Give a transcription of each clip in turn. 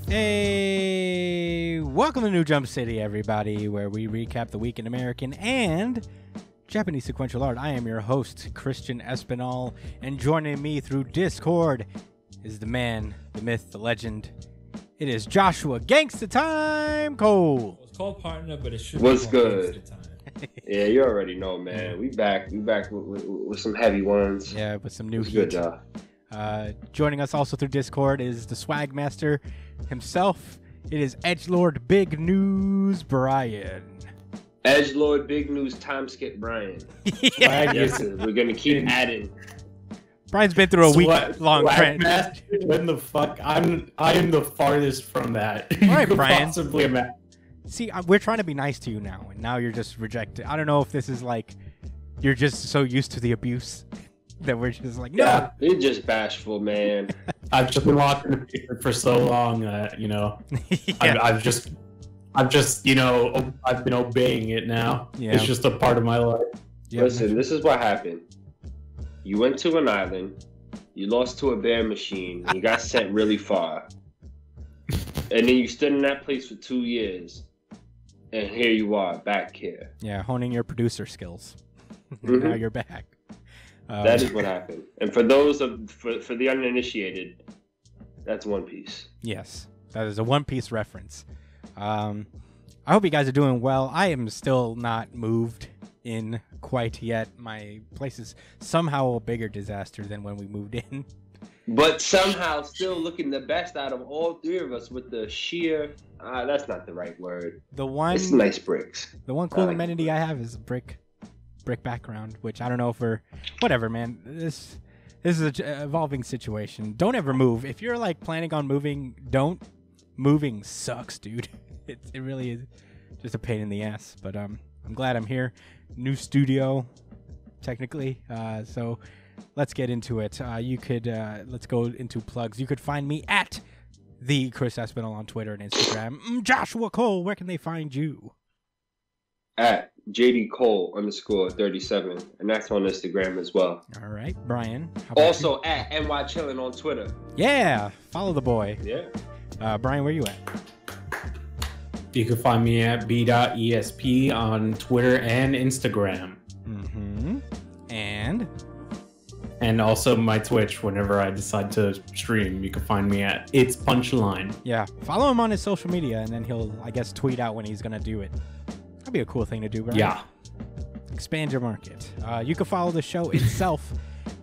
Hey, welcome to New Jump City, everybody, where we recap the week in American and Japanese sequential art. I am your host, Christian Espinal, and joining me through Discord is the man, the myth, the legend. It is Joshua Gangsta Time Cole. It's called partner, but it should What's be good? Gangsta Time. Yeah, you already know, man. We back with some heavy ones. Yeah, with some new What's heat. good, y'all? Joining us also through Discord is the swag master himself. It is Edgelord Big News Brian. Edgelord Big News Time Skip Brian. Yeah. Yes, we're gonna keep adding. Brian's been through a week-long trend. When the fuck? I am the farthest from that. All right, Brian. Possibly imagine. See, we're trying to be nice to you now, and now you're just rejected. I don't know if this is like you're just so used to the abuse that we're just like, no. Yeah. You're just bashful, man. I've just been locked in the basement for so long that Yeah. I've just I've been obeying it now. Yeah. It's just a part of my life. Yeah. Listen, this is what happened. You went to an island, you lost to a bear machine, and you got sent really far. And then you stood in that place for 2 years. And here you are, back here. Yeah, honing your producer skills. Mhm. Now you're back. That is what happened. And for those for the uninitiated, that's One Piece. Yes, that is a One Piece reference. I hope you guys are doing well. I am still not moved in quite yet. My place is somehow a bigger disaster than when we moved in. But somehow still looking the best out of all three of us with the sheer... that's not the right word. It's nice bricks. The one cool like amenity I have is a brick background, which I don't know if we're... Whatever, man. This is an evolving situation. Don't ever move. If you're like planning on moving, don't. Moving sucks, dude. It really is just a pain in the ass. But I'm glad I'm here. New studio, technically. So let's get into it. Let's go into plugs. You could find me at the Chris Espinal on Twitter and Instagram. Joshua Cole, where can they find you? At JD Cole _37. And that's on Instagram as well. All right, Brian. How about Also you? at NY Chillin' on Twitter. Yeah, follow the boy. Yeah. Brian, where you at? You can find me at b.esp on Twitter and Instagram. Mm-hmm. And also my Twitch whenever I decide to stream. You can find me at It's Punchline. Yeah, follow him on his social media, and then he'll, I guess, tweet out when he's going to do it. That'd be a cool thing to do, Brian. Yeah. Expand your market. You can follow the show itself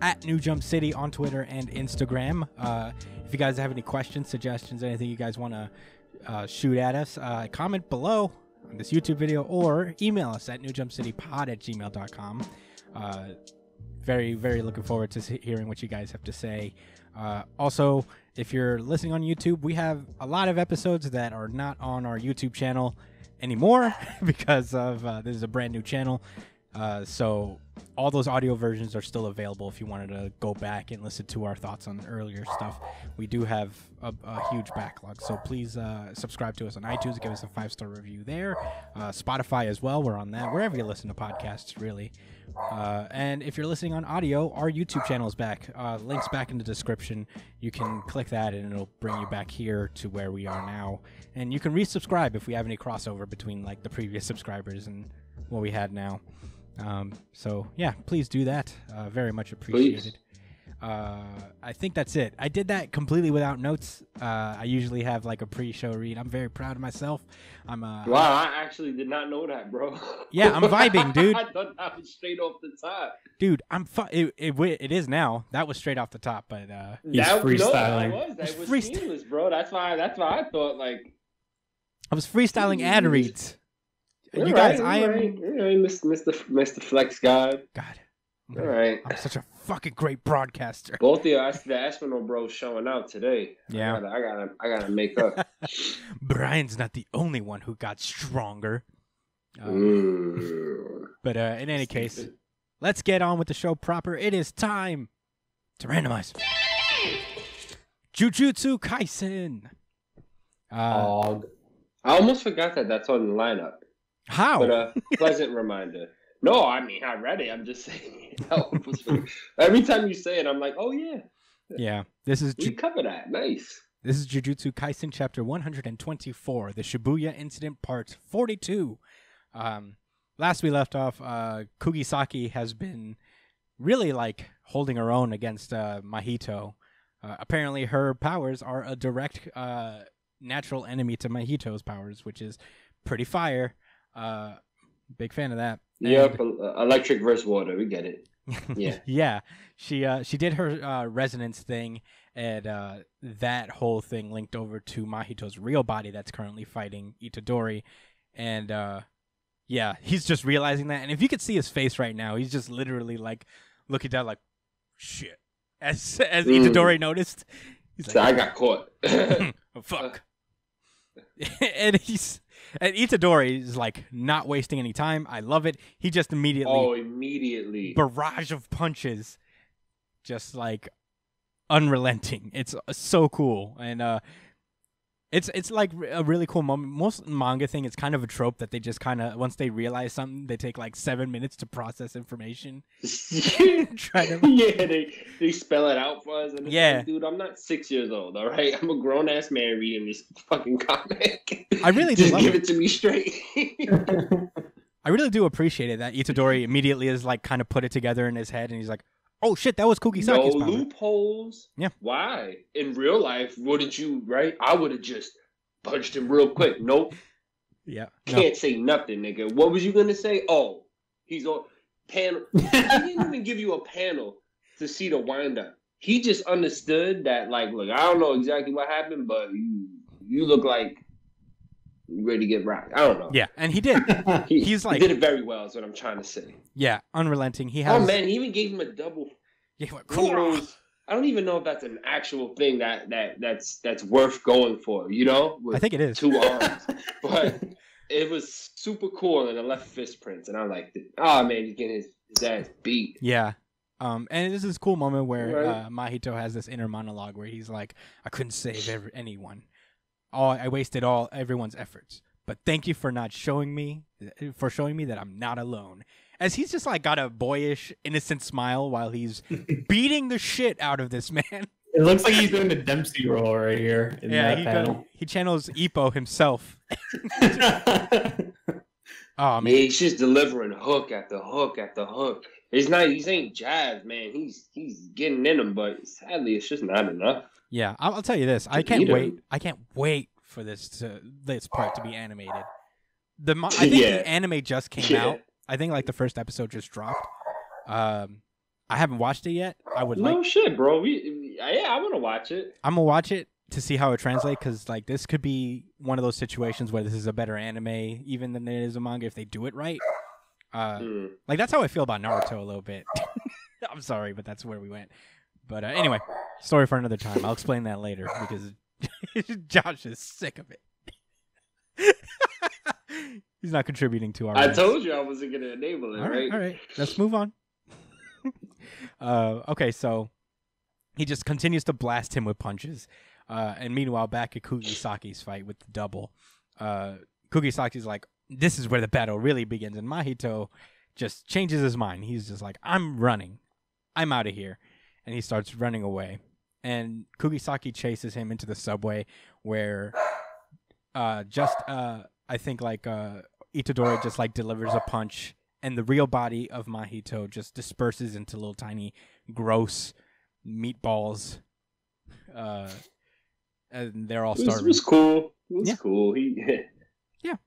at New Jump City on Twitter and Instagram. If you guys have any questions, suggestions, anything you guys want to shoot at us, comment below on this YouTube video or email us at newjumpcitypod@gmail.com. Very, very looking forward to hearing what you guys have to say. Also, if you're listening on YouTube, we have a lot of episodes that are not on our YouTube channel anymore because of this is a brand new channel. So all those audio versions are still available if you wanted to go back and listen to our thoughts on earlier stuff. We do have a huge backlog, so please subscribe to us on iTunes, give us a 5-star review there. Spotify as well, we're on that, wherever you listen to podcasts, really. And if you're listening on audio, our YouTube channel is back. Links back in the description. You can click that and it'll bring you back here to where we are now. And you can resubscribe if we have any crossover between like the previous subscribers and what we had now. So yeah, please do that. Very much appreciated. I think that's it. I did that completely without notes. I usually have like a pre-show read. I'm very proud of myself. Wow, I actually did not know that, bro. Yeah, I'm vibing, dude. I thought that was straight off the top. Dude, it is now. That was straight off the top, but He's freestyling. No, that was seamless, bro. That's why I thought like I was freestyling ad reads. You're You guys, right, Mr. Flex God. God. All right. I'm such a fucking great broadcaster. Both of you, I see the Espinal bros showing out today. Yeah. I gotta make up. Brian's not the only one who got stronger. But in any case, let's get on with the show proper. It is time to randomize Jujutsu Kaisen. Dog. I almost forgot that that's on the lineup. How? But pleasant reminder. No, I mean, I read it. I'm just saying. Every time you say it, I'm like, oh, yeah. Yeah. This is We cover that. Nice. This is Jujutsu Kaisen chapter 124, the Shibuya Incident part 42. Last we left off, Kugisaki has been really like holding her own against Mahito. Apparently her powers are a direct natural enemy to Mahito's powers, which is pretty fire. Big fan of that. Yep, electric versus water. We get it. Yeah. Yeah. She did her resonance thing, and that whole thing linked over to Mahito's real body that's currently fighting Itadori. And yeah, he's just realizing that. And if you could see his face right now, he's just literally like looking down like, shit. As Itadori noticed. He's like, I got caught. Oh, fuck. And Itadori is like not wasting any time. I love it. He just immediately barrage of punches, just like unrelenting. It's so cool. And it's like a really cool moment. Most manga thing, it's kind of a trope that they just kind of, once they realize something, they take like 7 minutes to process information. They spell it out for us. And it's like, dude, I'm not 6 years old, all right? I'm a grown-ass man reading this fucking comic. I really do. Just give it to me straight. I really do appreciate it that Itadori immediately is like kind of put it together in his head, and he's like, oh shit, that was Kugisaki's no power. Loopholes. Yeah. Why? In real life, wouldn't you, right? I would have just punched him real quick. Nope. Yeah. Can't say nothing, nigga. What was you gonna say? Oh, he's on panel. He didn't even give you a panel to see the wind up. He just understood that, like, look, I don't know exactly what happened, but you look like you ready to get rocked. I don't know. Yeah, and he did. He's like, he did it very well, is what I'm trying to say. Yeah, unrelenting. He has. Oh man, he even gave him a double. Yeah, what, I don't even know if that's an actual thing that's worth going for. You know, I think it is 2 arms, but it was super cool and a left fist prints, and I liked it. Oh man, he's getting his ass beat. Yeah. And this is a cool moment where Mahito has this inner monologue where he's like, I couldn't save anyone. I wasted everyone's efforts. But thank you for showing me that I'm not alone. As he's just like got a boyish, innocent smile while he's beating the shit out of this man. It looks like he's doing the Dempsey role right here in that panel. He channels Ippo himself. Oh man, he's just delivering hook after hook after hook. He ain't jazz, man. He's getting in them, but sadly, it's just not enough. Yeah, I'll tell you this. I can't wait for this part to be animated. I think the anime just came out. I think like the first episode just dropped. I haven't watched it yet. I would like. No shit, bro. I want to watch it. I'm gonna watch it to see how it translates, because like this could be one of those situations where this is a better anime even than it is a manga if they do it right. Like that's how I feel about Naruto a little bit. I'm sorry, but that's where we went. But anyway, story for another time. I'll explain that later because Josh is sick of it. He's not contributing to our. I told you I wasn't going to enable it. All right. Let's move on. Okay, so he just continues to blast him with punches. And meanwhile, back at Kugisaki's fight with the double, Kugisaki's like, this is where the battle really begins. And Mahito just changes his mind. He's just like, I'm running. I'm out of here. And he starts running away. And Kugisaki chases him into the subway where I think like Itadori just like delivers a punch and the real body of Mahito just disperses into little tiny gross meatballs. And they're all starving. It was cool. It was cool. He's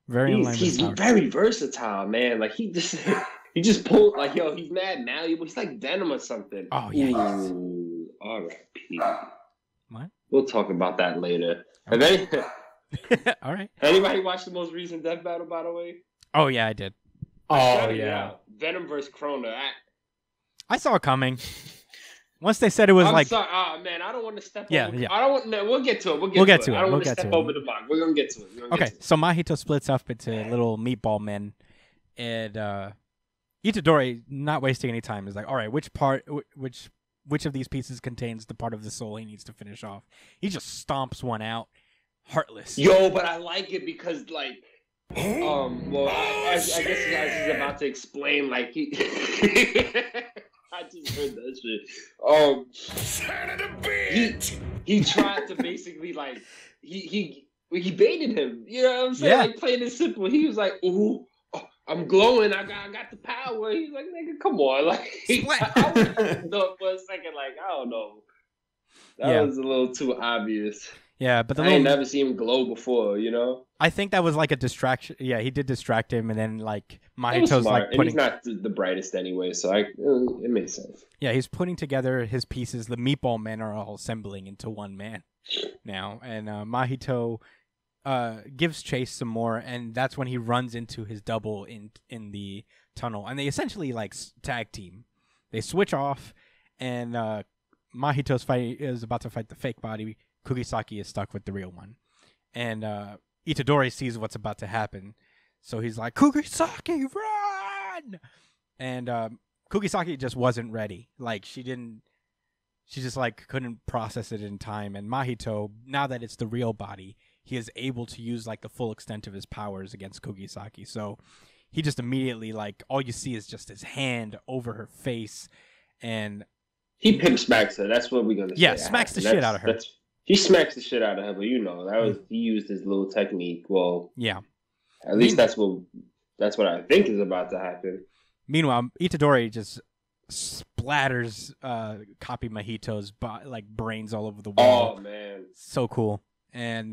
very versatile, man. Like he just pulled like, yo, he's mad malleable. He's like Venom or something. Oh yeah. Ooh, R.I.P. What? We'll talk about that later. Okay. And then, all right. Anybody watch the most recent death battle, by the way? Oh yeah, I did. Oh yeah. Venom versus Crona. I saw it coming. Once they said it was I'm sorry. Oh man, I don't want to step over. Yeah. I don't want. No, we'll get to it. We'll get to it. I don't want to step over the mark. We're gonna get to it. Okay, so Mahito splits up into little meatball men, and Itadori, not wasting any time, is like, all right, which of these pieces contains the part of the soul he needs to finish off? He just stomps one out, heartless. Yo, but I like it because like, well, I guess you guys is about to explain like he. I just heard that shit. Son of a bitch! He tried to basically like he baited him. You know what I'm saying? Yeah. Like plain and simple. He was like, "Ooh, I'm glowing. I got the power." He's like, "Nigga, come on!" Like I was up for a second. Like I don't know. That was a little too obvious. Yeah, but I ain't never seen him glow before, you know? I think that was like a distraction. Yeah, he did distract him, and then like Mahito's like putting. And he's not the brightest anyway, so it makes sense. Yeah, he's putting together his pieces. The Meatball Men are all assembling into one man now, and Mahito gives chase some more, and that's when he runs into his double in the tunnel, and they essentially like tag team. They switch off, and Mahito's is about to fight the fake body. Kugisaki is stuck with the real one. And Itadori sees what's about to happen. So he's like, Kugisaki, run! And Kugisaki just wasn't ready. Like, she just like couldn't process it in time. And Mahito, now that it's the real body, he is able to use like the full extent of his powers against Kugisaki. So he just immediately, like, all you see is just his hand over her face. And he pimp smacks her. That's what we're going to say. Yeah, smacks the shit out of her. He smacks the shit out of her, but he used his little technique. Well, yeah. At least that's what I think is about to happen. Meanwhile, Itadori just splatters Copy Mahito's brains all over the wall. Oh man, so cool. And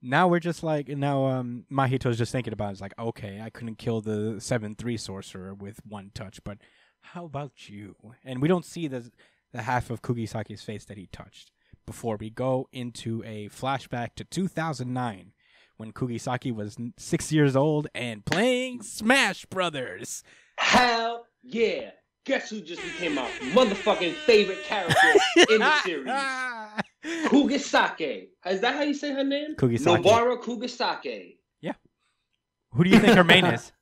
now we're just like, Mahito's just thinking about it. It's like, okay, I couldn't kill the 7-3 sorcerer with one touch, but how about you? And we don't see the half of Kugisaki's face that he touched. Before we go into a flashback to 2009, when Kugisaki was 6 years old and playing Smash Brothers. Hell yeah! Guess who just became my motherfucking favorite character in the series? Kugisaki. Is that how you say her name? Kugisaki. Novara Kugisaki. Yeah. Who do you think her main is?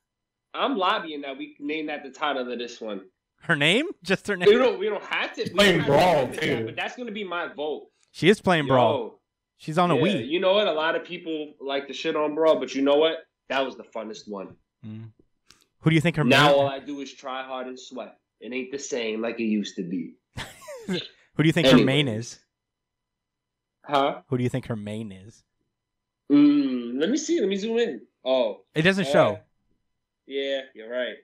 I'm lobbying that we name that the title of this one. Her name? Just her name? We don't have to. Playing Brawl, too. But that's going to be my vote. She is playing Brawl. She's on a Wii. You know what? A lot of people like to shit on Brawl, but you know what? That was the funnest one. Mm. Who do you think her now main... all I do is try hard and sweat. It ain't the same like it used to be. Who do you think her main is? Huh? Who do you think her main is? Let me see. Let me zoom in. Oh. It doesn't show. Yeah, you're right.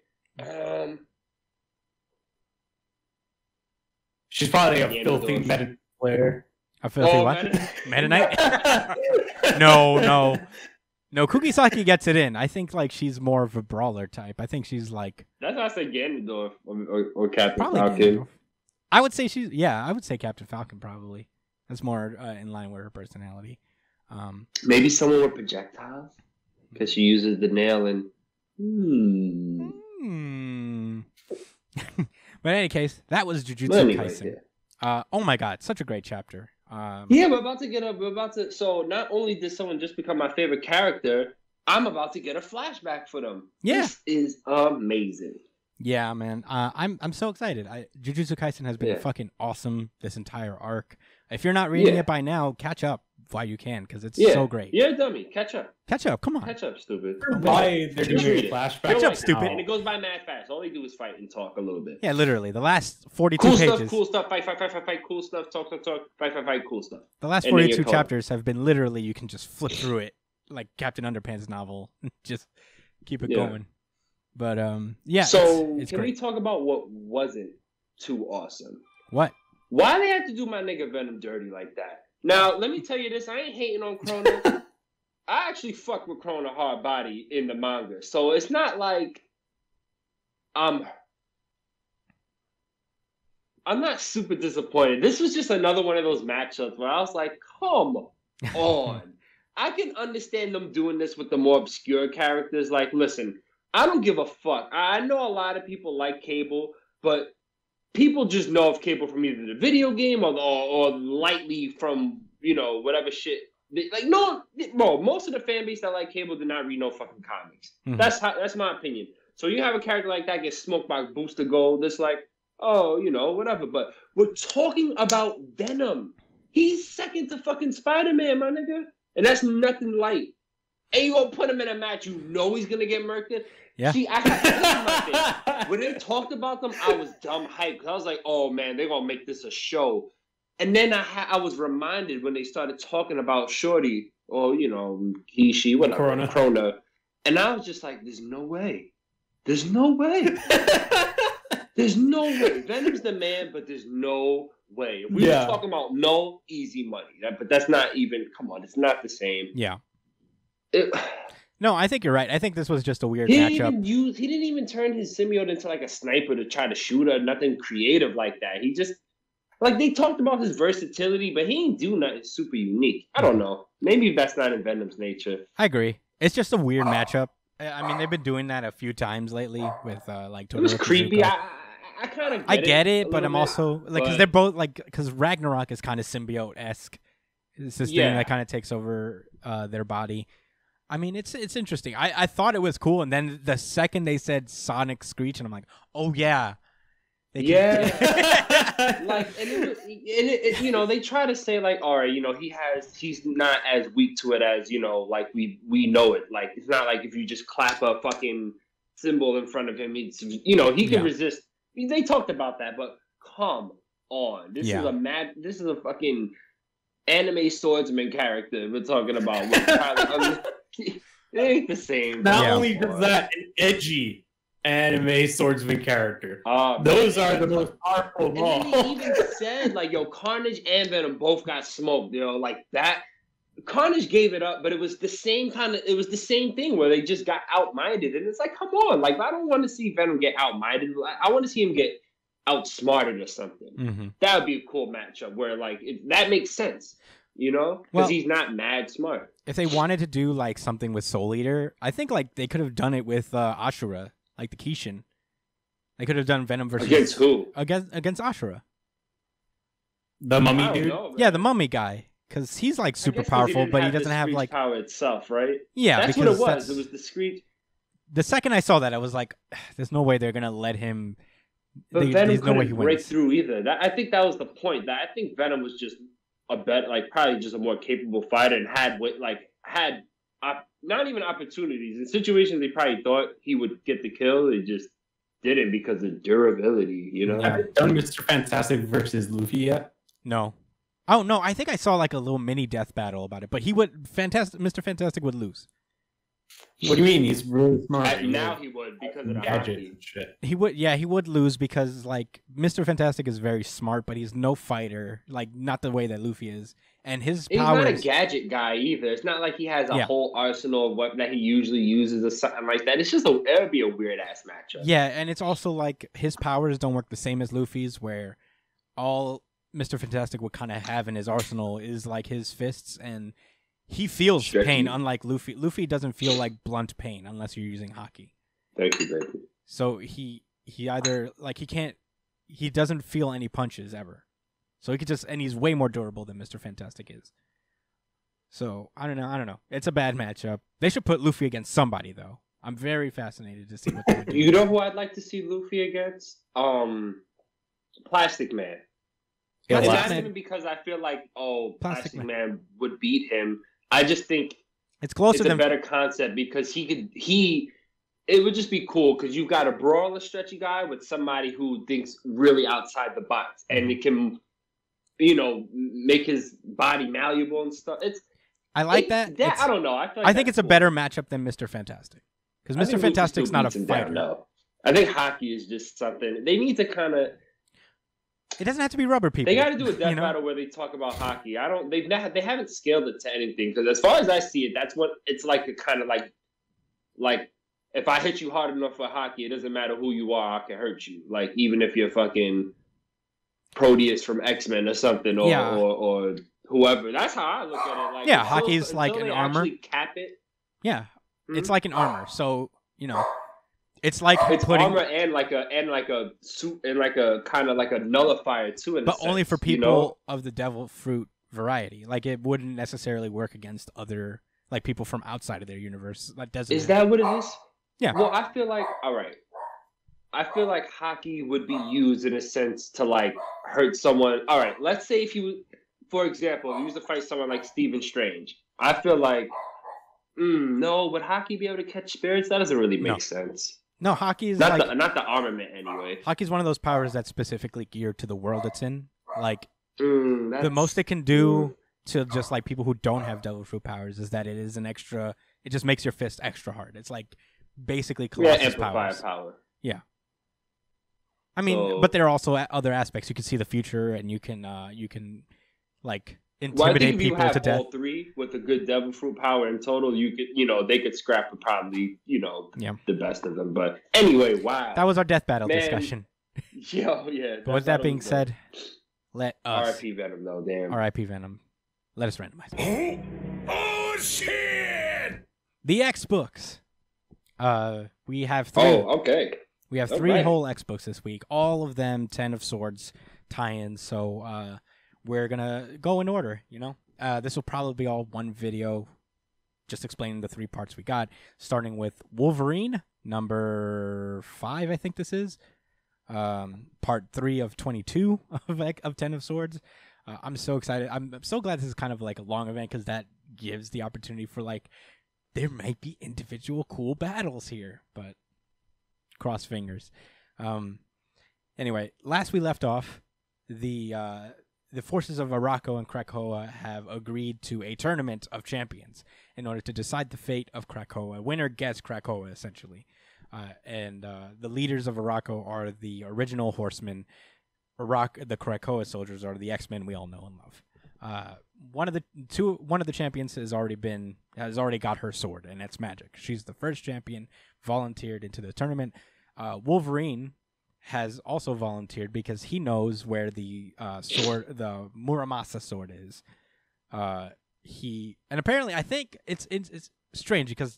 She's probably a filthy meta player. A filthy what? Meta Knight? No, Kugisaki gets it in. I think like she's more of a brawler type. I think she's like... That's why I said Ganondorf or Captain probably Falcon. Ganondorf. I would say I would say Captain Falcon probably. That's more in line with her personality. Maybe someone with projectiles? Because she uses the nail and... But in any case, that was Jujutsu Kaisen. Oh my god, such a great chapter. We're about to. So not only did someone just become my favorite character, I'm about to get a flashback for them. Yeah. This is amazing. Yeah, man. I'm so excited. Jujutsu Kaisen has been fucking awesome this entire arc. If you're not reading it by now, catch up while you can, because it's so great. Yeah, dummy. Catch up. Catch up. Come on. Catch up, stupid. Why they're doing flashbacks? Catch up, stupid. And it goes by mad fast. All they do is fight and talk a little bit. Yeah, literally. The last 42 pages. Cool stuff, fight, cool stuff, talk, fight, cool stuff. The last 42 chapters have been literally, you can just flip through it like Captain Underpants' novel. Just keep it going. But, yeah. So, it's can great. we talk about what wasn't too awesome? What? Why they have to do my nigga Venom dirty like that? Now, let me tell you this. I ain't hating on Crona. I actually fuck with Crona hard body in the manga. So it's not like I'm not super disappointed. This was just another one of those matchups where I was like, come on. I can understand them doing this with the more obscure characters. Like, listen, I don't give a fuck. I know a lot of people like Cable, but people just know of Cable from either the video game or lightly from, whatever shit. Most of the fan base that like Cable did not read no fucking comics. Mm-hmm. That's my opinion. So you have a character like that get smoked by Booster Gold. It's like, whatever. But we're talking about Venom. He's second to fucking Spider-Man, my nigga. And that's nothing light. and you gonna put him in a match you know he's gonna get murked in. Yeah. See, this is my thing. When they talked about them, I was dumb hyped because I was like, "Oh man, they're gonna make this a show." And then I was reminded when they started talking about Shorty, or he, she, whatever, Crona, and I was just like, "There's no way. There's no way. There's no way. Venom's the man, but there's no way." We were talking about no easy money, but that's not even. Come on, it's not the same. Yeah. No, I think you're right. I think this was just a weird matchup. He didn't even turn his symbiote into like a sniper to try to shoot her. Nothing creative like that. He just they talked about his versatility, but he ain't do nothing super unique. I don't know. Maybe that's not in Venom's nature. I agree. It's just a weird matchup. I mean, they've been doing that a few times lately with Totoro. It was creepy. Tezuka. I kind of I get it, but I'm also because they're both because Ragnarok is kind of symbiote-esque. It's this thing that kind of takes over their body. I mean, it's interesting. I thought it was cool, and then the second they said Sonic Screech, and I'm like, oh yeah, and they try to say like, all right, he's not as weak to it as like we know it. Like it's not like if you just clap a fucking symbol in front of him, it's he can resist. They talked about that, but come on, this is a fucking anime swordsman character we're talking about. It ain't the same. Not only does that, an edgy anime swordsman character. Those are the most powerful of all. And then he even said, like, Carnage and Venom both got smoked, like that. Carnage gave it up, but it was the same thing where they just got outminded. And it's like, come on. Like, I don't want to see Venom get outminded. I want to see him get outsmarted or something. Mm-hmm. That would be a cool matchup where, like, that makes sense. Because he's not mad smart. If they wanted to do like something with Soul Eater, I think like they could have done it with Ashura, like the Kishin. They could have done Venom versus against who? Against Ashura. The mummy dude. Yeah, the mummy guy, because he's like super powerful, but he doesn't have like power itself, right? Yeah, that's what it was. It was the Screech. The second I saw that, I was like, "There's no way they're gonna let him." But Venom couldn't break through either. I think that was the point. I think Venom was just probably just a more capable fighter and had not even opportunities in situations they probably thought he would get the kill. They just didn't because of durability. Have you done Mr. Fantastic versus Luffy yet? No. Oh no, I think I saw like a little mini death battle about it, but Mr. Fantastic would lose. What do you mean? He's really smart. Now he would because of the gadgets and shit. He would lose because like Mr. Fantastic is very smart, but he's no fighter, like not the way that Luffy is. And his powers... He's not a gadget guy either. It's not like he has a whole arsenal of weapons that he usually uses or something like that. It's just it would be a weird ass matchup. Yeah, and it's also like his powers don't work the same as Luffy's, where all Mr. Fantastic would kind of have in his arsenal is like his fists, and he feels pain, unlike Luffy. Luffy doesn't feel like blunt pain unless you're using haki. Thank you. So he either like he doesn't feel any punches ever. So he could and he's way more durable than Mr. Fantastic is. So I don't know. It's a bad matchup. They should put Luffy against somebody though. I'm very fascinated to see what they would do. You know who I'd like to see Luffy against? Plastic Man. Yeah, not even because I feel like Plastic Man would beat him. I just think it's closer. It's a better concept because it would just be cool because you've got a brawler stretchy guy with somebody who thinks really outside the box and it can, make his body malleable and stuff. I like that. I don't know. I think it's a better matchup than Mr. Fantastic because Mr. Fantastic's not a fighter. No, I think hockey is just something they need to kind of. It doesn't have to be rubber people. They got to do a death battle where they talk about hockey. They haven't scaled it to anything because as far as I see it, that's what it's like. A kind of like if I hit you hard enough for hockey, it doesn't matter who you are, I can hurt you. Like even if you're fucking Proteus from X-Men or something, or whoever. That's how I look at it. Like hockey's like an armor. Cap it. Yeah, it's like an armor. So it's like putting armor and like a suit and like a kind of like a nullifier too. But only for people of the devil fruit variety. Like it wouldn't necessarily work against other like people from outside of their universe. That doesn't. Is that what it is? Yeah. Well, I feel like I feel like hockey would be used in a sense to like hurt someone. All right, let's say if you, for example, you used to fight someone like Stephen Strange. I feel like No, would hockey be able to catch spirits? That doesn't really make sense. No, hockey is not the armament anyway. Hockey's one of those powers that's specifically geared to the world it's in. Like the most it can do to just like people who don't have devil fruit powers is that it is an extra. It just makes your fist extra hard. It's like basically Colossus power. Yeah. I mean, but there are also other aspects. You can see the future, and you can like intimidate people to death. All three with a good devil fruit power in total, you could, they could scrap for probably, the best of them. But anyway, wow. That was our death battle discussion. Yo, yeah. But with that being said, let us. R.I.P. Venom, though. Damn. R.I.P. Venom. Let us randomize. Oh shit! The X books. We have 3. Oh, okay. We have 3 whole X books this week. All of them 10 of Swords tie-ins. So we're gonna go in order. This will probably be all one video, just explaining the 3 parts we got. Starting with Wolverine, number 5, I think this is. Part 3 of 22 of 10 of Swords. I'm so excited. I'm so glad this is kind of like a long event because that gives the opportunity for like there might be individual cool battles here, but cross fingers. Anyway, last we left off, the forces of Arakko and Krakoa have agreed to a tournament of champions in order to decide the fate of Krakoa. Winner gets Krakoa, essentially. And the leaders of Arakko are the original horsemen. The Krakoa soldiers are the X-Men we all know and love. One of the champions has already got her sword, and that's magic. She's the first champion volunteered into the tournament. Wolverine has also volunteered because he knows where the Muramasa sword is. And apparently, I think it's strange because,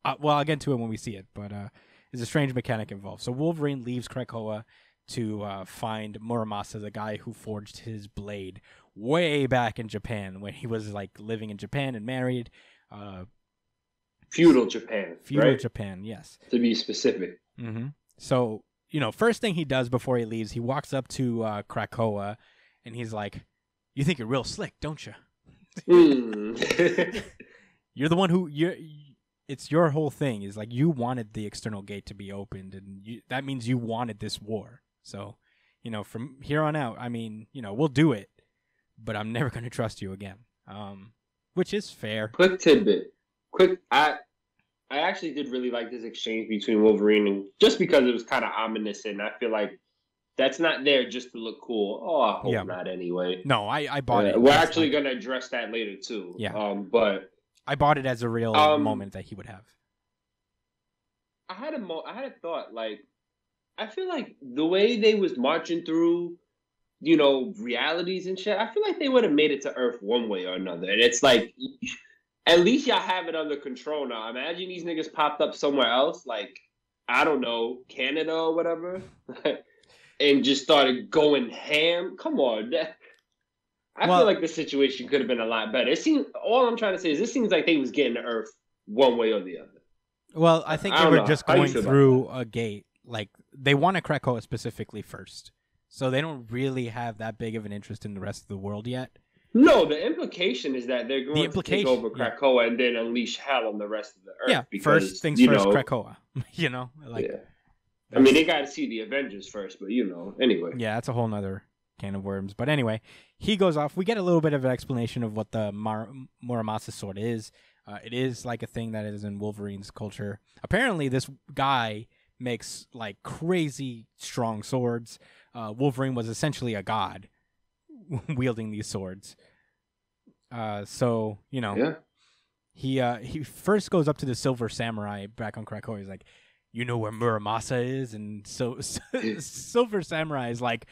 I'll get into it when we see it, but there's a strange mechanic involved. So Wolverine leaves Krakoa to find Muramasa, the guy who forged his blade way back in Japan when he was like living in Japan and married. Feudal Japan. Feudal Japan, yes. To be specific. Mm-hmm. So, first thing he does before he leaves, he walks up to Krakoa and he's like, "You think you're real slick, don't you?" You're the one who it's your whole thing. Is like you wanted the external gate to be opened, and that means you wanted this war. So, from here on out, I mean, we'll do it, but I'm never going to trust you again. Which is fair. Quick tidbit. I actually did really like this exchange between Wolverine and just because it was kind of ominous, and I feel like that's not there just to look cool. Oh, I hope not anyway. No, I bought it. We're actually going to address that later too. Yeah. But I bought it as a real moment that he would have. I had a thought, like, I feel like the way they was marching through, realities and shit, I feel like they would have made it to Earth one way or another. And it's like, at least y'all have it under control now. Imagine these niggas popped up somewhere else, like, I don't know, Canada or whatever, and just started going ham. Come on. I feel like the situation could have been a lot better. All I'm trying to say is this seems like they was getting to Earth one way or the other. Well, I think they were just going through a gate. Like, they want to Krakoa specifically first. So they don't really have that big of an interest in the rest of the world yet. No, the implication is that they're going to take over Krakoa and then unleash hell on the rest of the Earth. Yeah, because, first things first, Krakoa. I mean, they got to see the Avengers first, but anyway. Yeah, that's a whole nother can of worms. But anyway, he goes off. We get a little bit of an explanation of what the Muramasa sword is. It is like a thing that is in Wolverine's culture. Apparently, this guy makes like crazy strong swords. Wolverine was essentially a god wielding these swords. He first goes up to the Silver Samurai back on Krakoa. He's like, "You know where Muramasa is?" And so Silver Samurai is like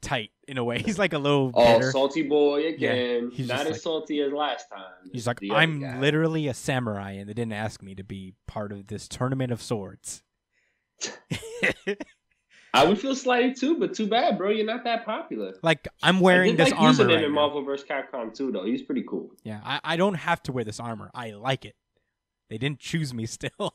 tight in a way. He's like a little bitter. Salty boy again. Yeah, he's not as salty as last time. He's like, "I'm literally a samurai, and they didn't ask me to be part of this tournament of swords." I would feel slighted too, but too bad, bro. You're not that popular. Like, I'm wearing this armor using right it in now. Marvel vs. Capcom 2, though. He's pretty cool. Yeah, I don't have to wear this armor. I like it. They didn't choose me still.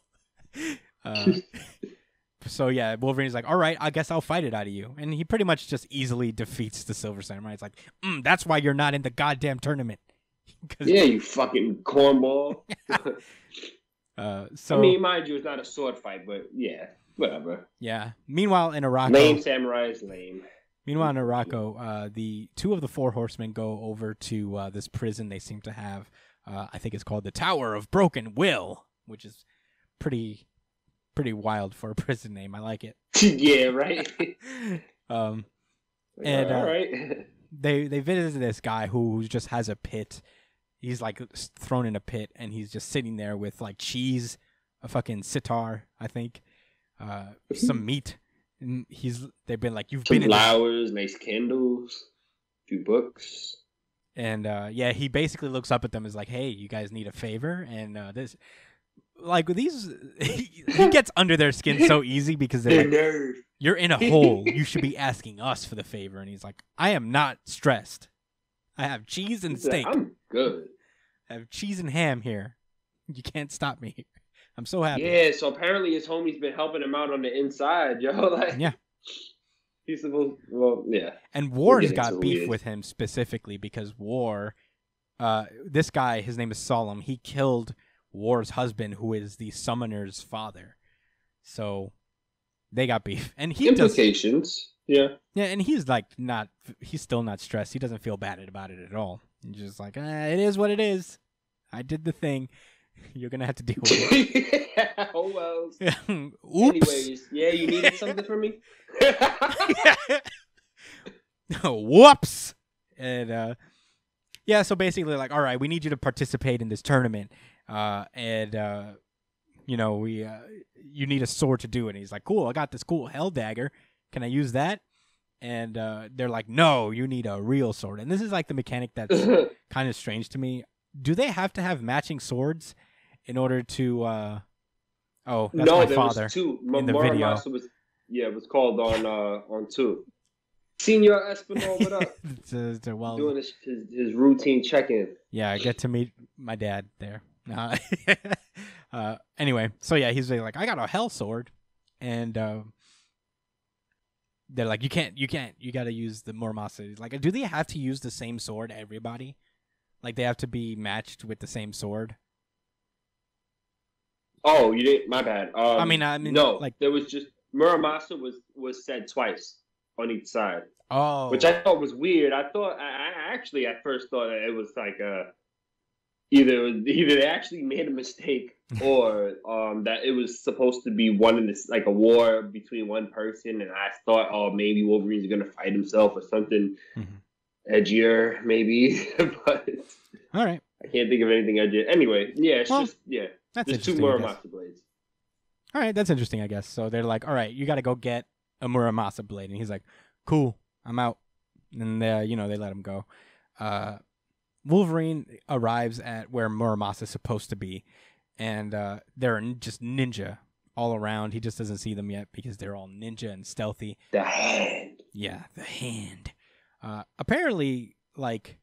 So yeah, Wolverine's like, "All right, I guess I'll fight it out of you," and he pretty much just easily defeats the Silver Samurai. It's like, that's why you're not in the goddamn tournament. Yeah, you fucking cornball. So I mean, mind you, it's not a sword fight, but yeah, whatever. Yeah. Meanwhile, in Araco, lame samurai is lame. Meanwhile, in Araco, the 2 of the 4 horsemen go over to this prison they seem to have. I think it's called the Tower of Broken Will, which is pretty wild for a prison name. I like it. Yeah, right. And all right. they visited this guy who just has a pit. He's like thrown in a pit, and he's just sitting there with like cheese, a fucking sitar, I think, some meat. And they've been like, you've some been flowers, nice candles, a few books. And yeah, he basically looks up at them as like, hey, you guys need a favor? And this, like, these, he gets under their skin so easy because they're like, you're in a hole. You should be asking us for the favor. And he's like, I am not stressed. I have cheese and steak. I'm good. I have cheese and ham here. You can't stop me. I'm so happy. Yeah, so apparently his homie's been helping him out on the inside, yo. Like, yeah. He's supposed, well, yeah. And War's got beef with him specifically because War, this guy, his name is Solemn, he killed War's husband, who is the summoner's father. So they got beef. And he implications, yeah. Yeah, and he's like he's still not stressed. He doesn't feel bad about it at all. He's just like, it is what it is. I did the thing. You're going to have to deal with it. Oh, well. Oops. Anyways, yeah, you needed something from me? Whoops. And, yeah, so basically, like, all right, we need you to participate in this tournament. And, you know, you need a sword to do it. And he's like, cool, I got this cool hell dagger. Can I use that? And they're like, no, you need a real sword. And this is like the mechanic that's kind of strange to me. Do they have to have matching swords in order to? Oh, that's no, my there father was 2. in the video. It was called on 2. Senor Espinal, what up? Well, doing his routine check-in. Yeah, I get to meet my dad there. Anyway, so yeah, he's like, I got a hell sword, and they're like, you can't. You got to use the Muramasa. Like, do they have to use the same sword, everybody? Like, they have to be matched with the same sword? Oh, you didn't. My bad. I mean, no. Like, there was just Muramasa was said twice on each side. Oh, which I thought was weird. I actually at first thought that it was like either they actually made a mistake or that it was supposed to be one in this, like a war between one person, and I thought, oh, maybe Wolverine's gonna fight himself or something edgier, maybe. But all right, I can't think of anything edgier. Anyway, yeah, that's there's 2 Muramasa blades. All right, that's interesting, I guess. So they're like, all right, you got to go get a Muramasa blade, and he's like, cool, I'm out. And they let him go. Wolverine arrives at where Muramasa's supposed to be, and there are just ninja all around. He just doesn't see them yet because they're all ninja and stealthy. The hand. Yeah, the hand. Apparently, like,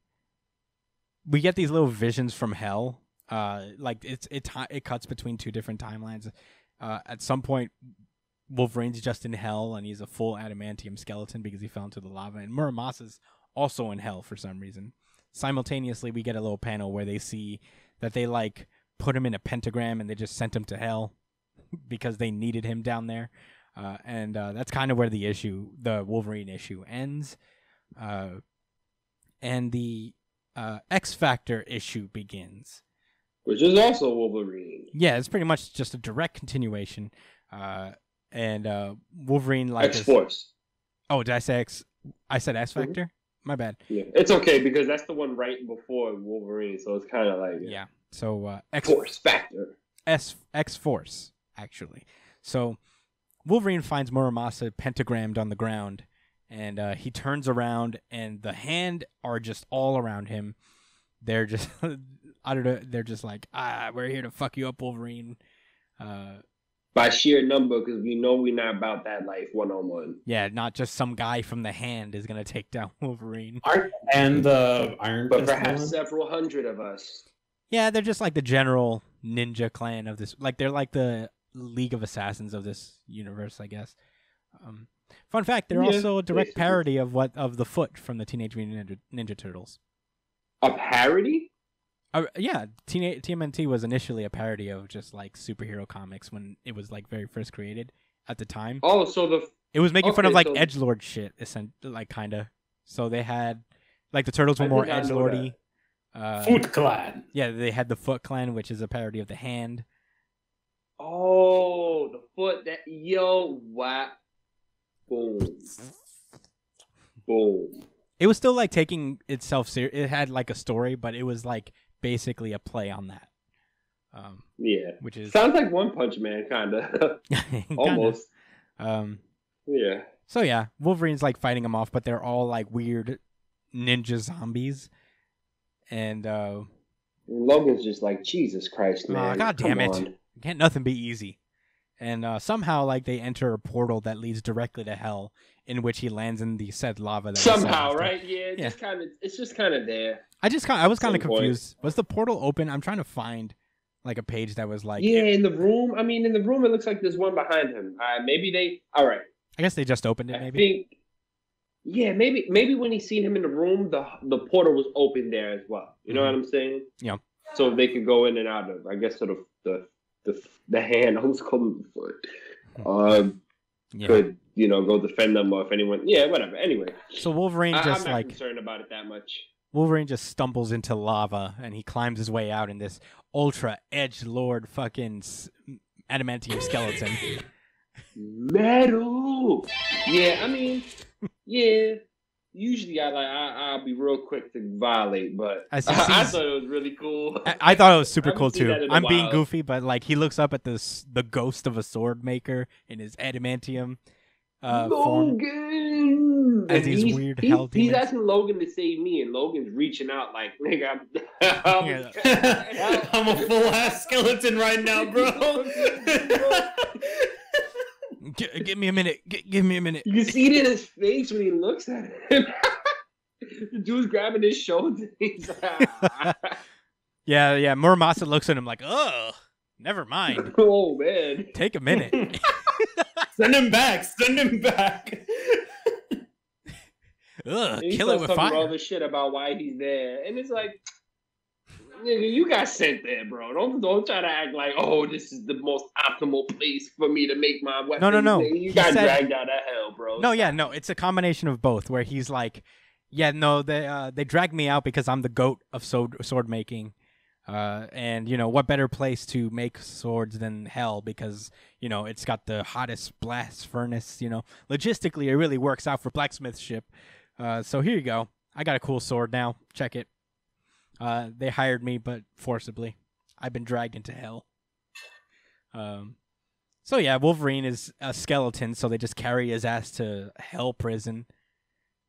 we get these little visions from hell. Like, it cuts between 2 different timelines. At some point, Wolverine's just in hell, and he's a full adamantium skeleton because he fell into the lava. And Muramasa's also in hell for some reason. Simultaneously, we get a little panel where they see that they, like, put him in a pentagram and they just sent him to hell because they needed him down there. And that's kind of where the Wolverine issue ends. And the X Factor issue begins. Which is also Wolverine. Yeah, it's pretty much just a direct continuation. And Wolverine, like, X-Force. Oh, did I say X? I said X Factor? My bad. Yeah, it's okay because that's the one right before Wolverine, so it's kind of like... Yeah, so... X-Force Factor. X-Force, actually. So, Wolverine finds Muramasa pentagrammed on the ground, and he turns around, and the hand are just all around him. They're just... I don't know, they're just like, we're here to fuck you up, Wolverine. By sheer number, because we know we're not about that life one-on-one. Yeah, not just some guy from the hand is going to take down Wolverine. And the Iron Fist, but perhaps several hundred of us. Yeah, they're just like the general ninja clan of this. Like, they're like the League of Assassins of this universe, I guess. Fun fact, they're also a direct parody of the Foot from the Teenage Mutant Ninja Turtles. A parody? Yeah, TMNT was initially a parody of just like superhero comics when it was like very first created at the time. Oh, so it was making fun of like edgelord shit, like kind of. So they had like the Turtles were more edgelordy. Foot Clan. Yeah, they had the Foot Clan, which is a parody of the Hand. Oh, the foot. Wow. Boom. Boom. It was still like taking itself serious. It had like a story, but it was like basically a play on that. Yeah, which is sounds like One Punch Man, kind of. Almost. Yeah. So yeah, Wolverine's like fighting them off, but they're all like weird ninja zombies, and Logan's just like, Jesus Christ, man! God damn it! Can't nothing be easy. And somehow, like, they enter a portal that leads directly to hell, in which he lands in the said lava. That somehow, right? Yeah, it's just kind of there. I was kind of confused. Was the portal open? I'm trying to find like a page that was like, yeah, in the room. I mean, in the room, it looks like there's one behind him. Maybe they. All right. I guess they just opened it. Maybe. I think. Yeah, maybe when he seen him in the room, the portal was open there as well. You know what I'm saying? Yeah. So they could go in and out of. I guess sort of the hand. I was calling the foot. Could go defend them, or if anyone. Yeah, whatever. Anyway. So Wolverine just I'm not concerned about it that much. Wolverine just stumbles into lava and he climbs his way out in this ultra edgelord fucking adamantium skeleton. Metal. Yeah, I mean, yeah. Usually, I'll be real quick to violate, but I thought it was really cool. I thought it was super cool too. I'm being goofy, but like he looks up at the ghost of a sword maker in his adamantium form. As these weird hell demons. He's asking Logan to save me, and Logan's reaching out like, nigga, I'm a full ass skeleton right now, bro. Give me a minute. Give me a minute. You can see it in his face when he looks at him. The dude's grabbing his shoulder. He's like, Yeah. Muramasa looks at him like, oh, never mind. Oh, man. Take a minute. Send him back. Kill it with fire. All this shit about why he's there, and it's like, nigga, you got sent there, bro. Don't try to act like, oh, this is the most optimal place for me to make my weapon. No. You got dragged out of hell, bro. No. It's a combination of both. Where he's like, they dragged me out because I'm the goat of sword making. And what better place to make swords than hell, because it's got the hottest blast furnace. Logistically it really works out for blacksmithship. So here you go. I got a cool sword now. Check it. They hired me, but forcibly. I've been dragged into hell. So yeah, Wolverine is a skeleton, so they just carry his ass to hell prison,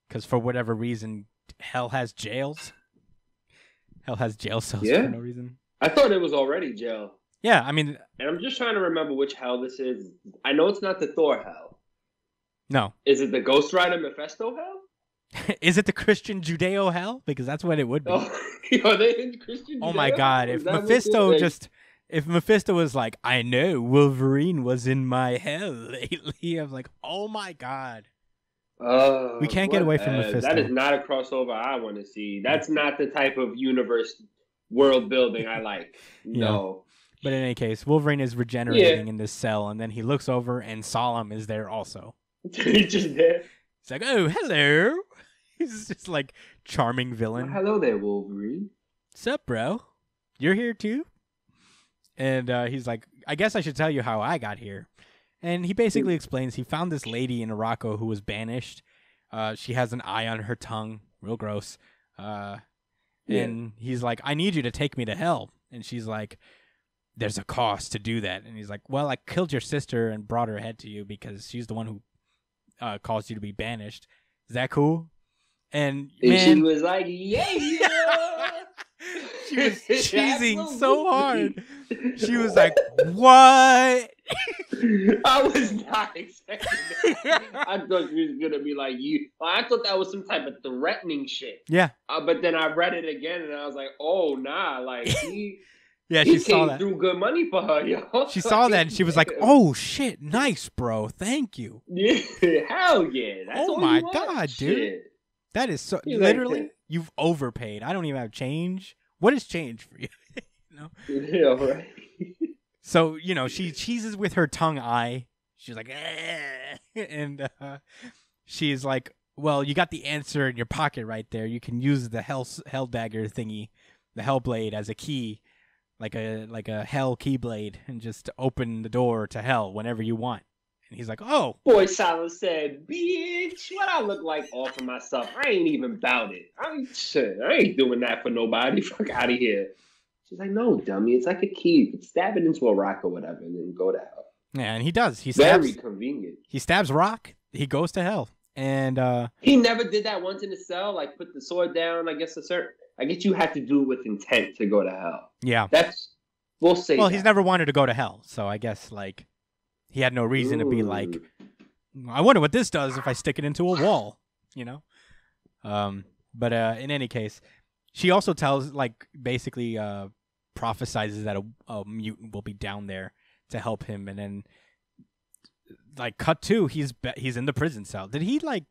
because for whatever reason, hell has jails. Hell has jail cells for no reason. I thought it was already jail. Yeah, I mean... And I'm just trying to remember which hell this is. I know it's not the Thor hell. No. Is it the Ghost Rider Mephisto hell? Is it the Christian Judeo hell? Because that's what it would be. Oh, are they in Christian Judeo? Oh my god, if Mephisto was like, I know Wolverine was in my hell lately, I'm like, oh my god. We can't get away from Mephisto. That is not a crossover I want to see. That's not the type of universe world building I like. No. But in any case, Wolverine is regenerating in this cell, and then he looks over, and Solemn is there also. He's just there. He's like, oh, hello. He's just like charming villain. Well, hello there, Wolverine. Sup, bro? You're here too? And he's like, I guess I should tell you how I got here. And he basically explains he found this lady in Morocco who was banished. She has an eye on her tongue. Real gross. And he's like, I need you to take me to hell. And she's like, there's a cost to do that. And he's like, well, I killed your sister and brought her head to you because she's the one who caused you to be banished. Is that cool? And she was like, yeah. She was cheesing so hard. She was like, what? I was not expecting that. I thought she was going to be like, you. I thought that was some type of threatening shit. Yeah. But then I read it again and I was like, oh, nah. Like, she saw that. Threw good money for her, yo. She saw that and she was like, oh, shit. Nice, bro. Thank you. Yeah. Hell yeah. That's oh, my God, dude. That is so. Literally, you've overpaid. I don't even have change. what has changed for you? You know? Yeah, right. So, you know, she cheeses with her tongue eye. She's like, eh. And she's like, well, you got the answer in your pocket right there. You can use the hell dagger thingy, the hell blade, as a key, like a hell keyblade, and just open the door to hell whenever you want. And he's like, oh. Boy Silas said, bitch, what I look like offering myself? I ain't even about it. I ain't doing that for nobody. Fuck out of here. She's like, no, dummy. It's like a key. You can stab it into a rock or whatever and then go to hell. Yeah, and he does. He Very stabs, convenient. He stabs rock. He goes to hell. And he never did that once in the cell, like put the sword down. I guess you have to do it with intent to go to hell. Yeah. We'll say Well, he's never wanted to go to hell, so I guess, like, he had no reason to be like, I wonder what this does if I stick it into a wall, you know? But in any case, she also tells, like, basically prophesizes that a mutant will be down there to help him, and then, like, cut to, he's in the prison cell. Did he, like,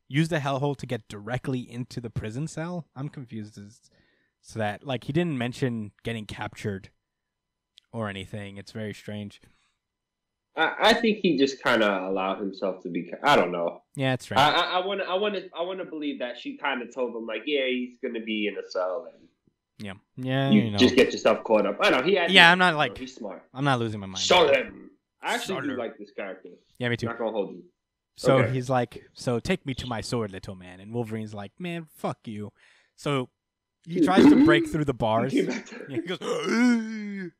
use the hellhole to get directly into the prison cell? I'm confused as to that. Like, he didn't mention getting captured or anything. It's very strange. I think he just kind of allowed himself to be. I don't know. Yeah, that's right. I want to believe that she kind of told him, like, yeah, he's gonna be in a cell, and you know. just get yourself caught up. I know he had. Yeah, I'm not like he's smart. I'm not losing my mind. Show him. I actually do like this character. Yeah, me too. Not gonna hold you. So okay. He's like, so take me to my sword, little man. And Wolverine's like, man, fuck you. So he tries to break through the bars. Yeah, he goes,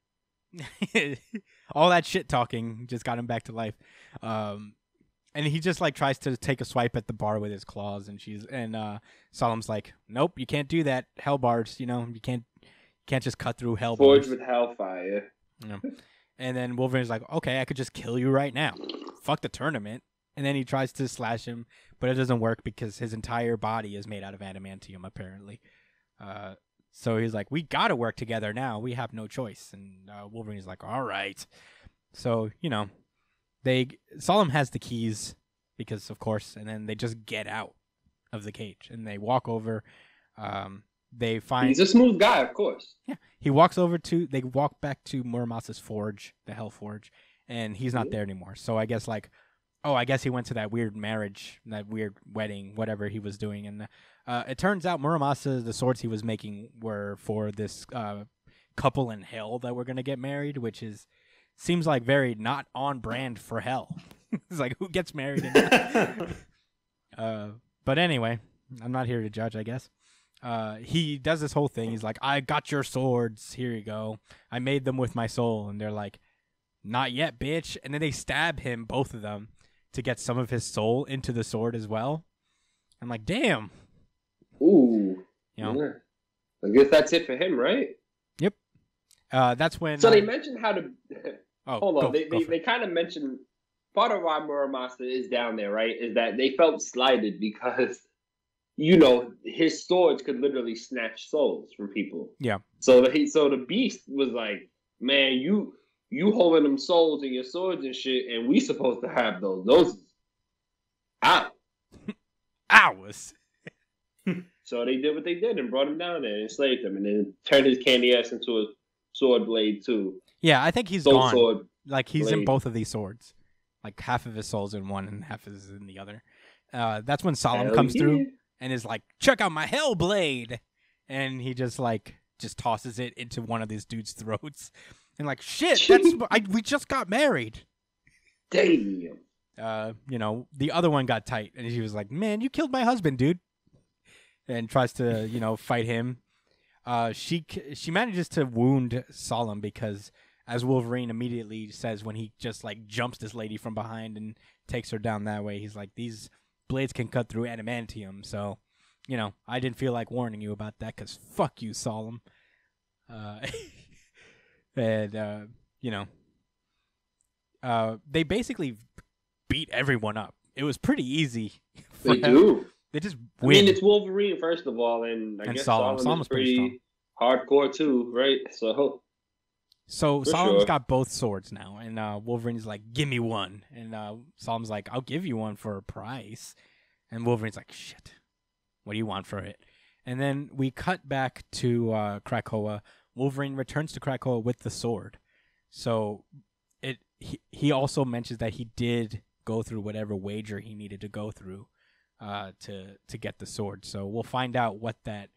all that shit talking just got him back to life. And he just like tries to take a swipe at the bar with his claws, and Solemn's like, nope, you can't do that. Hell bars, you know, you can't just cut through hell bars. Forged with hellfire. Yeah. And then Wolverine's like, okay, I could just kill you right now. Fuck the tournament. And then he tries to slash him, but it doesn't work because his entire body is made out of adamantium, apparently. So he's like, we gotta work together now. We have no choice. And Wolverine's like, all right. So, you know, Solemn has the keys because, of course, and then they just get out of the cage and they walk over. They find he's a smooth guy, of course. Yeah, they walk back to Muramasa's forge, the Hell Forge, and he's not there anymore. So I guess I guess he went to that weird marriage, that weird wedding, whatever he was doing, and it turns out Muramasa, the swords he was making were for this couple in hell that were gonna get married, which seems like very not on brand for hell. It's like, who gets married? But anyway, I'm not here to judge, I guess. He does this whole thing. He's like, I got your swords. Here you go. I made them with my soul. And they're like, not yet, bitch. And then they stab him, both of them, to get some of his soul into the sword as well. I'm like, damn. Ooh. You know? Yeah. I guess that's it for him, right? Yep. That's when. So they mentioned how to. Hold on. They they kind of mentioned part of why Muramasa is down there, right? Is that they felt slighted because, you know, his swords could literally snatch souls from people. Yeah. So the beast was like, man, you holding them souls in your swords and shit, and we supposed to have those. Those out. Ours. So they did what they did and brought him down there and enslaved him, and then turned his candy ass into a sword blade too. Yeah, I think he's Soul gone. Sword like he's blade. in both of these swords. Like half of his soul's in one and half is in the other. That's when Solemn comes through and is like, check out my hell blade. And he just tosses it into one of these dudes' throats. And like, shit, we just got married. Damn. You know, the other one got tight and she was like, man, you killed my husband, dude. And tries to, you know, fight him. She manages to wound Solemn because, as Wolverine immediately says when he just like jumps this lady from behind and takes her down that way, he's like, these blades can cut through adamantium. So, you know, I didn't feel like warning you about that because fuck you, Solemn. And, you know, they basically beat everyone up. It was pretty easy. They do. They just win. I mean, it's Wolverine, first of all, and I guess Solemn is pretty hardcore, too, right? So Solemn's got both swords now, and Wolverine's like, give me one. And Solemn's like, I'll give you one for a price. And Wolverine's like, shit, what do you want for it? And then we cut back to Krakoa. Wolverine returns to Krakoa with the sword. So he also mentions that he did go through whatever wager he needed to go through to get the sword. So we'll find out what that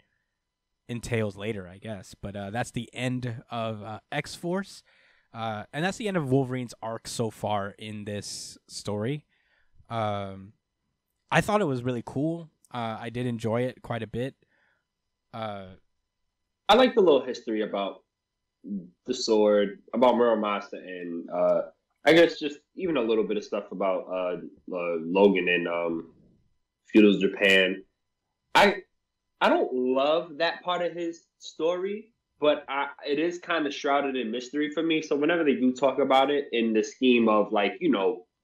entails later, I guess. But that's the end of X-Force. And that's the end of Wolverine's arc so far in this story. I thought it was really cool. I did enjoy it quite a bit. I like the little history about the sword, about Muramasa, and I guess just even a little bit of stuff about Logan and feudal Japan. I don't love that part of his story, but it is kind of shrouded in mystery for me. So whenever they do talk about it in the scheme of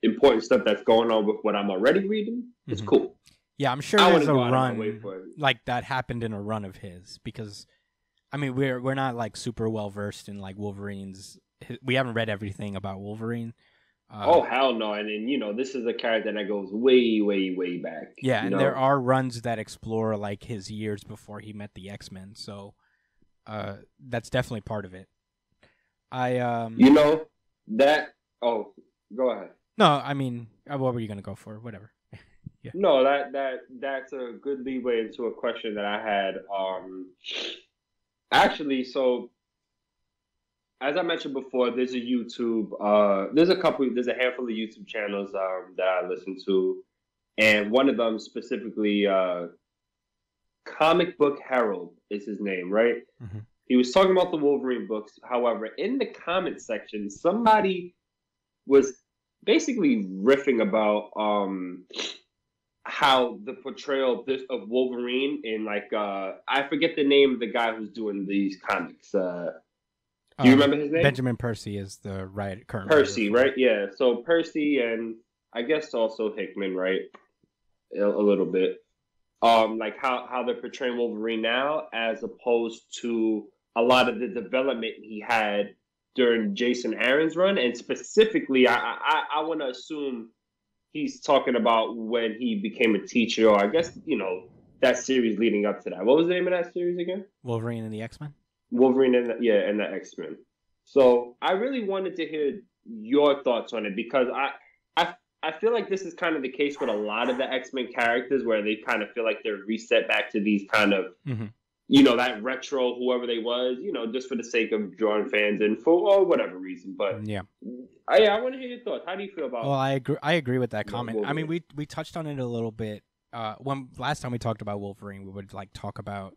important stuff that's going on with what I'm already reading, it's cool. Yeah, I'm sure there's a run like that happened in a run of his, because I mean we're not like super well versed in like Wolverine's. We haven't read everything about Wolverine. Oh hell no! And then this is a character that goes way, way, way back. Yeah, and there are runs that explore like his years before he met the X-Men. So that's definitely part of it. That. Oh, go ahead. No, I mean, what were you gonna go for? Whatever. Yeah. No, that's a good leeway into a question that I had. Actually, so as I mentioned before, there's a YouTube. There's a handful of YouTube channels that I listen to, and one of them specifically, Comic Book Herald is his name, right? Mm-hmm. He was talking about the Wolverine books. However, in the comment section, somebody was basically riffing about how the portrayal of Wolverine in I forget the name of the guy who's doing these comics. Do you remember his name? Benjamin Percy is the current Percy, right? Yeah. So Percy and I guess also Hickman, right? A little bit. Like how they're portraying Wolverine now, as opposed to a lot of the development he had during Jason Aaron's run, and specifically, I want to assume he's talking about when he became a teacher, or I guess that series leading up to that. What was the name of that series again? Wolverine and the X-Men. Wolverine and the X-Men. So I really wanted to hear your thoughts on it, because I feel like this is kind of the case with a lot of the X-Men characters, where they kind of feel like they're reset back to these kind of, that retro, whoever they was, just for the sake of drawing fans in for whatever reason. But yeah, I want to hear your thoughts. How do you feel about? Well, I agree with that comment. Wolverine. I mean, we touched on it a little bit. When last time we talked about Wolverine, we would talk about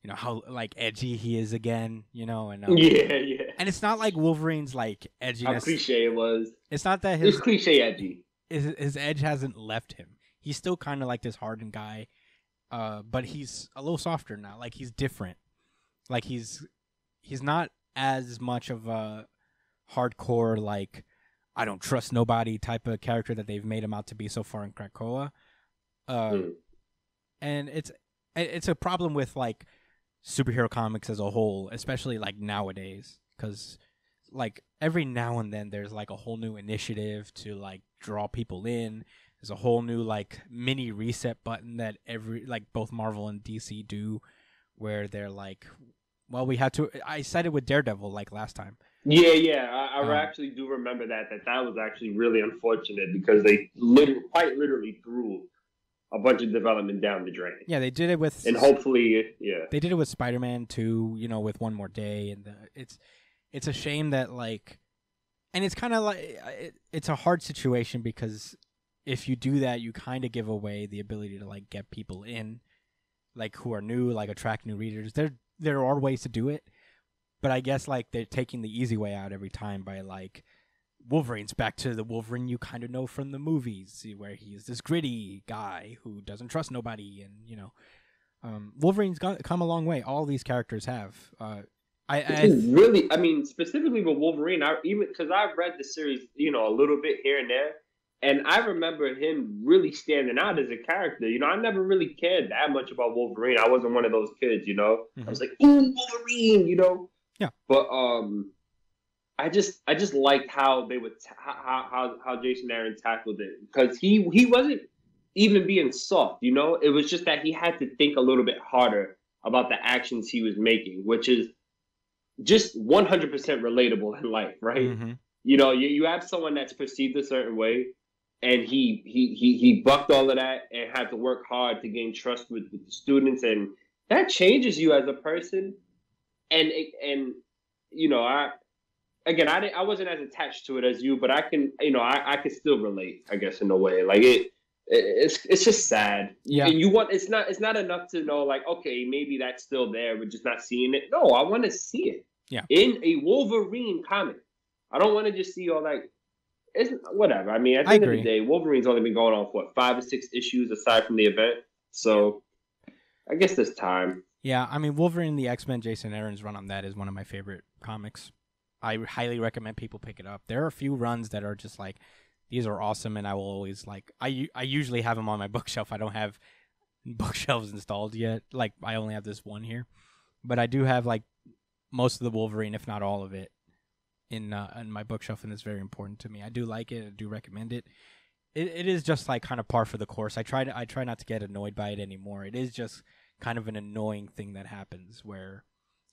how edgy he is again. And yeah. And it's not like Wolverine's edginess. How cliche it was. It's not that it's cliche edgy. His edge hasn't left him. He's still kind of like this hardened guy, but he's a little softer now. He's different. He's not as much of a hardcore I don't trust nobody type of character that they've made him out to be so far in Krakoa. And it's a problem with superhero comics as a whole, especially nowadays, because every now and then there's a whole new initiative to draw people in. There's a whole new mini reset button that both Marvel and DC do, where they're well, we had to. I said it with Daredevil last time. Yeah. I actually do remember that was actually really unfortunate, because they quite literally threw a bunch of development down the drain. Yeah, they did it with, and hopefully, yeah, they did it with Spider-Man 2. With One More Day, and it's a shame that and it's kind of it's a hard situation, because if you do that, you kind of give away the ability to get people in, who are new, attract new readers. There are ways to do it, but I guess they're taking the easy way out every time by Wolverine's back to the Wolverine you kind of know from the movies, where he's this gritty guy who doesn't trust nobody, and Wolverine's come a long way. All these characters have. Really, I mean, specifically with Wolverine, because I've read the series, a little bit here and there, and I remember him really standing out as a character. I never really cared that much about Wolverine. I wasn't one of those kids, I was like, ooh, Wolverine, Yeah. But I just liked how they would how Jason Aaron tackled it, because he wasn't even being soft. It was just that he had to think a little bit harder about the actions he was making, which is just 100% relatable in life, right? Mm-hmm. You know, you have someone that's perceived a certain way, and he bucked all of that and had to work hard to gain trust with the students, and that changes you as a person. And you know, I wasn't as attached to it as you, but I can, you know, I can still relate, I guess, in a way. Like it's just sad. Yeah. And it's not enough to know, like, okay, maybe that's still there, we're just not seeing it. No, I want to see it. Yeah. In a Wolverine comic. I don't want to just see all like, it's whatever. I mean, at the end of the day, Wolverine's only been going on for what, 5 or 6 issues aside from the event. So I guess there's time. Yeah, I mean, Wolverine the X-Men, Jason Aaron's run on that is one of my favorite comics. I highly recommend people pick it up. There are a few runs that are just like, these are awesome, and I will always like. I usually have them on my bookshelf. I don't have bookshelves installed yet. Like, I only have this one here, but I do have like most of the Wolverine, if not all of it, in my bookshelf, and it's very important to me. I do like it. I do recommend it. It is just like kind of par for the course. I try not to get annoyed by it anymore. It is just kind of an annoying thing that happens where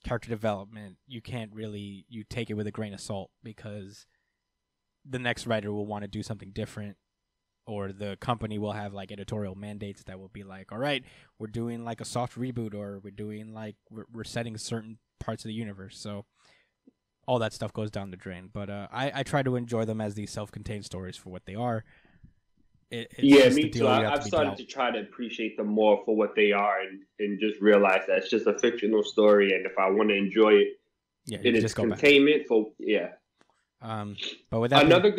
character development, you take it with a grain of salt because the next writer will want to do something different, or the company will have like editorial mandates that will be like, all right, we're doing like a soft reboot, or we're doing like we're setting certain parts of the universe. So all that stuff goes down the drain. But I try to enjoy them as these self-contained stories for what they are. Yeah, me too. I've started to try to appreciate them more for what they are, and just realize that it's just a fictional story, and if I want to enjoy it, it is containment for But with that, another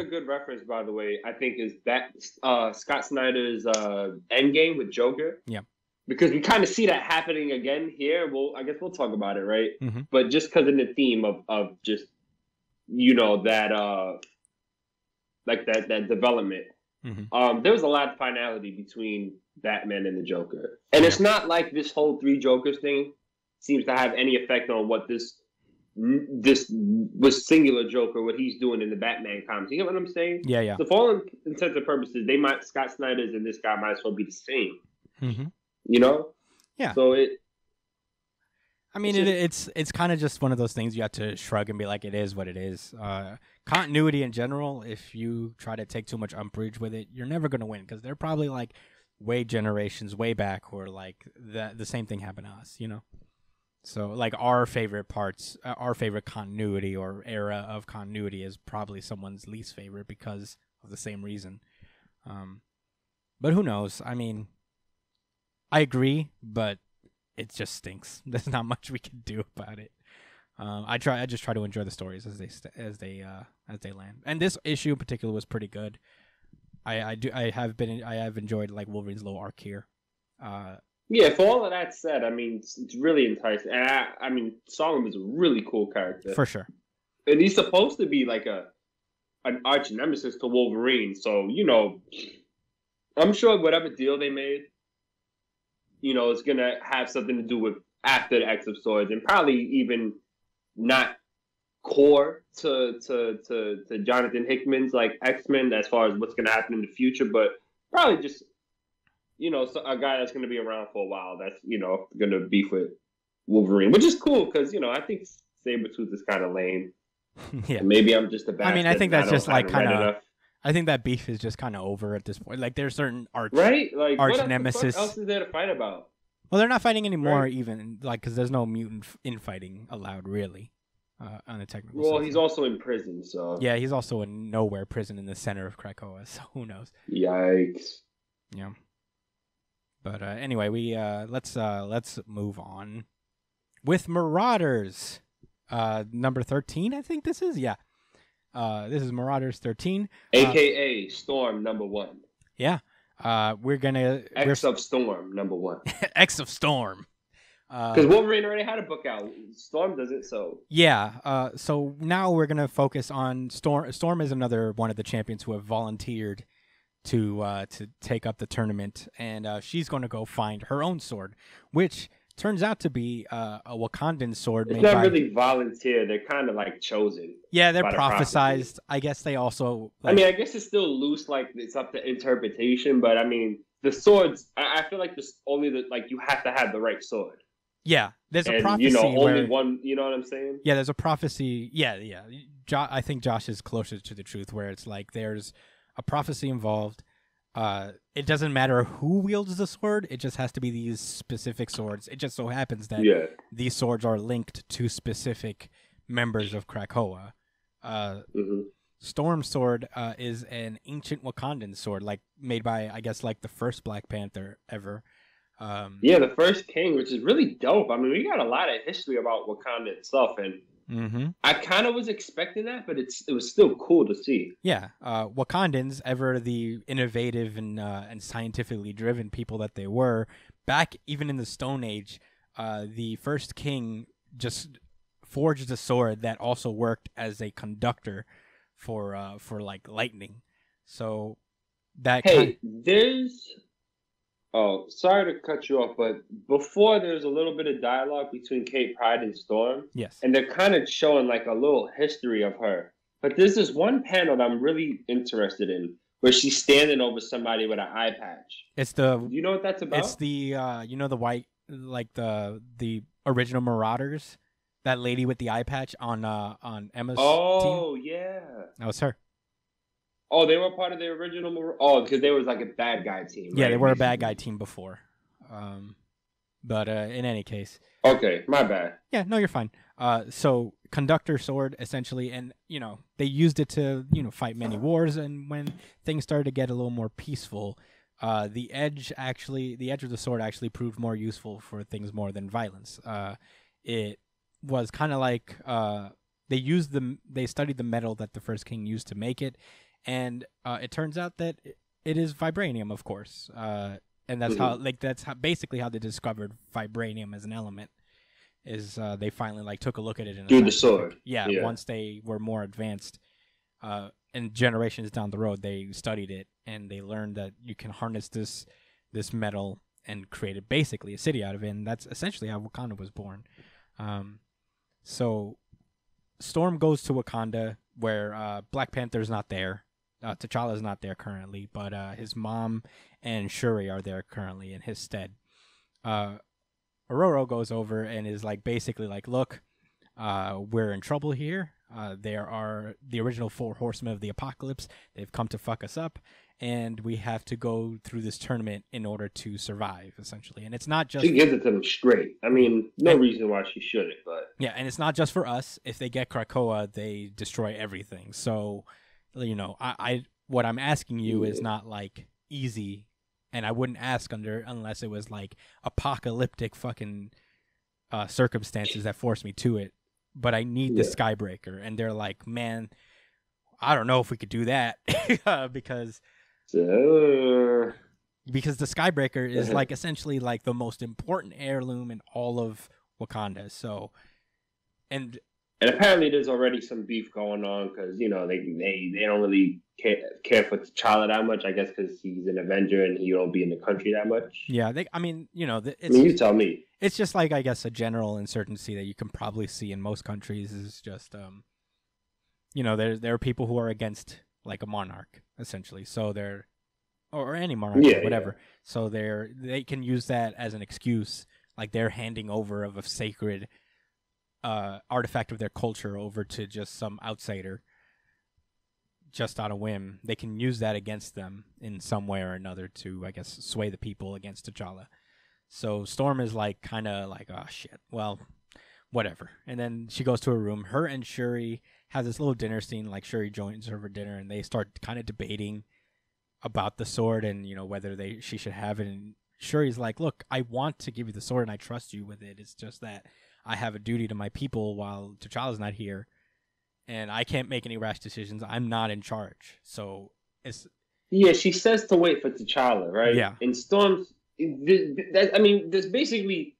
good reference, by the way, I think is that Scott Snyder's Endgame with Joker. Yeah, because we kind of see that happening again here. Well, I guess we'll talk about it, right? Mm-hmm. But just because in the theme of just, you know, that like that development. Mm-hmm. There was a lot of finality between Batman and the Joker, and it's not like this whole 3 Jokers thing seems to have any effect on what this was singular Joker, what he's doing in the Batman comics. You get what I'm saying? Yeah, yeah. So for all intents and purposes, Scott Snyder's and this guy might as well be the same. Mm-hmm. You know? Yeah. So it's kind of just one of those things you have to shrug and be like, it is what it is. Continuity in general, if you try to take too much umbrage with it, you're never going to win, because they're probably like generations way back where like the same thing happened to us, you know? So like our favorite continuity or era of continuity is probably someone's least favorite because of the same reason. But who knows? I mean, I agree, but it just stinks. There's not much we can do about it. I just try to enjoy the stories as they land. And this issue in particular was pretty good. I have enjoyed like Wolverine's little arc here. Yeah, for all of that said, I mean, it's really enticing. And I mean, Solomon is a really cool character. For sure. And he's supposed to be like an arch nemesis to Wolverine. So, you know, I'm sure whatever deal they made, you know, it's going to have something to do with after the X of Swords, and probably even not core to Jonathan Hickman's like X-Men as far as what's going to happen in the future, but probably just, you know, a guy that's going to be around for a while that's, you know, going to beef with Wolverine, which is cool because, you know, I think Sabretooth is kind of lame. Yeah. Maybe I'm just a bastard. I mean, I think that's just like kind of, I think that beef is just kind of over at this point. Like, there's certain arch nemesis. What else is there to fight about? Well, they're not fighting anymore, even, like, because there's no mutant infighting allowed, really, on a technical sense. Well, he's also in prison, so. Yeah, he's also in nowhere prison in the center of Krakoa, so who knows? Yikes. Yeah. But anyway, we let's move on with Marauders, number 13. I think this is this is Marauders 13, aka Storm number 1. Yeah, we're gonna X of Storm number 1. X of Storm. Because Wolverine already had a book out. Storm does it, so. Yeah. So now we're gonna focus on Storm. Storm is another one of the champions who have volunteered to take up the tournament, and she's going to go find her own sword, which turns out to be a Wakandan sword. It's not really volunteer; they're kind of like chosen. Yeah, they're prophesized. I guess they also. I mean, I guess it's still loose; like it's up to interpretation. But I mean, the swords. I feel like this only you have to have the right sword. Yeah, there's a prophecy. You know, only where, one. You know what I'm saying? Yeah, there's a prophecy. Yeah. I think Josh is closer to the truth, where it's like there's a prophecy involved. It doesn't matter who wields the sword; it just has to be these specific swords. It just so happens that these swords are linked to specific members of Krakoa. Storm Sword is an ancient Wakandan sword, like made by, I guess, like the first Black Panther ever. The first king, which is really dope. I mean, we got a lot of history about Wakanda itself, and I kind of was expecting that, but it was still cool to see. Yeah, Wakandans, ever the innovative and scientifically driven people that they were, back even in the Stone Age, the first king just forged a sword that also worked as a conductor for like lightning. So that there's. Oh, sorry to cut you off, but before there's a little bit of dialogue between Kate Pride and Storm. Yes. And they're kind of showing like a little history of her. But there's this one panel that I'm really interested in where she's standing over somebody with an eye patch. Do you know what that's about? It's the the white, like the original Marauders, that lady with the eye patch on Emma's team. Oh, yeah. That was her. Oh, they were part of the original. Oh, because they was like a bad guy team. Yeah, right? they were a bad guy team before. But in any case. Okay, my bad. Yeah, no, you're fine. So conductor sword essentially, and they used it to fight many wars. And when things started to get a little more peaceful, the edge of the sword actually proved more useful for things more than violence. It was kind of like they studied the metal that the first king used to make it. And it turns out that it is vibranium, of course, and that's basically how they discovered vibranium as an element. Is they finally took a look at it in the sword. Yeah, once they were more advanced, and generations down the road, they studied it and they learned that you can harness this metal and create basically a city out of it. And that's essentially how Wakanda was born. So Storm goes to Wakanda, where Black Panther's not there. T'Challa's not there currently, but his mom and Shuri are there currently in his stead. Ororo goes over and is basically look, we're in trouble here. There are the original 4 horsemen of the apocalypse. They've come to fuck us up, and we have to go through this tournament in order to survive, essentially. And it's not just... She gives it to them straight. I mean, no reason why she shouldn't, but... Yeah, and it's not just for us. If they get Krakoa, they destroy everything. So... what I'm asking you is not easy, and I wouldn't ask unless it was apocalyptic fucking circumstances that forced me to it. But I need the Skybreaker, and they're like, man, I don't know if we could do that because the Skybreaker is essentially the most important heirloom in all of Wakanda. So, and apparently there's already some beef going on because, they don't really care for T'Challa that much, I guess, because he's an Avenger and he don't be in the country that much. Yeah, you tell me. It's just I guess, a general insurgency that you can probably see in most countries is just, there are people who are against, a monarch, essentially. So or any monarch, whatever. Yeah. So they can use that as an excuse, they're handing over of a sacred artifact of their culture over to just some outsider just on a whim. They can use that against them in some way or another to, I guess, sway the people against T'Challa. So Storm is kind of oh shit, well, whatever. And then she goes to her room. Her and Shuri have this little dinner scene. Shuri joins her for dinner, and they start kind of debating about the sword and whether she should have it. And Shuri's like, look, I want to give you the sword and I trust you with it. It's just that I have a duty to my people while T'Challa's not here, and I can't make any rash decisions. I'm not in charge. So it's... Yeah, she says to wait for T'Challa, right? Yeah. And Storm's... there's basically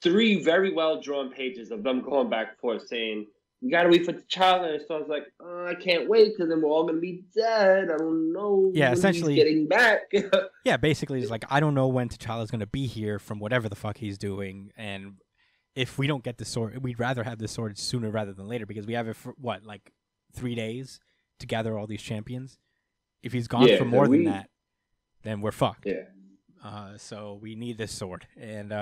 3 very well-drawn pages of them going back and forth saying, we gotta wait for T'Challa, and Storm's like, oh, I can't wait because then we're all gonna be dead. I don't know. Yeah, essentially... He's getting back. Yeah, basically it's I don't know when T'Challa's gonna be here from whatever the fuck he's doing, and... If we don't get the sword, we'd rather have the sword sooner rather than later because we have it for 3 days to gather all these champions. If he's gone for more than that, then we're fucked. Yeah. So we need this sword. And,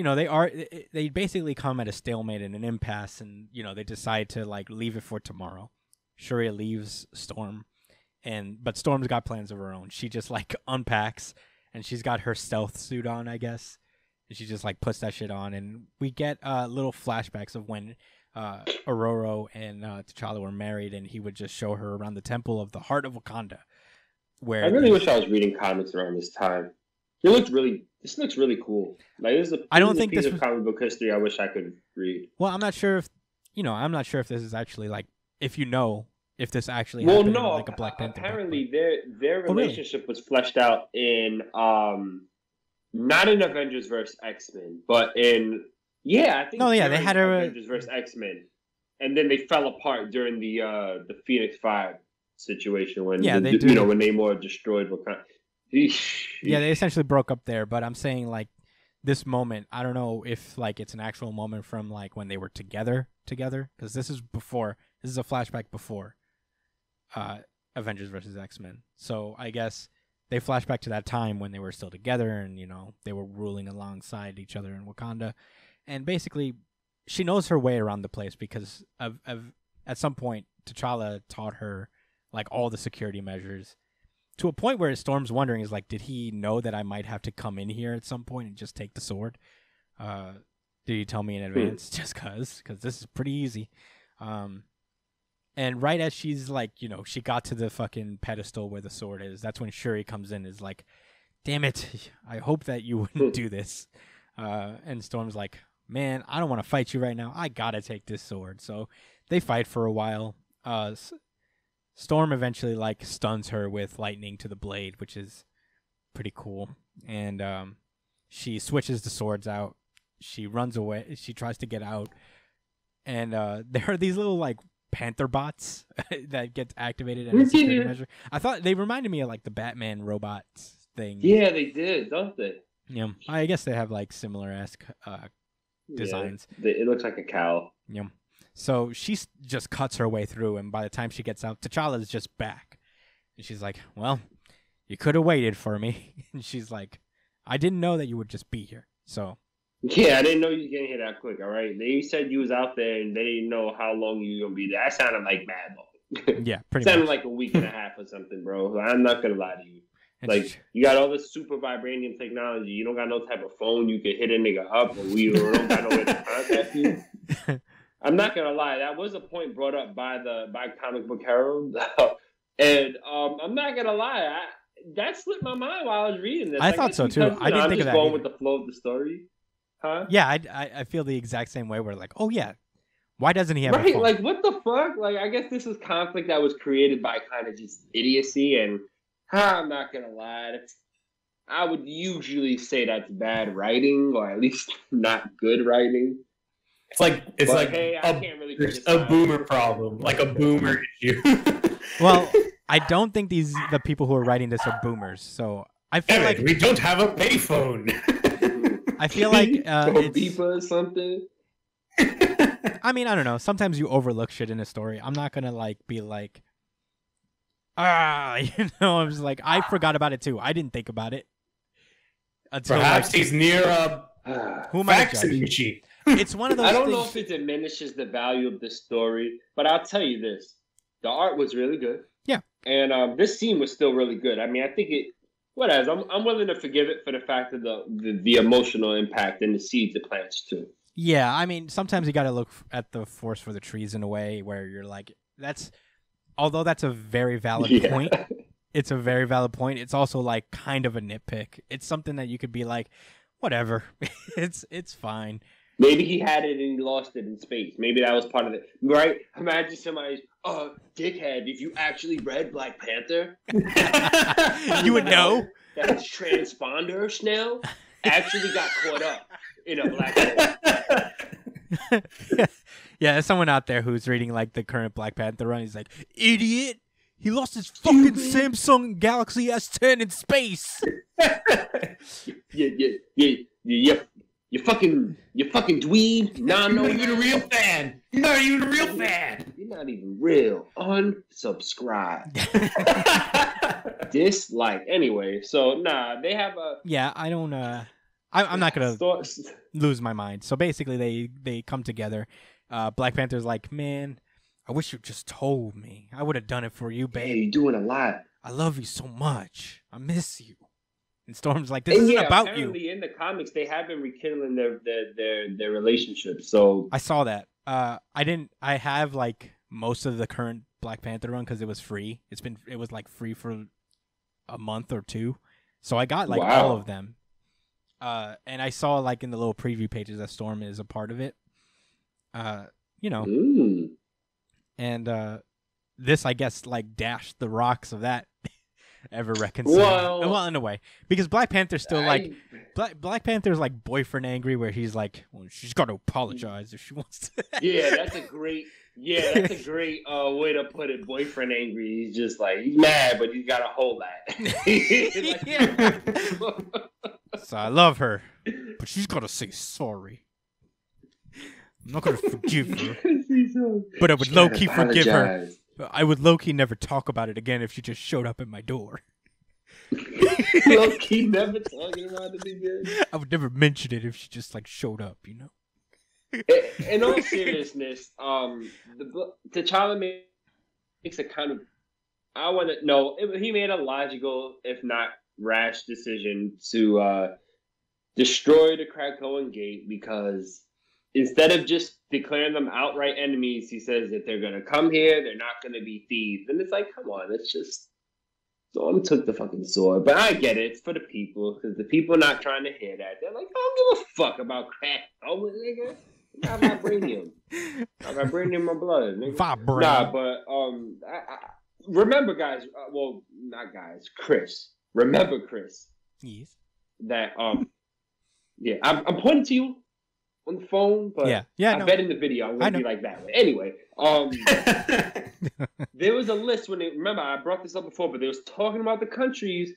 they basically come at a stalemate and an impasse, and, they decide to, like, leave it for tomorrow. Shuri leaves Storm, but Storm's got plans of her own. She just, like, unpacks, and she's got her stealth suit on, I guess. And she just, like, puts that shit on, and we get little flashbacks of when Ororo and T'Challa were married, and he would just show her around the temple of the heart of Wakanda. Where I really wish I was reading comics around this time. This looks really cool. Like, this is a piece of comic book history I wish I could read. Well, I'm not sure if this is actually, like, if this actually happened in, like, a Black Panther. Apparently their relationship was fleshed out in not in Avengers vs. X-Men, but in they had Avengers vs. X-Men, and then they fell apart during the Phoenix 5 situation when when Namor destroyed Wakanda. Yeah, they essentially broke up there, but I'm saying, like, this moment, I don't know if, like, it's an actual moment from, like, when they were together, because this is a flashback before Avengers vs. X-Men. So I guess they flash back to that time when they were still together and, they were ruling alongside each other in Wakanda. And basically, she knows her way around the place because at some point, T'Challa taught her, like, all the security measures. To a point where Storm's wondering is, like, did he know that I might have to come in here at some point and just take the sword? Did he tell me in advance? Just because this is pretty easy. And right as she's, like, she got to the fucking pedestal where the sword is, that's when Shuri comes in and is like, damn it, I hope that you wouldn't do this. And Storm's like, man, I don't want to fight you right now. I gotta take this sword. So they fight for a while. Storm eventually, like, stuns her with lightning to the blade, which is pretty cool. And she switches the swords out. She runs away. She tries to get out. And there are these little, like, panther bots that get activated at a security measure. I thought they reminded me of, like, the Batman robots thing. Yeah, they did, don't they? Yeah, I guess they have, like, similar-esque designs. Yeah, it looks like a cow. Yeah. So she just cuts her way through, and by the time she gets out, T'Challa's just back. And she's like, well, you could have waited for me. And she's like, I didn't know that you would just be here. So. Yeah, I didn't know you were getting here that quick, all right? They said you was out there, and they didn't know how long you were going to be there. That sounded like mad. Yeah, pretty much. Sounded like a week and a half or something, bro. I'm not going to lie to you. Like, you got all this super vibranium technology. You don't got no type of phone you could hit a nigga up, or we don't got no way to contact you. I'm not gonna lie, that was a point brought up by Comic Book Herald, and I'm not gonna lie, that slipped my mind while I was reading this. I thought so too. I didn't think of that. I'm just going with the flow of the story, huh? Yeah, I feel the exact same way. We're like, oh yeah, why doesn't he have a phone? Like, what the fuck? Like, I guess this is conflict that was created by kind of just idiocy, and I'm not gonna lie, I would usually say that's bad writing, or at least not good writing. It's like hey, I can't really a boomer problem, like a boomer issue. Well, I don't think the people who are writing this are boomers, so I feel like we don't have a payphone. I feel like it's Beepa or something. I mean, I don't know. Sometimes you overlook shit in a story. I'm not gonna be like, I'm just like, I forgot about it too. I didn't think about it until perhaps he's near a faxing machine. It's one of those. I don't know if it diminishes the value of this story, but I'll tell you this: the art was really good. Yeah, and this scene was still really good. I mean, I think it. Whatever. I'm willing to forgive it for the fact of the emotional impact and the seeds it plants too. Yeah, I mean, sometimes you got to look at the forest for the trees in a way where you're like, although that's a very valid point. It's a very valid point. It's also like kind of a nitpick. It's something that you could be like, whatever. It's fine. Maybe he had it and he lost it in space. Maybe that was part of it, right? Imagine somebody's, dickhead, if you actually read Black Panther, you would know that his transponder Snell actually got caught up in a black hole. Yeah, there's someone out there who's reading like the current Black Panther run. He's like, idiot! He lost his fucking Samsung Galaxy S10 in space. Yeah. You fucking dweeb. Nah, no, you're not even a real fan. You're not even a real fan. You're not even real. Unsubscribe. dislike anyway. So nah, they have a yeah. I don't. I'm not gonna lose my mind. So basically, they come together. Black Panther's like, man, I wish you just told me. I would have done it for you, babe. Hey, you're doing a lot. I love you so much. I miss you. And Storm's like, this isn't about you. In the comics, they have been rekindling their relationship. So I saw that. I have like most of the current Black Panther run because it was free. It was like free for a month or two. So I got like all of them. And I saw like in the little preview pages that Storm is a part of it. You know. Ooh. And this, I guess, like dashed the rocks of that ever reconciled. Well, in a way, because Black Panther's still like Black Panther's like boyfriend angry, where he's like, well, she's got to apologize if she wants to. Yeah, that's a great way to put it. Boyfriend angry. He's just like, he's mad, but he's got to hold that. So I love her, but she's got to say sorry. I'm not going to forgive her, but I would low-key forgive her. I would low-key never talk about it again if she just showed up at my door. Low-key never talking about it again? I would never mention it if she just, like, showed up, you know? In all seriousness, T'Challa makes a kind of... I want to know, he made a logical, if not rash, decision to destroy the Krakoan Gate because... Instead of just declaring them outright enemies, he says that they're going to come here, they're not going to be thieves. And it's like, come on, it's just... Storm took the fucking sword. But I get it, it's for the people, because the people are not trying to hear that. They're like, I don't give a fuck about crack. Oh, nigga, I got vibranium. I got vibranium in my blood, nigga. Vibranium. Nah, but remember, guys, well, not guys, Chris. Remember, Chris. Yes. That, yeah, I'm pointing to you. On the phone, but I bet in the video I'm gonna be like that way. Anyway, there was a list when remember I brought this up before, but they was talking about the countries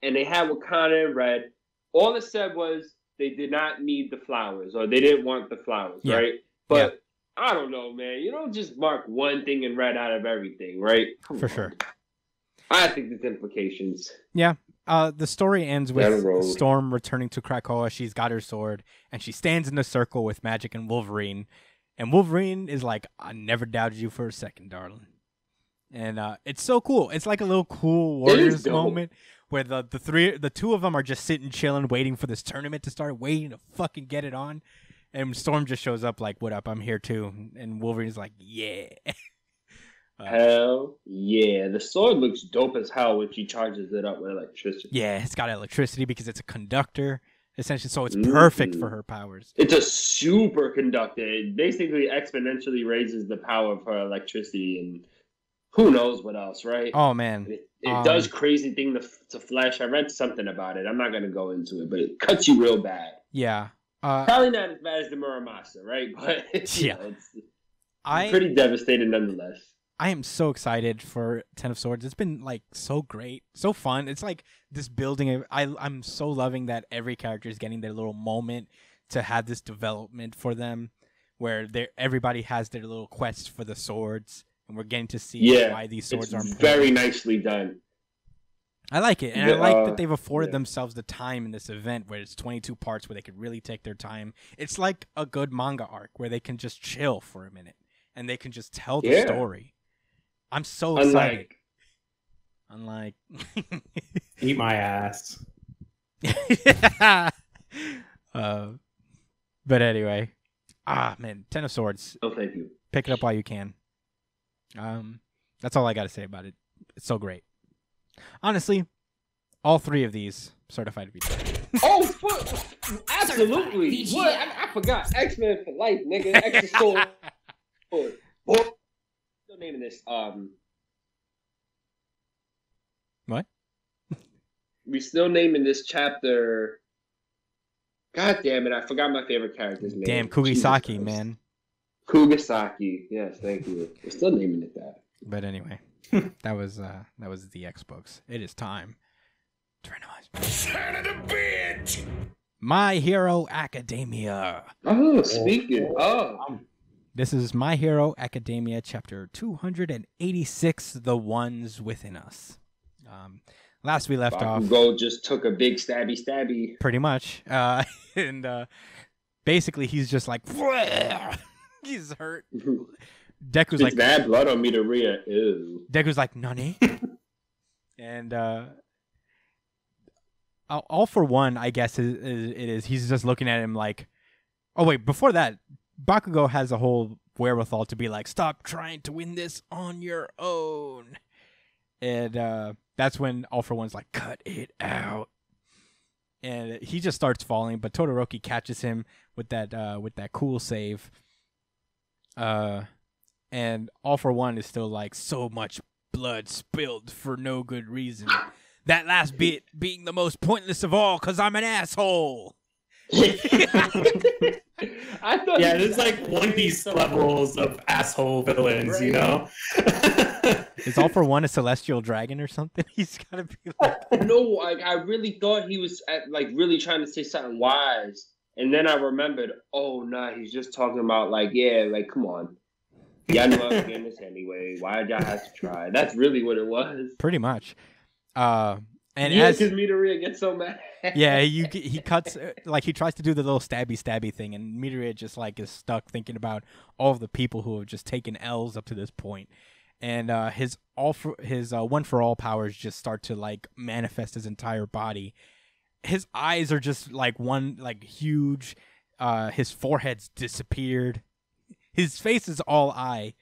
and they had Wakanda in red. All it said was they did not need the flowers or they didn't want the flowers, right? But I don't know, man. You don't just mark one thing in red out of everything, right? Come on. Sure. I think there's implications. Yeah. The story ends with Storm returning to Krakoa. She's got her sword, and she stands in a circle with Magic and Wolverine. And Wolverine is like, I never doubted you for a second, darling. And it's so cool. It's like a little cool Warriors moment where the two of them are just sitting, chilling, waiting for this tournament to start, waiting to fucking get it on. And Storm just shows up like, what up? I'm here too. And Wolverine's like, yeah. Hell yeah. The sword looks dope as hell when she charges it up with electricity. Yeah, it's got electricity because it's a conductor, essentially, so it's perfect for her powers. It's a superconductor. It basically exponentially raises the power of her electricity and who knows what else, right? Oh, man. It does crazy thing to Flash. I read something about it. I'm not going to go into it, but it cuts you real bad. Yeah. Probably not as bad as the Muramasa, right? But it's pretty devastating nonetheless. I am so excited for Ten of Swords. It's been like so great, so fun. It's like this building. I'm so loving that every character is getting their little moment to have this development for them, where everybody has their little quest for the swords, and we're getting to see why these swords are important. Very nicely done. I like it, and I like that they've afforded themselves the time in this event where it's 22 parts where they could really take their time. It's like a good manga arc where they can just chill for a minute and they can just tell the story. I'm so excited. Unlike eat my ass. But anyway, man, Ten of Swords. Oh, thank you. Pick it up while you can. That's all I got to say about it. It's so great. Honestly, all three of these certified to be dead. Oh, absolutely. What? I forgot. X-Men for life, nigga. X Sword. Still naming this. What? We still naming this chapter. God damn it! I forgot my favorite character's name. Damn, Kugisaki, man. Kugisaki. Yes, thank you. We're still naming it that. But anyway, that was the X books. It is time to randomize. Son of a bitch! My Hero Academia. Oh, speaking of. This is My Hero Academia, chapter 286, The Ones Within Us. last we left off, Bakugo just took a big stabby. pretty much, and basically he's just like, he's hurt. Deku's it's like, bad blood on Midoriya. Ew. Deku's like, nani? And all for one, I guess it is. He's just looking at him like, oh wait, before that, Bakugo has a whole wherewithal to be like, stop trying to win this on your own. And that's when all for one's like, cut it out. And he just starts falling, but Todoroki catches him with that cool save. And all for one is still like, so much blood spilled for no good reason. That last bit being the most pointless of all, because I'm an asshole. I thought there's like One Piece levels of asshole villains, right. you know? Is all for one a celestial dragon or something? He's gotta be like... No, I really thought he was really trying to say something wise. And then I remembered, oh, nah, he's just talking about come on. Y'all knew I was getting this anyway. Why'd y'all have to try? That's really what it was. Pretty much. And because Midoriya gets so mad. Yeah, he cuts, he tries to do the little stabby thing, and Midoriya just is stuck thinking about all of the people who have just taken L's up to this point. And his one for all powers just start to manifest his entire body. His eyes are just huge. His forehead's disappeared. His face is all eye,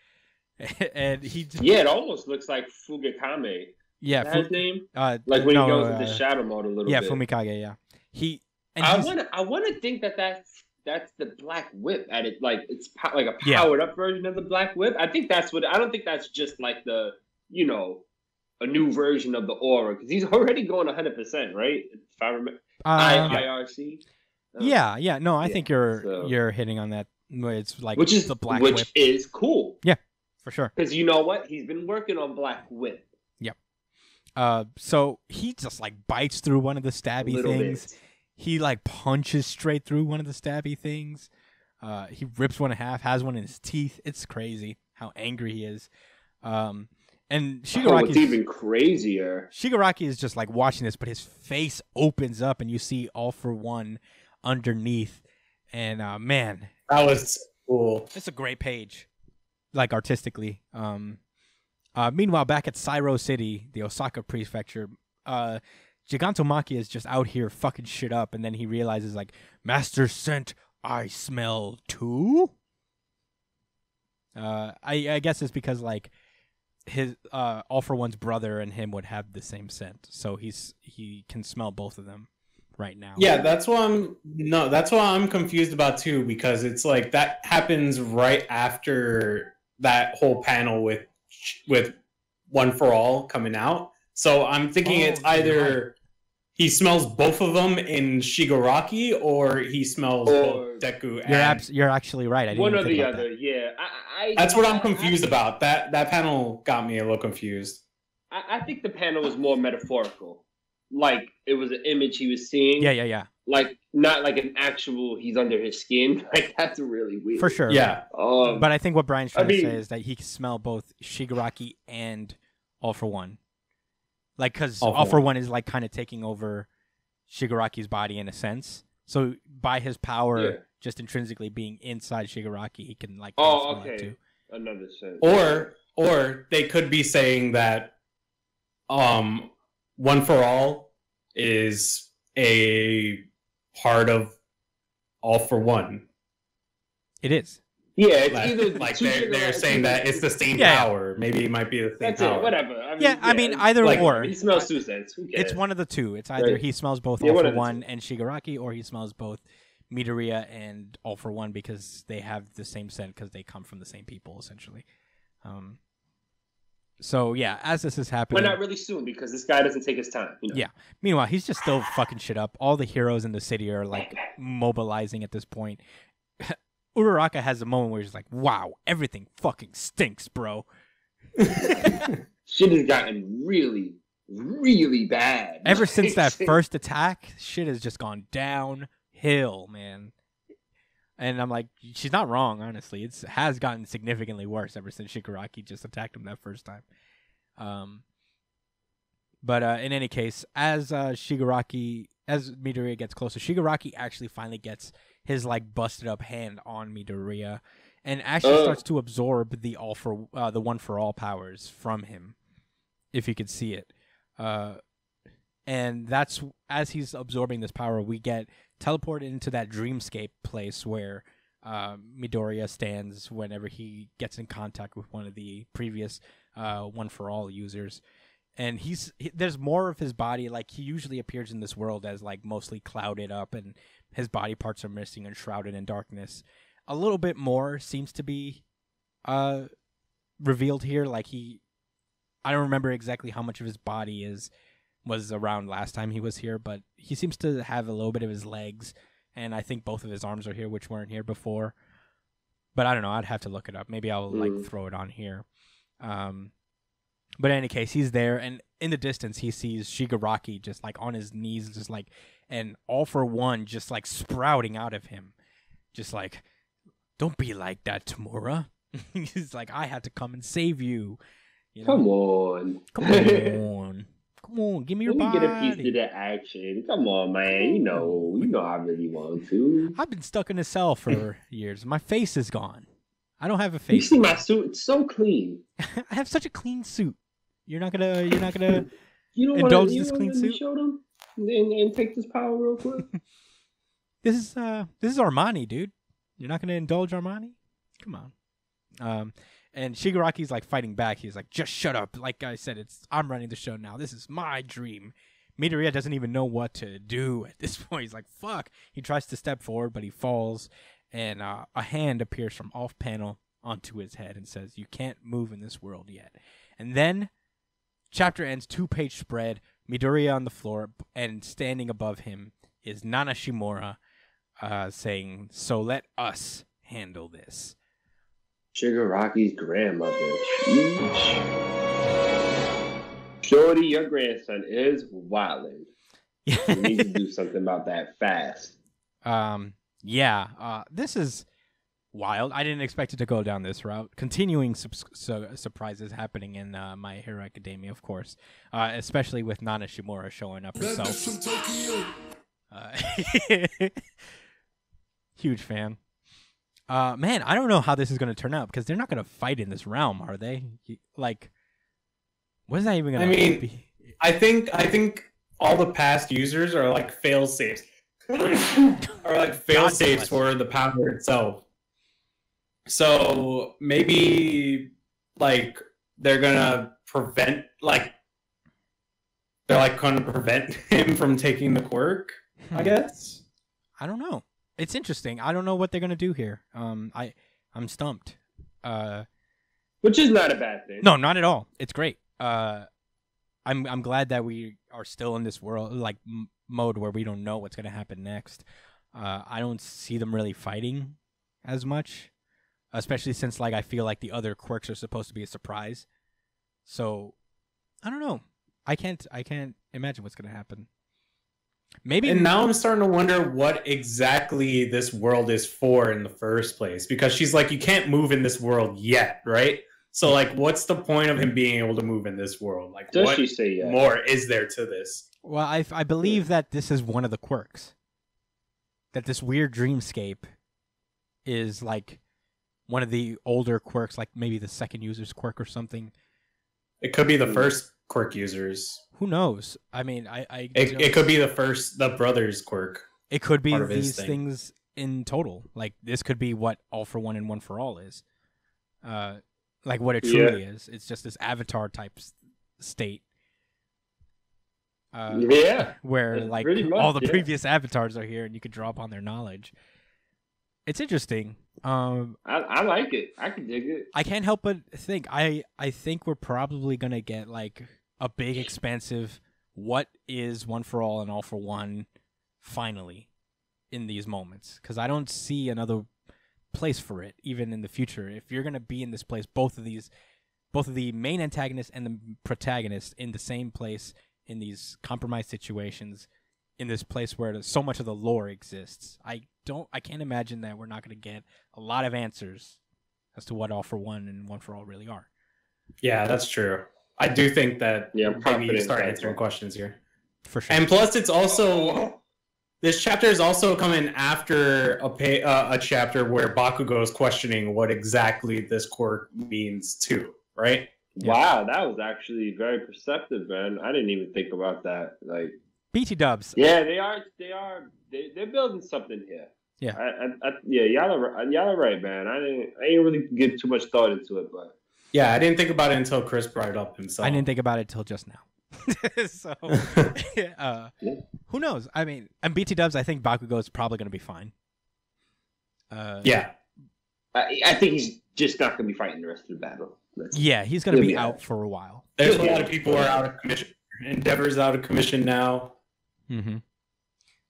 and it almost looks like Fugakame. Yeah, is that his name? When he goes into shadow mode a little bit. Yeah, Fumikage. Yeah, I want to think that's the Black Whip at it. It's like a powered up version of the Black Whip. I think that's what. I don't think that's just the a new version of the aura, because he's already going 100%, right? If I remember, IRC. Yeah. No, I think you're hitting on that. It's which is the Black Whip, which is cool. Yeah, for sure. Because you know what, he's been working on Black Whip. Yep. So he just bites through one of the stabby things. Bit. He punches straight through one of the stabby things. He rips one in half, has one in his teeth. It's crazy how angry he is. And Shigaraki's it's even crazier. Shigaraki is just watching this, but his face opens up and you see all for one underneath. And man, that was cool. It's a great page, artistically. Meanwhile, back at Sairo City, the Osaka prefecture, Gigantomachia is just out here fucking shit up, and then he realizes Master Scent, I smell too. I guess it's because his all for one's brother and him would have the same scent, so he can smell both of them right now. Yeah, that's what I'm confused about too, because it's that happens right after that whole panel with One for All coming out. So I'm thinking it's either he smells both of them in Shigaraki, or he smells both Deku. You're actually right. I didn't one even or think the about other. that. Yeah, that's what I'm confused about. That panel got me a little confused. I think the panel was more metaphorical. It was an image he was seeing. Yeah. Not an actual he's under his skin. That's really weird. For sure. Yeah. But I think what Brian's trying to say is that he can smell both Shigaraki and All for One. Because All for One is kind of taking over Shigaraki's body in a sense. So by his power, just intrinsically being inside Shigaraki, he can smell it too. Another sense. Or they could be saying that One for All is a part of All for One. It is. Yeah, it's either they're saying that it's the same power. Maybe it might be the same That's power. It, whatever. I mean, either or. He smells two scents. It's one of the two. It's either he smells both All for One and Shigaraki, or he smells both Midoriya and All for One, because they have the same scent because they come from the same people, essentially. So yeah, as this is happening, but not really soon, because this guy doesn't take his time. Yeah. Meanwhile, he's just still fucking shit up. All the heroes in the city are mobilizing at this point. Uraraka has a moment where he's like, "Wow, everything fucking stinks, bro." Shit has gotten really, really bad. Ever since that first attack, shit has just gone downhill, man. And I'm like, she's not wrong, honestly. It has gotten significantly worse ever since Shigaraki just attacked him that first time. But in any case, as Midoriya gets closer, Shigaraki actually finally gets his like busted up hand on Midoriya, and actually starts to absorb the the one for all powers from him, if you could see it. And that's as he's absorbing this power, we get teleported into that dreamscape place where Midoriya stands whenever he gets in contact with one of the previous one for all users. And there's more of his body. Like, he usually appears in this world as like mostly clouded up, and his body parts are missing and shrouded in darkness. A little bit more seems to be revealed here. Like, I don't remember exactly how much of his body was around last time he was here, but he seems to have a little bit of his legs, and I think both of his arms are here, which weren't here before. But I don't know. I'd have to look it up. Maybe I'll like throw it on here. But in any case, he's there, and in the distance, he sees Shigaraki just like on his knees, just like, and all for one, just like sprouting out of him, just like, don't be like that, Tamura. He's like, I had to come and save you. You know? Come on, give me your body. Let me get a piece of that action. Come on, man. You know I really want to. I've been stuck in a cell for years. My face is gone. I don't have a face. You see my suit? It's so clean. I have such a clean suit. You're not gonna indulge this clean suit. Show them and take this power real quick. This is Armani, dude. You're not gonna indulge Armani? Come on. And Shigaraki's like fighting back. He's like, just shut up. Like I said, I'm running the show now. This is my dream. Midoriya doesn't even know what to do at this point. He's like, fuck. He tries to step forward, but he falls. And a hand appears from off panel onto his head and says, you can't move in this world yet. And then chapter ends, 2-page spread, Midoriya on the floor, and standing above him is Nana Shimura saying, so let us handle this. Shigaraki's grandmother. Sheesh. Shorty, your grandson is wildin'. You need to do something about that fast. This is wild. I didn't expect it to go down this route. Continuing surprises happening in My Hero Academia, of course, especially with Nana Shimura showing up herself. Huge fan. Man, I don't know how this is going to turn out, because they're not going to fight in this realm, are they? Like, what is that even going to be? I think all the past users are like fail safes. Are like fail safes for the power itself. So maybe like they're gonna prevent him from taking the quirk, I guess. I don't know. It's interesting. I don't know what they're gonna do here. I'm stumped. Which is not a bad thing. No, not at all. It's great. I'm glad that we are still in this world like mode where we don't know what's gonna happen next. I don't see them really fighting as much, especially since like I feel like the other quirks are supposed to be a surprise. So I don't know. I can't imagine what's gonna happen. Maybe. And now I'm starting to wonder what exactly this world is for in the first place, because she's like, you can't move in this world yet, right? So like, what's the point of him being able to move in this world? Like, Does what she say yes? more is there to this? Well, I believe that this is one of the quirks. That this weird dreamscape is like one of the older quirks, like maybe the second user's quirk or something. It could be the first quirk users. Who knows? I mean, It could be the brother's quirk. It could be these things in total. Like, this could be what All for One and One for All is. Like what it truly is. It's just this avatar type state. Where like all the previous avatars are here and you could draw upon their knowledge. It's interesting. I like it. I can dig it. I can't help but think I think we're probably gonna get like a big expansive what is One for All and All for One finally in these moments, because I don't see another place for it even in the future. If you're gonna be in this place, both of the main antagonist and the protagonist in the same place in these compromised situations, in this place where so much of the lore exists, I can't imagine that we're not going to get a lot of answers as to what All for One and One for All really are. Yeah, that's true. I do think that Yeah, I'm they need confident to start in that answering one. questions here. For sure. And plus, it's also this chapter is also coming after a chapter where Bakugo is questioning what exactly this quirk means too, right? Yeah. Wow, that was actually very perceptive, man. I didn't even think about that. Like, BT dubs. yeah, they're building something here. Yeah. Yeah, y'all are right, man. I didn't really give too much thought into it, but Yeah, I didn't think about it until Chris brought it up himself. I didn't think about it till just now. So, who knows? I mean, and BT dubs, I think Bakugo is probably going to be fine. Yeah. I think he's just not going to be fighting the rest of the battle. Yeah, he's going to be out for a while. There's a lot of people who are out of commission. Endeavor's out of commission now. Mm-hmm.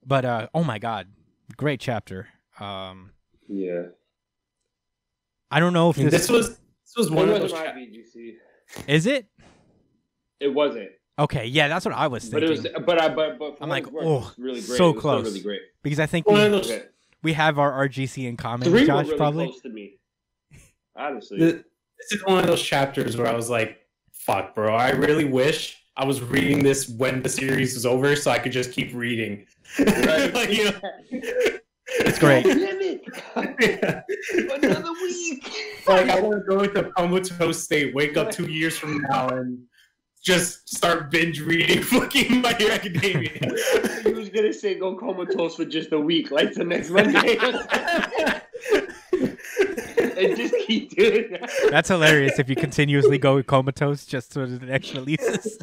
But oh my god, great chapter. Yeah. I don't know if this was one of those. my VGC. Is it? It wasn't. Okay, yeah, that's what I was thinking. But it was. But I'm like, it was really great. so It was close. Really great. Because I think One of those. we have our RGC in common, 3 Josh, were really probably. close to me. Honestly. This is one of those chapters where I was like, "Fuck, bro! I really wish I was reading this when the series was over, so I could just keep reading." Right. Like, you know, It's great. yeah. Another week. Like, I want to go into comatose state, wake up 2 years from now, and just start binge reading fucking My Hero Academia. He was gonna say go comatose for just a week, like the next Monday. And just keep doing that. That's hilarious if you continuously go comatose just so the next releases.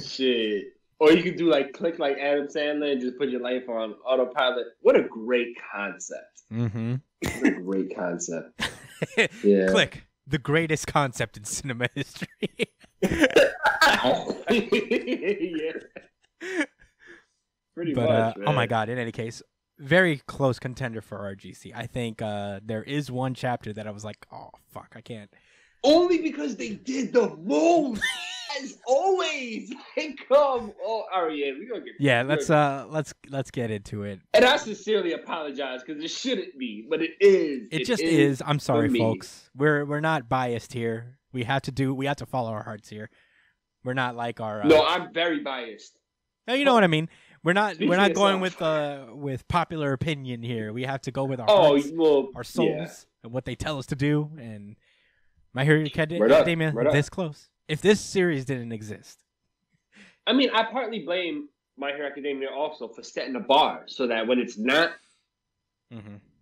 Shit. Or you could do click like Adam Sandler and just put your life on autopilot. What a great concept. Mm-hmm. What a great concept. Yeah. Click. The greatest concept in cinema history. Yeah. Pretty But much, man. oh my god, in any case, very close contender for RGC. I think there is one chapter that I was like, oh fuck, I can't. Only because they did the most, as always. Like, come on. All right, yeah, we gonna get. Yeah, let's get into it. And I sincerely apologize because it shouldn't be, but it is. It just is. I'm sorry, me. folks. We're not biased here. We have to follow our hearts here. We're not like our. No, I'm very biased. No, you know what I mean. We're not Speak for going yourself. with popular opinion here. We have to go with our Oh, hearts, well, our souls, yeah. and what they tell us to do. And My Hero Right up, Academia right up. this close. If this series didn't exist, I mean, I partly blame My Hero Academia also for setting the bar so that when it's not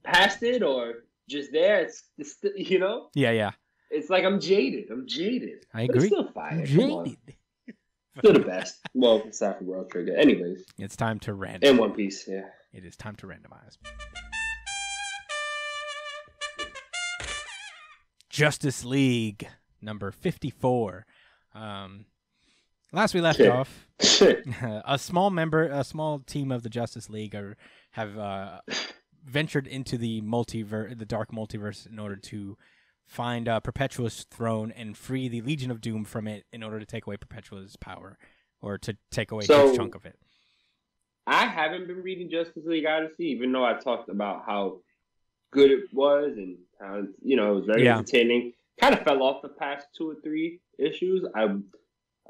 past it or just there, it's you know, yeah, it's like I'm jaded. I But agree. it's still fire. Come on. Still the best. Well, aside from World Trigger. Anyways. It's time to randomize. And One Piece, yeah. It is time to randomize. Justice League number 54. Last we left off, a small team of the Justice League have ventured into the dark multiverse in order to find Perpetua's throne and free the Legion of Doom from it in order to take away Perpetua's power, or to take away a huge chunk of it. I haven't been reading Justice League Odyssey, even though I talked about how good it was and how it was very entertaining. Kind of fell off the past 2 or 3 issues. I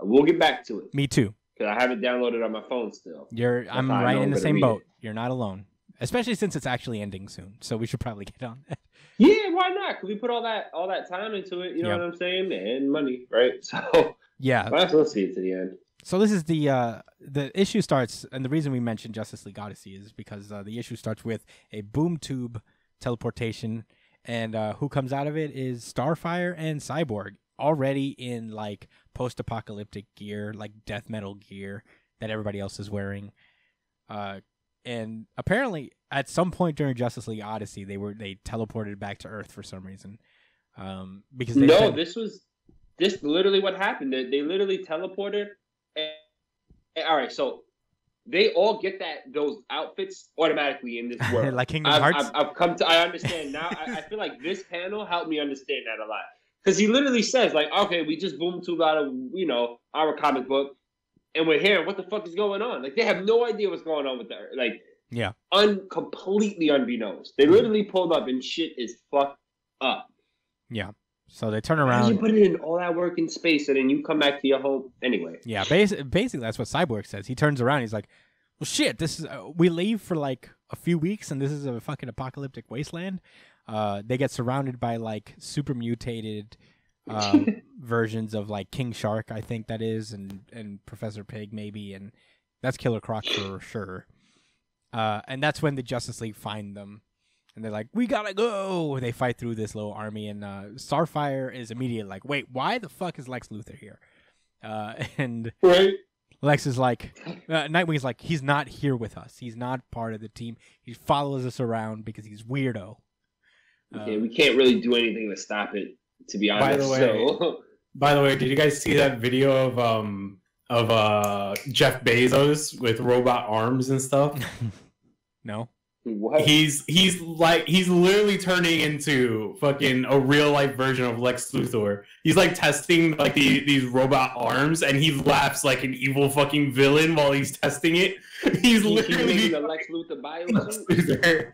will get back to it. Me too. Because I have it downloaded on my phone still. I'm right in the same boat. You're not alone. Especially since it's actually ending soon, so we should probably get on that. Yeah, why not? Because we put all that time into it. You know what I'm saying? And money, right? So yeah, might as well see it to the end. So this is the issue starts, and the reason we mentioned Justice League Odyssey is because the issue starts with a boom tube teleportation, and who comes out of it is Starfire and Cyborg, already in like post-apocalyptic gear, like death metal gear that everybody else is wearing. And apparently, at some point during Justice League Odyssey, they teleported back to Earth for some reason. Because this literally what happened. They literally teleported. And all right, so they all get those outfits automatically in this world. Like Kingdom Hearts. I understand now. I feel like this panel helped me understand that a lot because he literally says like, okay, we just boom tube out of our comic book. And we're here. What the fuck is going on? Like they have no idea what's going on with that. Like, completely unbeknownst. They literally pulled up and shit is fucked up. Yeah. So they turn How did around. you put it in all that work in space, and then you come back to your home anyway? Yeah, basically that's what Cyborg says. He turns around. He's like, "Well, shit. This is we leave for like a few weeks, and this is a fucking apocalyptic wasteland." They get surrounded by like super mutated versions of like King Shark, I think that is, and Professor Pig maybe, and that's Killer Croc for sure. And that's when the Justice League find them. And they're like, we gotta go! They fight through this little army, and Starfire is immediately like, wait, why the fuck is Lex Luthor here? And Right. Lex is like, Nightwing's like, he's not here with us. He's not part of the team. He follows us around because he's weirdo. Yeah, we can't really do anything to stop it, to be honest. By the way, did you guys see that video of Jeff Bezos with robot arms and stuff? No. What? He's literally turning into fucking a real life version of Lex Luthor. He's like testing like these robot arms, and he laughs like an evil fucking villain while he's testing it. He's literally the Lex Luthor biosuit.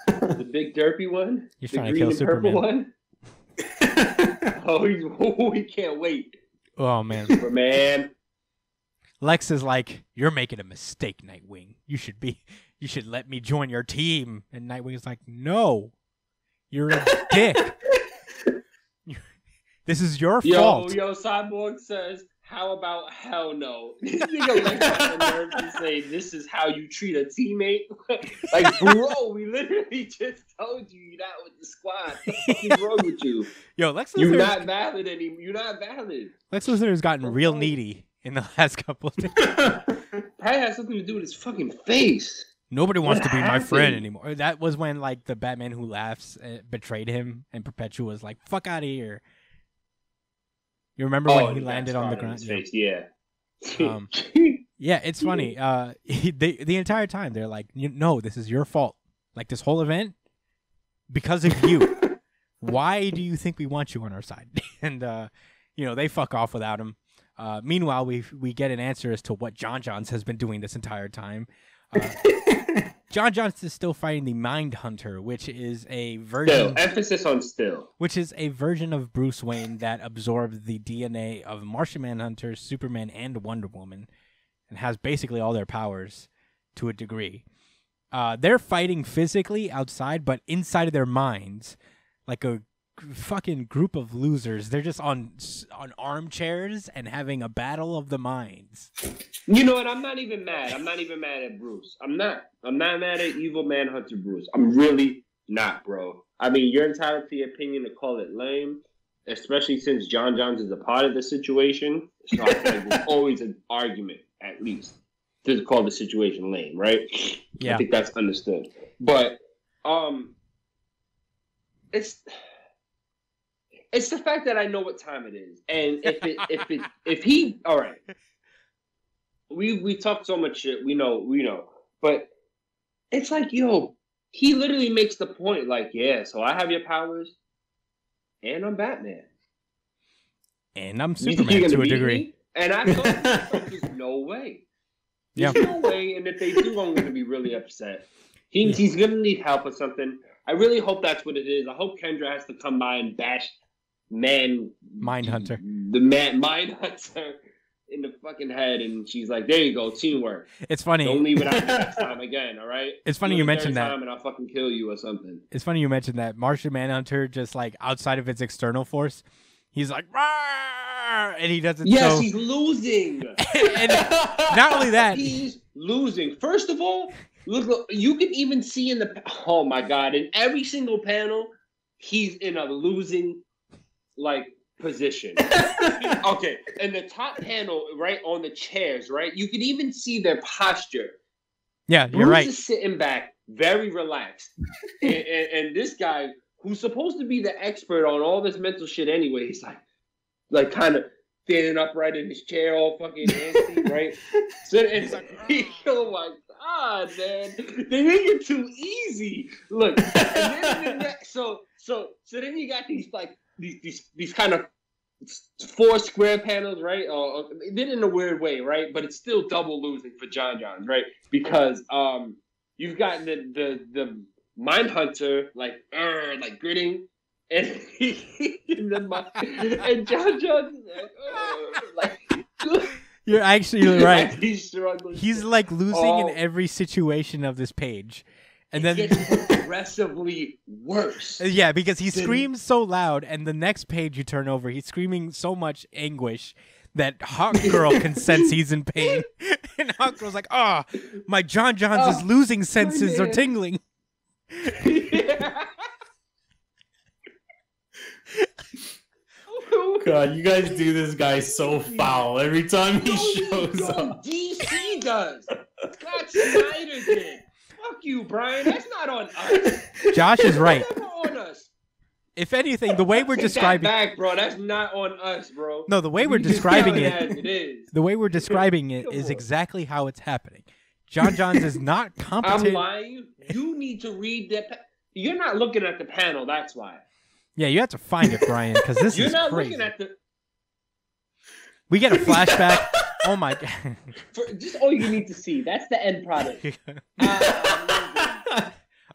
The big derpy one. He's the trying to green kill and Superman. purple one. He can't wait. Oh man. Superman. Lex is like, you're making a mistake, Nightwing. You should let me join your team. And Nightwing is like, no, you're a dick. This is your fault. Yo, Cyborg says, how about hell no? This nigga Lex has the nerve to say, this is how you treat a teammate? Like, bro, we literally just told you you're not with the squad. What the fuck is wrong with you? Yo, Lex Luthor. You're not valid anymore. You're not valid. Lex Luthor has gotten real needy in the last couple of days. Probably has something to do with his fucking face. Nobody wants What to be my happened? friend anymore. That was when like the Batman Who Laughs betrayed him, and Perpetua was like, "Fuck out of here." You remember when he landed on the ground? Face, yeah. Yeah, it's funny. The entire time they're like, "No, this is your fault. Like this whole event, because of you. Why do you think we want you on our side?" And they fuck off without him. Meanwhile, we get an answer as to what John Johns has been doing this entire time. John Johns is still fighting the Mindhunter, which is a version. Still, emphasis on still. Which is a version of Bruce Wayne that absorbed the DNA of Martian Manhunter, Superman, and Wonder Woman, and has basically all their powers to a degree. They're fighting physically outside, but inside of their minds, like a fucking group of losers. They're just on armchairs and having a battle of the minds. You know what? I'm not even mad. I'm not even mad at Bruce. I'm not mad at evil Manhunter Bruce. I'm really not, bro. I mean, you're entitled to your opinion to call it lame, especially since John Johns is a part of the situation. So I feel like there's always an argument, at least, to call the situation lame, right? Yeah. I think that's understood. But it's the fact that I know what time it is, and if he all right, we talk so much shit, we know, but it's like, yo, he literally makes the point, like, yeah, so I have your powers, and I'm Batman, and I'm you think Superman you're to gonna a beat degree. me? And I thought, there's no way. There's no way, and if they do, I'm gonna be really upset. He's gonna need help or something. I really hope that's what it is. I hope Kendra has to come by and bash Mindhunter. The Mindhunter in the fucking head, and she's like, there you go, teamwork. It's funny. Don't leave it out next time again, all right? It's funny you mentioned that. And I'll fucking kill you or something. It's funny you mentioned that. Martian Manhunter, just like outside of its external force, he's like, "Rawr!" And he doesn't. Yes, he's losing. And not only that, he's losing. First of all, look, you can even see in the, oh my God, in every single panel, he's in a losing position. Okay, in the top panel, right on the chairs, right, you can even see their posture. Yeah, you're Bruce right. is sitting back, very relaxed, and this guy, who's supposed to be the expert on all this mental shit anyway, he's like kind of standing upright in his chair, all fucking antsy, right? So and he's like, oh my God, man, they make it too easy. Look, and then so then you got these kind of 4 square panels, right? Then in a weird way, right? But it's still double losing for John Johns, right? Because you've got the Mindhunter like gritting, and John John's like, You're actually right. he's struggling. He's like losing in every situation of this page. And then it gets progressively worse. Yeah, because he screams so loud, and the next page you turn over, he's screaming so much anguish that Hawk Girl can sense he's in pain. And Hawk Girl's like, my John Johns is losing senses or tingling. Yeah. God, you guys do this guy so foul every time he shows up. DC does. Scott Snyder did. Fuck you, Brian. That's not on us. Josh is right. That's not on us. If anything, the way we're describing that back, bro. That's not on us, bro. No, the way we're describing it is. The way we're describing it is exactly how it's happening. John Johns is not competent. I'm lying. You need to read that. You're not looking at the panel. That's why. Yeah, you have to find it, Brian, because this You're is not crazy. looking at the. We get a flashback. Oh my god! Just all you need to see. That's the end product.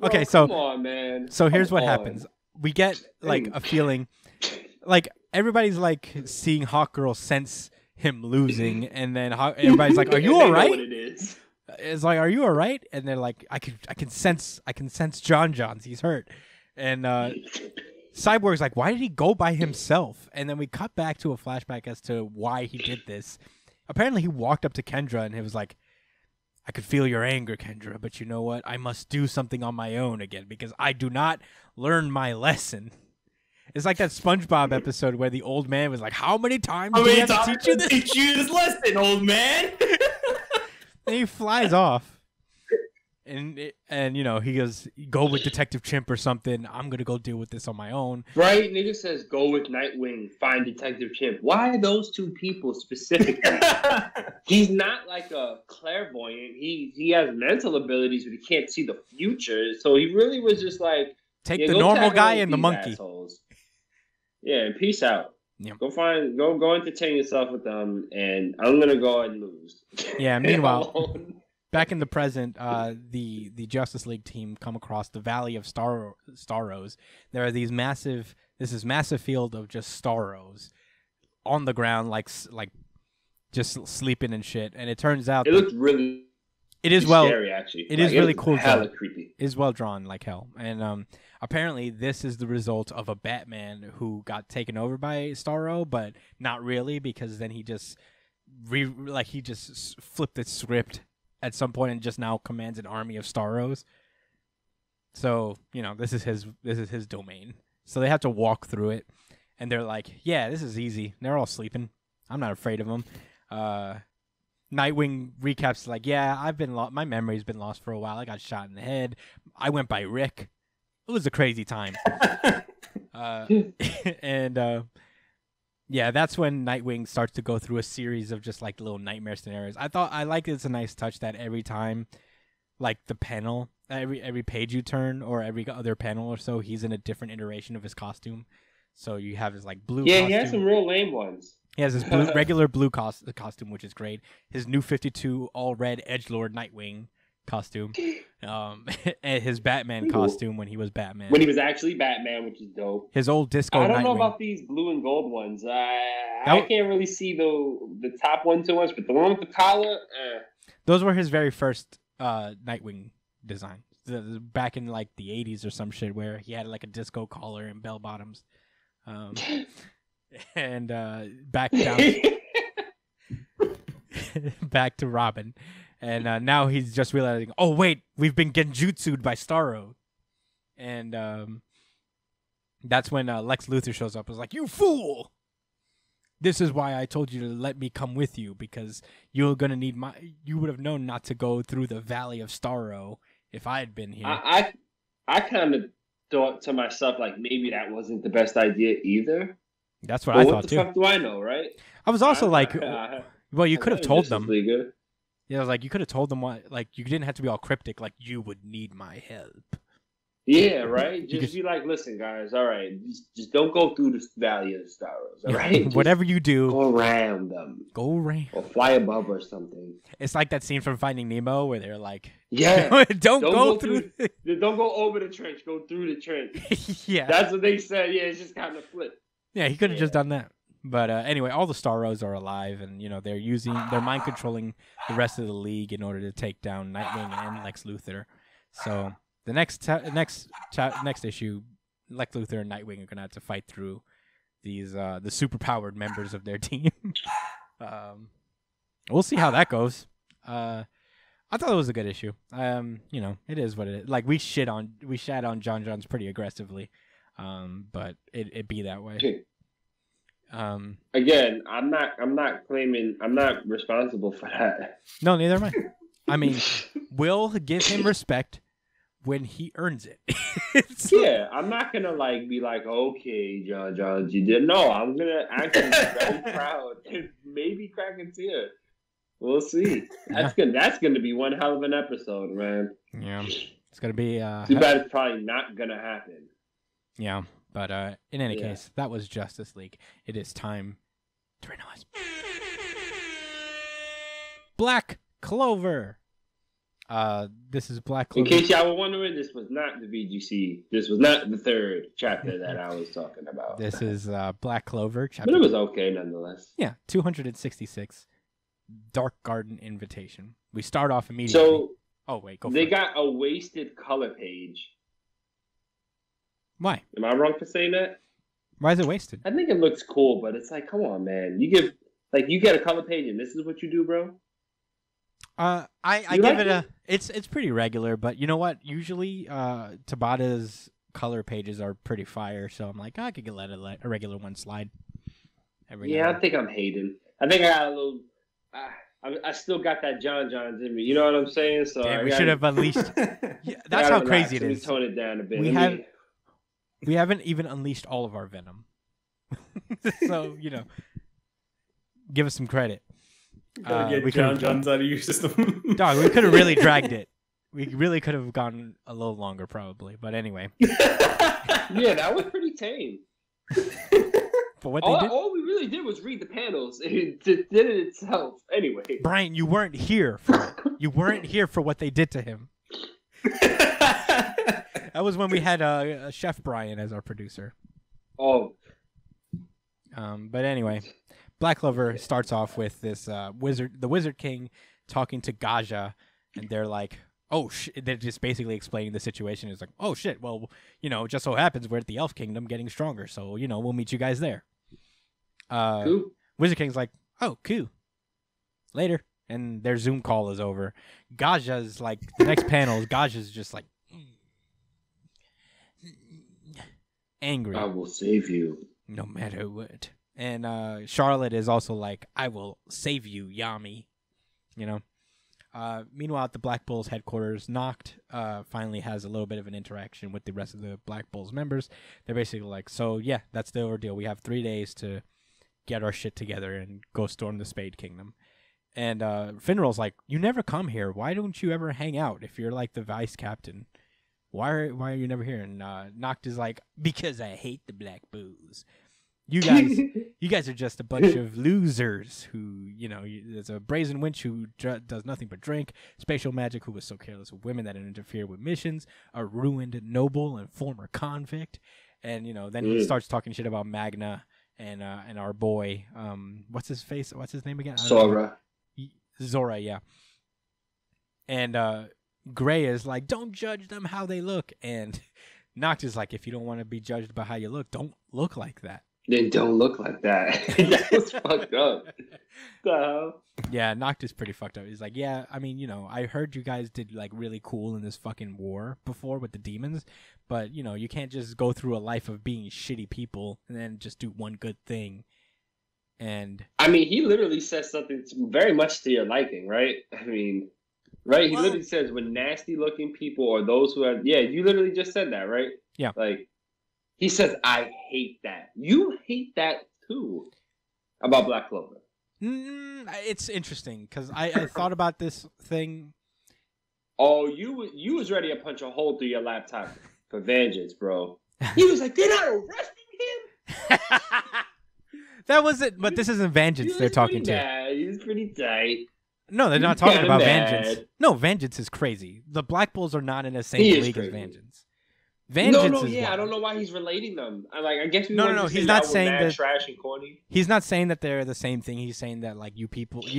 Okay, so come on, man. So here's what happens. We get like a feeling, like everybody's like seeing Hawk Girl sense him losing, and then everybody's like, "Are you all right?" What it is. It's like, "Are you all right?" And they're like, "I can sense John Johns. He's hurt." And Cyborg's like, "Why did he go by himself?" And then we cut back to a flashback as to why he did this. Apparently, he walked up to Kendra and he was like, "I could feel your anger, Kendra, but you know what? I must do something on my own again because I do not learn my lesson." It's like that SpongeBob episode where the old man was like, "How many times do we have to teach you this? Teach you this lesson, old man." And he flies off. And you know, he goes, "Go with Detective Chimp or something. I'm gonna go deal with this on my own." Right, nigga says go with Nightwing, find Detective Chimp. Why those two people specifically? He's not like a clairvoyant. He has mental abilities, but he can't see the future. So he really was just like, take the normal guy and the monkey. Assholes. Yeah, and peace out. Yeah. Go entertain yourself with them, and I'm gonna go and lose. Yeah. Meanwhile. Back in the present, the Justice League team come across the Valley of Starros. There are these massive field of just Starros on the ground, like just sleeping and shit. And it turns out it looks really scary, actually. It is really cool. Hella creepy. It is well drawn like hell. And apparently this is the result of a Batman who got taken over by Starro, but not really, because then he just flipped the script at some point and just now commands an army of Starros. So, you know, this is his domain. So they have to walk through it, and they're like, "Yeah, this is easy. They're all sleeping. I'm not afraid of them." Nightwing recaps like, "Yeah, my memory's been lost for a while. I got shot in the head. I went by Rick. It was a crazy time." Yeah, that's when Nightwing starts to go through a series of just like little nightmare scenarios. I like it's a nice touch that every time, like the panel, every page you turn or every other panel or so, he's in a different iteration of his costume. So you have his like blue. Yeah, costume. he has some real lame ones. He has his regular blue costume, which is great. His new 52 all red Edgelord Nightwing costume, and his Batman costume when he was Batman. When he was actually Batman, which is dope. His old disco. I don't know Nightwing. about these blue and gold ones. I can't really see the top one too much, but the one with the collar. Those were his very first Nightwing design. Back in like the 80s or some shit, where he had like a disco collar and bell bottoms, and back down. Back to Robin. And now he's just realizing, oh, wait, we've been genjutsu'd by Starro. And that's when Lex Luthor shows up. Is like, "You fool! This is why I told you to let me come with you, because you're going to need you would have known not to go through the Valley of Starro if I had been here." I kind of thought to myself, like, maybe that wasn't the best idea either. That's what I thought, too. What the fuck do I know, right? I was also well, you could have told them. League. Yeah, I was like, you could have told them what, like, you didn't have to be all cryptic, like, "You would need my help." Yeah, right. Just be like, listen, guys. All right, just don't go through the valley of the stars. All right, whatever you do, go around them. Go around or fly above or something. It's like that scene from Finding Nemo where they're like, "Yeah, don't go through. Don't go over the trench. Go through the trench." Yeah, that's what they said. Yeah, it's just kind of flipped. Yeah, he could have just done that. But anyway, all the Starros are alive, and they're mind controlling the rest of the League in order to take down Nightwing and Lex Luthor. So the next issue, Lex Luthor and Nightwing are gonna have to fight through these the superpowered members of their team. We'll see how that goes. I thought it was a good issue. It is what it is. Like we shat on John Johns pretty aggressively, but it be that way. Again, I'm not claiming I'm not responsible for that. No, neither am I. I mean, we'll give him respect when he earns it. Yeah, I'm not gonna be like, okay, John Johns, you did. No, I'm gonna actually be very proud and maybe crack a tear. We'll see. That's gonna be one hell of an episode, man. Yeah, it's gonna be. Too bad it's probably not gonna happen. Yeah. But in any case, that was Justice League. It is time to randomize. Black Clover. This is Black Clover. In case y'all were wondering, this was not the VGC. This was not the third chapter that I was talking about. This is Black Clover chapter. But it was okay nonetheless. Yeah, 266. Dark Garden Invitation. We start off immediately. So, go for it. They got a wasted color page. Why? Am I wrong for saying that? Why is it wasted? I think it looks cool, but it's like, come on, man. You get a color page and this is what you do, bro? I give it it's pretty regular, but you know what? Usually Tabata's color pages are pretty fire, so I'm like, I could let a regular one slide. I think I'm hating. I think I got a little I still got that John Johns in me. You know what I'm saying? So damn, we should have unleashed. Yeah, that's how crazy it is. Tone it down a bit. We haven't even unleashed all of our venom. So, give us some credit. Get John Johns out of your system. Dog, we could have really dragged it. We really could have gone a little longer, probably. But anyway. Yeah, that was pretty tame. For what they did? All we really did was read the panels. It did it itself. Anyway. Brian, you weren't here for it. You weren't here for what they did to him. That was when we had Chef Brian as our producer. Oh. But anyway, Black Clover starts off with this the Wizard King talking to Gaja, and they're like, oh, they're just basically explaining the situation. It's like, oh, shit, well, it just so happens we're at the Elf Kingdom getting stronger, so, we'll meet you guys there. Cool. Wizard King's like, oh, cool. Later. And their Zoom call is over. Gaja's like, the next panel, Gaja's just like, angry. I will save you. No matter what. And Charlotte is also like, I will save you, Yami. Meanwhile, at the Black Bulls headquarters, Noct finally has a little bit of an interaction with the rest of the Black Bulls members. They're basically like, so yeah, that's the ordeal. We have 3 days to get our shit together and go storm the Spade Kingdom. And Finral's like, you never come here. Why don't you ever hang out if you're like the vice captain? Why are you never here? And Noct is like, because I hate the Black Bulls. You guys are just a bunch of losers who, there's a brazen wench who does nothing but drink, spatial magic who was so careless with women that it interfered with missions, a ruined noble and former convict. And, then he starts talking shit about Magna and our boy, what's his name again? Zora, yeah. And Gray is like, don't judge them how they look. And Noct is like, if you don't want to be judged by how you look, don't look like that. Then don't look like that. That was fucked up. The hell? Yeah, Noct is pretty fucked up. He's like, yeah, I mean, I heard you guys did like really cool in this fucking war before with the demons, but you can't just go through a life of being shitty people and then just do one good thing. And I mean, he literally says something very much to your liking, right? I mean, right? He literally says when nasty looking people or those who are, yeah, you literally just said that, right? Yeah. Like, he says, I hate that. You hate that too about Black Clover. It's interesting because I thought about this thing. Oh, you was ready to punch a hole through your laptop for vengeance, bro. He was like, they're not arresting him. That wasn't, but this isn't vengeance they're talking to. He was pretty tight. No, they're not talking about vengeance. No, vengeance is crazy. The Black Bulls are not in the same league as vengeance. Vengeance is I don't know why he's relating them. I guess no. He's not saying that trash and corny. He's not saying that they're the same thing. He's saying that like you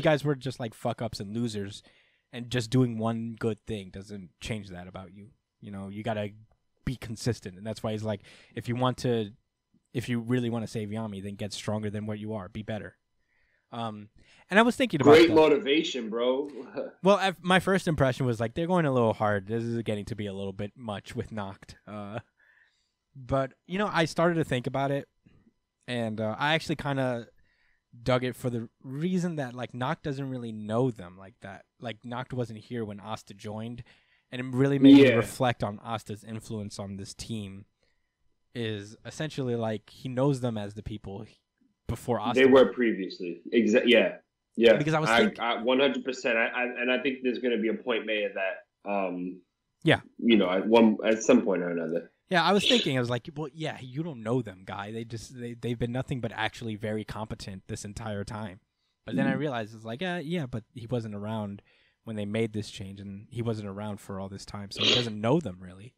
guys were just like fuck ups and losers, and just doing one good thing doesn't change that about you. You know, you gotta be consistent, and that's why he's like, if you really want to save Yami, then get stronger than what you are. Be better. And I was thinking about great motivation, bro. Well, my first impression was like they're going a little hard. This is getting to be a little bit much with Noct. But you know, I started to think about it, and I actually kind of dug it for the reason that like Noct doesn't really know them like that. Like Noct wasn't here when Asta joined, and it really made me reflect on Asta's influence on this team. Is essentially like he knows them as the people before Asta. They were previously. Yeah. Because I was thinking 100%. And I think there's going to be a point made of that. Yeah. You know, at some point or another. Yeah, I was thinking. I was like, well, yeah, you don't know them, guy. They've been nothing but actually very competent this entire time. But then I realized it's like, yeah, but he wasn't around when they made this change, and he wasn't around for all this time, so he doesn't know them really.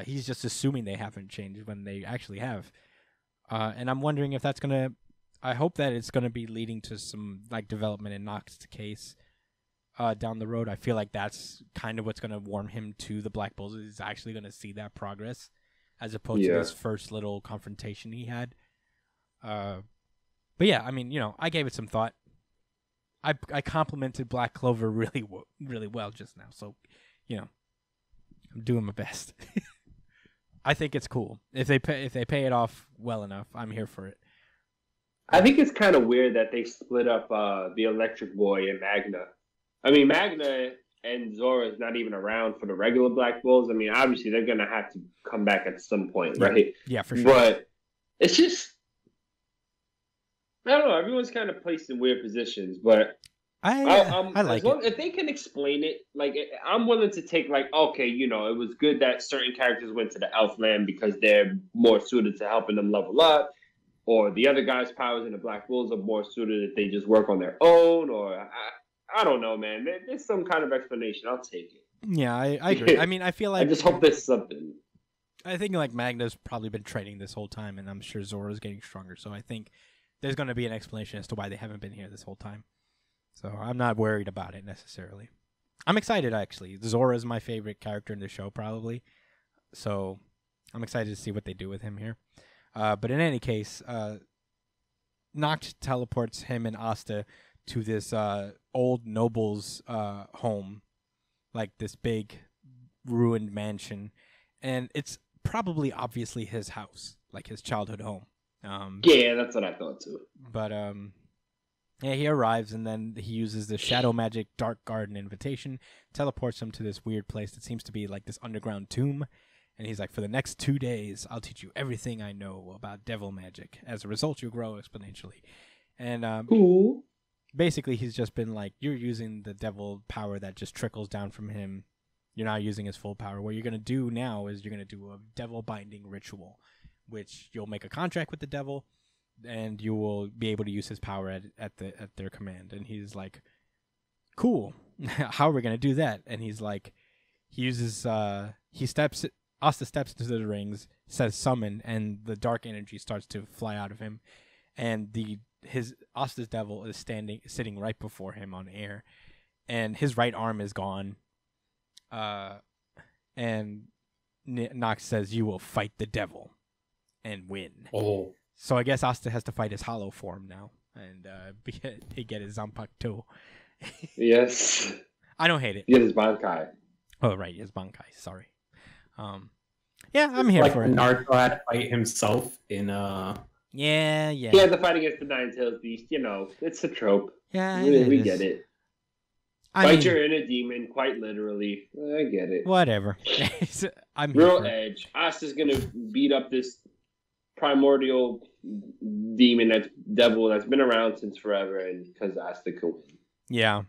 He's just assuming they haven't changed when they actually have. And I'm wondering if that's gonna. I hope that it's gonna be leading to some like development in Noct's case down the road. I feel like that's kind of what's gonna warm him to the Black Bulls. Is actually gonna see that progress, as opposed to this first little confrontation he had. But yeah, I mean, you know, I gave it some thought. I complimented Black Clover really well just now, so you know, I'm doing my best. I think it's cool. If they pay it off well enough, I'm here for it. I think it's kind of weird that they split up the Electric Boy and Magna. I mean, Magna and Zora is not even around for the regular Black Bulls. I mean, obviously they're gonna have to come back at some point, right? Yeah, for sure. But it's just, I don't know. Everyone's kind of placed in weird positions, but I like it. If they can explain it, like I'm willing to take like, okay, you know, it was good that certain characters went to the Elfland because they're more suited to helping them level up, or the other guys' powers in the Black Bulls are more suited that they just work on their own, or I don't know, man. There's some kind of explanation. I'll take it. Yeah, I agree. I mean, I feel like I just hope there's something. I think like Magna's probably been training this whole time, and I'm sure Zora's getting stronger. So I think there's going to be an explanation as to why they haven't been here this whole time. So I'm not worried about it necessarily. I'm excited, actually. Zora is my favorite character in the show, probably. So I'm excited to see what they do with him here. But in any case, Noct teleports him and Asta to this old noble's home, like this big ruined mansion. And it's probably obviously his house, like his childhood home. Yeah, that's what I thought too. But yeah, he arrives, and then he uses the Shadow Magic Dark Garden invitation, teleports him to this weird place that seems to be like this underground tomb. And he's like, for the next 2 days, I'll teach you everything I know about devil magic. As a result, you grow exponentially. And basically, he's just been like, you're using the devil power that just trickles down from him. You're not using his full power. What you're going to do now is you're going to do a devil binding ritual, which you'll make a contract with the devil, and you will be able to use his power at their command. And he's like, cool. How are we going to do that? And he's like, he uses, Asta steps into the rings, says summon, and the dark energy starts to fly out of him. And Asta's devil is sitting right before him on air. And his right arm is gone. And Noct says, you will fight the devil and win. Oh. So I guess Asta has to fight his hollow form now, and he get his Zanpakuto. Yes. I don't hate it. He his Bankai. Oh, right, his Bankai. Sorry. Yeah, I'm here for it. Naruto had to fight himself in Yeah. He had to fight against the Nine-Tailed Beast. You know, it's a trope. Yeah, we get it. Fight your inner demon, quite literally. I get it. Whatever. I'm Real here edge. Asta's gonna beat up this primordial devil that's been around since forever, and because Asta can win. Yeah.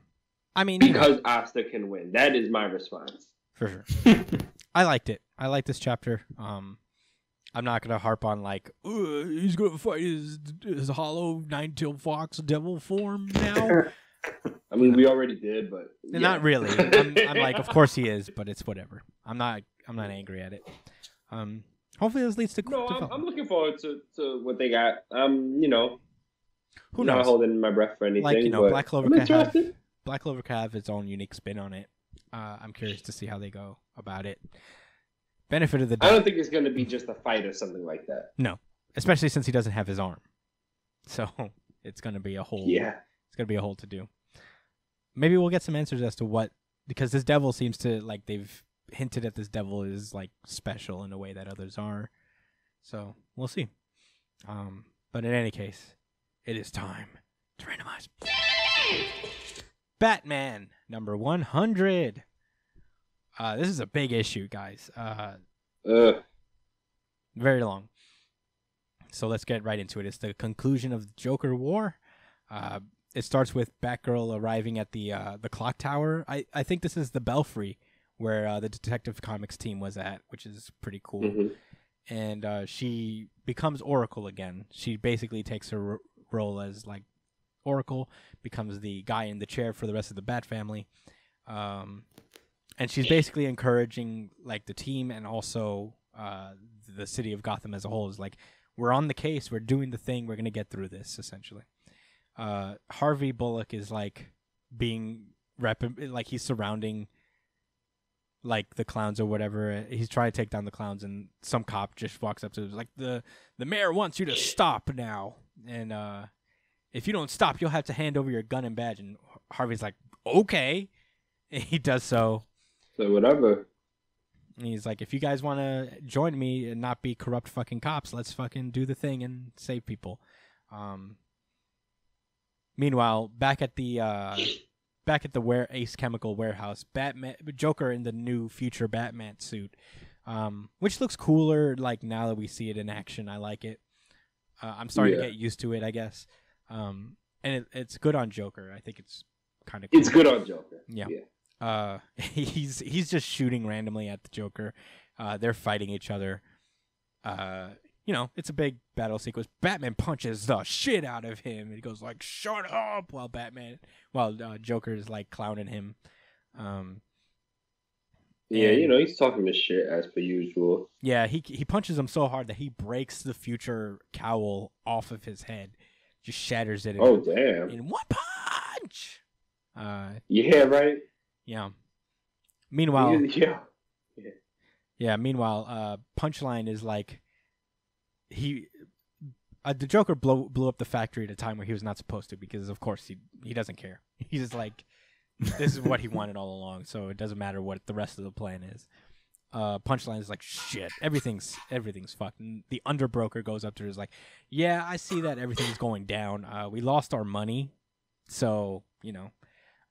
I mean, because Asta can win. That is my response. For sure. I liked it. I like this chapter. I'm not gonna harp on like he's gonna fight his hollow 9-tailed fox devil form now. I mean, we already did, but yeah. Not really. I'm like, of course he is, but it's whatever. I'm not angry at it. Hopefully this leads to. No, I'm looking forward to what they got. You know, who knows? Not holding my breath for anything. Like, you know, but Black Clover could have its own unique spin on it. I'm curious to see how they go about it. Benefit of the doubt. I don't think it's going to be just a fight or something like that. No, especially since he doesn't have his arm. So it's going to be a whole. Yeah. It's going to be a whole to do. Maybe we'll get some answers as to what, because this devil seems to, like, they've hinted at this devil is, like, special in a way that others are. So we'll see. But in any case, it is time to randomize. Batman number 100. This is a big issue, guys. Very long. So let's get right into it. It's the conclusion of the Joker War. It starts with Batgirl arriving at the clock tower. I think this is the Belfry where the Detective Comics team was at, which is pretty cool. Mm-hmm. And she becomes Oracle again. She basically takes her role as like Oracle, becomes the guy in the chair for the rest of the Bat family. And she's basically encouraging like the team and also the city of Gotham as a whole. Is like, we're on the case, we're doing the thing, we're gonna get through this essentially. Harvey Bullock is like being like he's surrounding like the clowns or whatever. He's trying to take down the clowns, and some cop just walks up to him like, the mayor wants you to stop now, and if you don't stop, you'll have to hand over your gun and badge. And Harvey's like, okay, and he does so. So whatever. And he's like, if you guys want to join me and not be corrupt fucking cops, let's fucking do the thing and save people. Meanwhile, back at the Ace Chemical warehouse, Joker in the new future Batman suit, which looks cooler. Like now that we see it in action, I like it. I'm starting to get used to it, I guess. And it's good on Joker. I think it's kind of cool. It's good on Joker. Yeah. He's just shooting randomly at the Joker. They're fighting each other. You know, it's a big battle sequence. Batman punches the shit out of him. And he goes like, "Shut up!" While Joker is like clowning him. You know, he's talking this shit as per usual. Yeah, he punches him so hard that he breaks the future cowl off of his head, just shatters it. Damn! In one punch. Yeah, right. Yeah. Meanwhile, yeah. Meanwhile, Punchline is like the Joker blew up the factory at a time where he was not supposed to, because of course he doesn't care. He's just like, this is what he wanted all along, so it doesn't matter what the rest of the plan is. Punchline is like, shit, everything's fucked. And the underbroker goes up to her, is like, yeah, I see that everything's going down. We lost our money, so you know,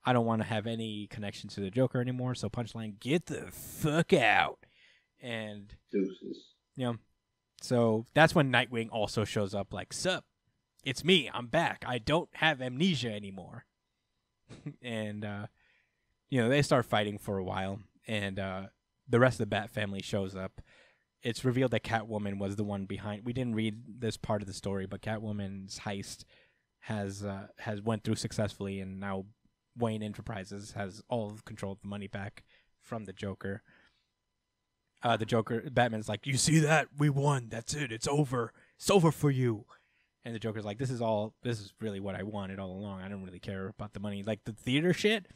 I don't want to have any connection to the Joker anymore. So Punchline, get the fuck out. And deuces. Yeah. So that's when Nightwing also shows up like, sup, it's me. I'm back. I don't have amnesia anymore. And, you know, they start fighting for a while. And the rest of the Bat family shows up. It's revealed that Catwoman was the one behind. We didn't read this part of the story, but Catwoman's heist has went through successfully, and now Wayne Enterprises has all of control of the money back from the Joker. Batman's like, you see that? We won. That's it. It's over. It's over for you. And the Joker's like, this is really what I wanted all along. I don't really care about the money. Like the theater shit,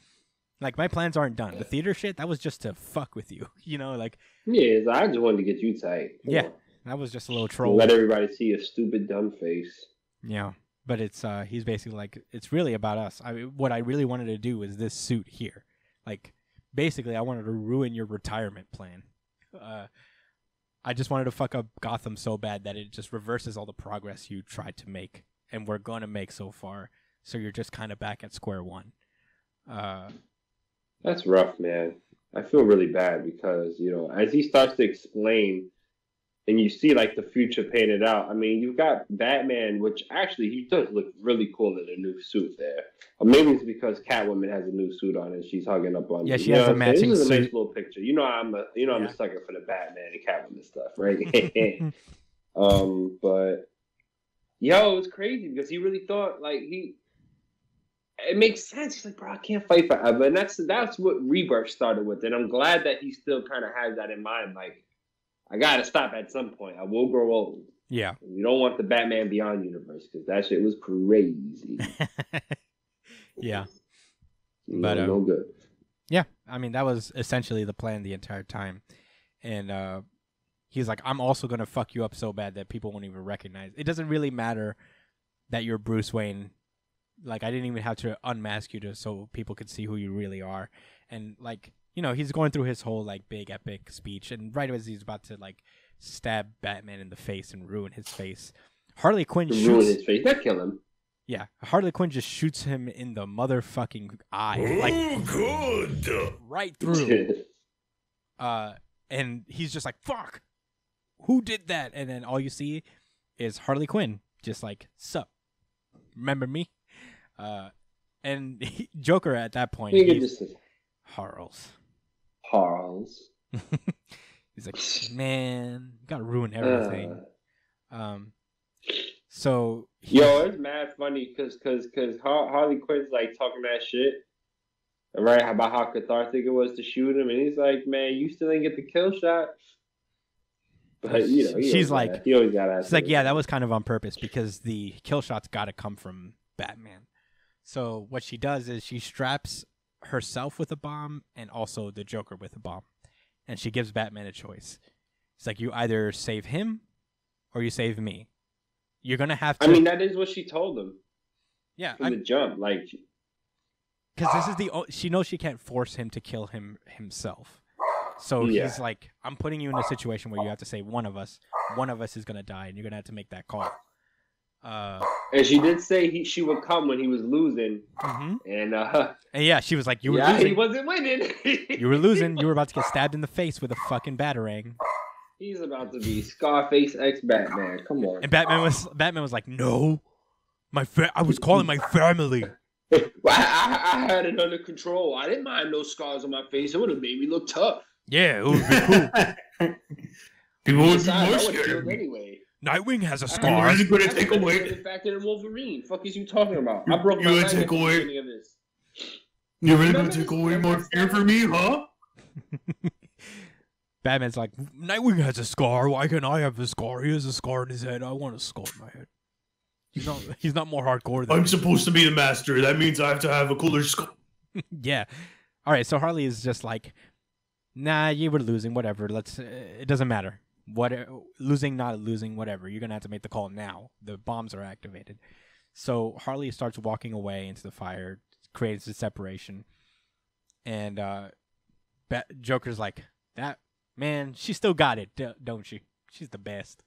like my plans aren't done. The theater shit, that was just to fuck with you. You know, like. Yeah, I just wanted to get you tight. Yeah, that was just a little troll. Let everybody see a stupid dumb face. Yeah. But it's he's basically like, it's really about us. What I really wanted to do is this suit here. Like, basically, I wanted to ruin your retirement plan. I just wanted to fuck up Gotham so bad that it just reverses all the progress you tried to make and we're going to make so far. So you're just kind of back at square one. That's rough, man. I feel really bad because, you know, as he starts to explain and you see like the future painted out. I mean, you've got Batman, which actually he does look really cool in a new suit there. Or maybe it's because Catwoman has a new suit on and she's hugging up on. Yeah, she has a matching This is a suit. nice little picture. I'm a sucker for the Batman and Catwoman stuff, right? But yo, it's crazy because he really thought like it makes sense. He's like, bro, I can't fight forever, and that's what Rebirth started with, and I'm glad that he still kind of has that in mind. Like, I gotta stop at some point. I will grow old. Yeah. You don't want the Batman Beyond universe because that shit was crazy. Yeah. But no good. Yeah, I mean that was essentially the plan the entire time, and he's like, I'm also gonna fuck you up so bad that people won't even recognize. It doesn't really matter that you're Bruce Wayne. Like, I didn't even have to unmask you so people could see who you really are. And like, he's going through his whole like big epic speech, and right as he's about to like stab Batman in the face and ruin his face, Harley Quinn ruin his face, not kill him. Yeah, Harley Quinn just shoots him in the motherfucking eye, like good. right through. And he's just like, "Fuck, who did that?" And then all you see is Harley Quinn, just like, "Sup, remember me?" And Joker at that point, he's Harles. He's like, "Man, you gotta ruin everything." So it's mad funny because Harley Quinn's like talking that shit, right? About how cathartic it was to shoot him, and he's like, "Man, you still didn't get the kill shot." But she's like, he always got. She's like, "Yeah, that was kind of on purpose because the kill shots got to come from Batman." So what she does is she straps herself with a bomb and also the Joker with a bomb, and she gives Batman a choice. It's like, you either save him or you save me. You're gonna have to. I mean, that is what she told him. Yeah, from the jump, like, because this is she knows she can't force him to kill himself. So he's like, I'm putting you in a situation where you have to say one of us is gonna die, and you're gonna have to make that call. And she did say she would come when he was losing, and yeah, she was like, "You were losing. He wasn't winning. You were losing. You were about to get stabbed in the face with a fucking batarang." He's about to be Scarface x Batman. Come on. And Batman was like, "No, I was calling my family." Well, I had it under control. I didn't mind those scars on my face. It would have made me look tough. Yeah, it would be cool. People would be more scared of me. Anyway. Nightwing has a scar. I'm going to take away. Back in Wolverine. Fuck is you talking about? I broke my leg at the beginning of this. You're really going to take away more fear from me, huh? Batman's like, Nightwing has a scar. Why can't I have a scar? He has a scar in his head. I want a scar in my head. He's not more hardcore than I'm supposed to be the master. That means I have to have a cooler scar. Yeah. All right. So Harley is just like, nah, you were losing. Whatever. It doesn't matter. Losing, not losing, whatever. You're gonna have to make the call now. The bombs are activated. So Harley starts walking away into the fire, creates a separation, and Joker's like, "That man, she still got it, don't she? She's the best."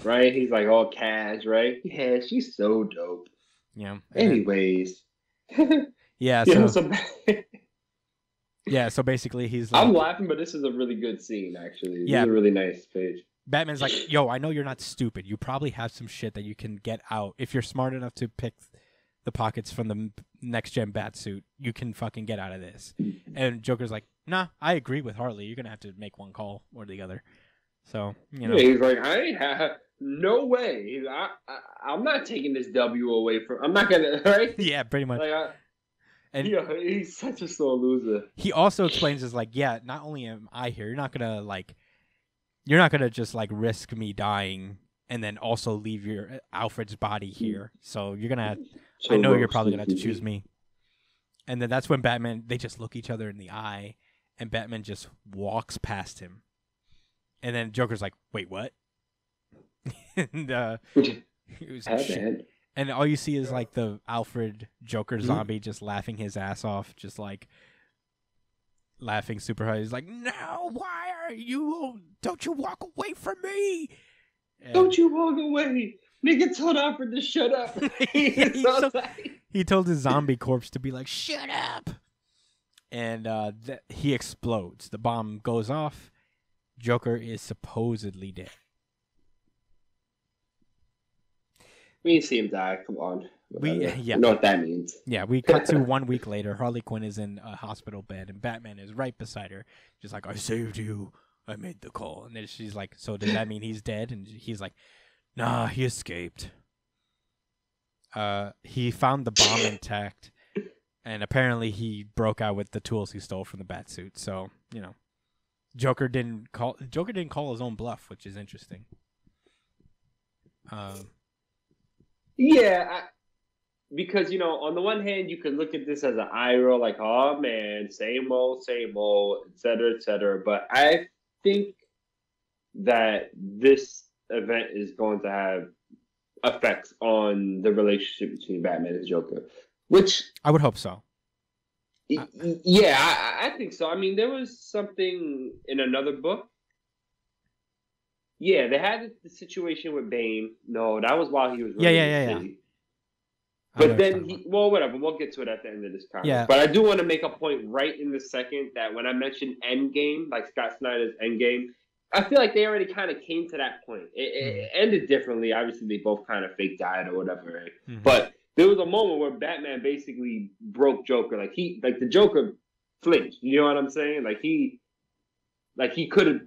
Right? He's like all cash, right? Yeah, she's so dope. Yeah. Anyways. Yeah. Yeah, so basically he's like... I'm laughing, but this is a really good scene, actually. Yeah. This is a really nice page. Batman's like, yo, I know you're not stupid. You probably have some shit that you can get out. If you're smart enough to pick the pockets from the next-gen Batsuit, you can fucking get out of this. And Joker's like, nah, I agree with Harley. You're going to have to make one call or the other. So, Yeah, he's like, I ain't have... No way. I'm not taking this W away from... I'm not going to... Right? Yeah, pretty much. And he's such a sore loser. He also explains is like, yeah, not only am I here, you're not gonna just like risk me dying and then also leave your Alfred's body here. So you're gonna I know you're probably gonna have to choose me. And then that's when they just look each other in the eye and Batman just walks past him. And then Joker's like, wait, what? And it was like, shit. And all you see is like the Alfred Joker zombie just laughing his ass off, just like laughing super hard. He's like, "No, why are you? Don't you walk away from me? Don't you walk away!" Nigga told Alfred to shut up. He told his zombie corpse to be like, "Shut up!" And he explodes. The bomb goes off. Joker is supposedly dead. We didn't see him die. Come on. Yeah. You know what that means. Yeah, we cut to 1 week later. Harley Quinn is in a hospital bed, and Batman is right beside her. She's like, I saved you. I made the call. And then she's like, so does that mean he's dead? And he's like, nah, he escaped. He found the bomb intact, and apparently he broke out with the tools he stole from the Batsuit. So, you know, Joker didn't call his own bluff, which is interesting. Yeah, because, you know, on the one hand, you could look at this as an eye roll, like, oh, man, same old, et cetera, et cetera. But I think that this event is going to have effects on the relationship between Batman and Joker, which... I would hope so. Yeah, I think so. I mean, there was something in another book. Yeah, they had the situation with Bane. No, that was while he was running the city. But then, whatever. We'll get to it at the end of this conference. Yeah. But I do want to make a point right in the second that when I mentioned Endgame, like Scott Snyder's Endgame, I feel like they already kind of came to that point. It ended differently. Obviously, they both kind of fake died or whatever. Right? Mm-hmm. But there was a moment where Batman basically broke Joker. Like the Joker flinched. You know what I'm saying? Like he could have.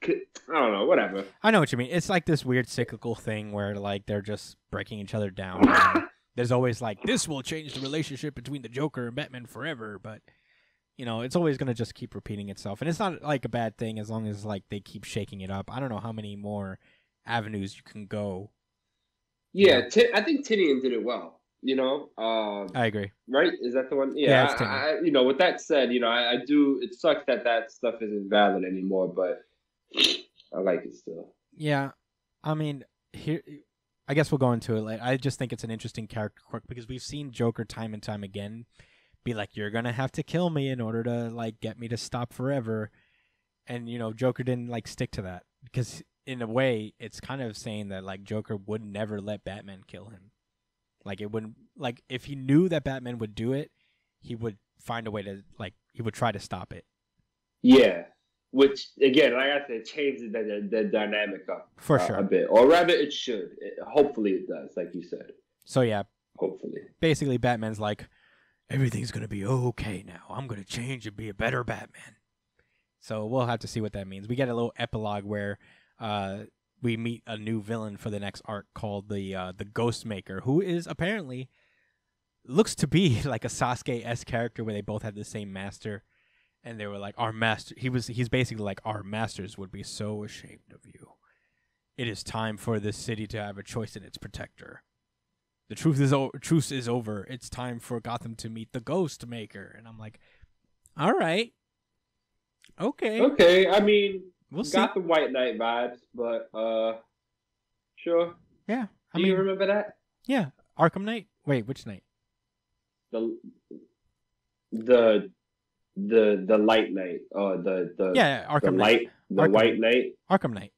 I don't know, whatever. I know what you mean. It's like this weird cyclical thing where like they're just breaking each other down. There's always like, this will change the relationship between the Joker and Batman forever, but you know, it's always going to just keep repeating itself. And it's not like a bad thing as long as like they keep shaking it up. I don't know how many more avenues you can go. Yeah, I think Tynion did it well, you know. I agree. Right? Is that the one? Yeah, it's Tynion. You know, with that said, you know, I do, it sucks that stuff isn't valid anymore, but I like it still. Yeah, I mean, here, I guess we'll go into it later. I just think it's an interesting character quirk because we've seen Joker time and time again be like, you're gonna have to kill me in order to like get me to stop forever, and you know, Joker didn't like stick to that because in a way, it's kind of saying that like Joker would never let Batman kill him. Like it wouldn't, like if he knew that Batman would do it, he would find a way to like he would try to stop it. Yeah. Which, again, like I said, changes the dynamic up for sure a bit. Or rather, it should. Hopefully it does, like you said. So, yeah. Hopefully. Basically, Batman's like, everything's going to be okay now. I'm going to change and be a better Batman. So, we'll have to see what that means. We get a little epilogue where we meet a new villain for the next arc called the Ghost Maker, who is apparently, looks to be like a Sasuke-esque character where they both had the same master. And they were like, our master, he's basically like, our masters would be so ashamed of you. It is time for this city to have a choice in its protector. The truce is over. It's time for Gotham to meet the Ghost Maker. And I'm like, all right. Okay. Okay, I mean, we'll got see. the White Knight vibes, but sure. Yeah. Do you remember that? Yeah. Arkham Knight? Wait, which Knight? The Light Knight, Arkham Knight. White Knight, Arkham Knight.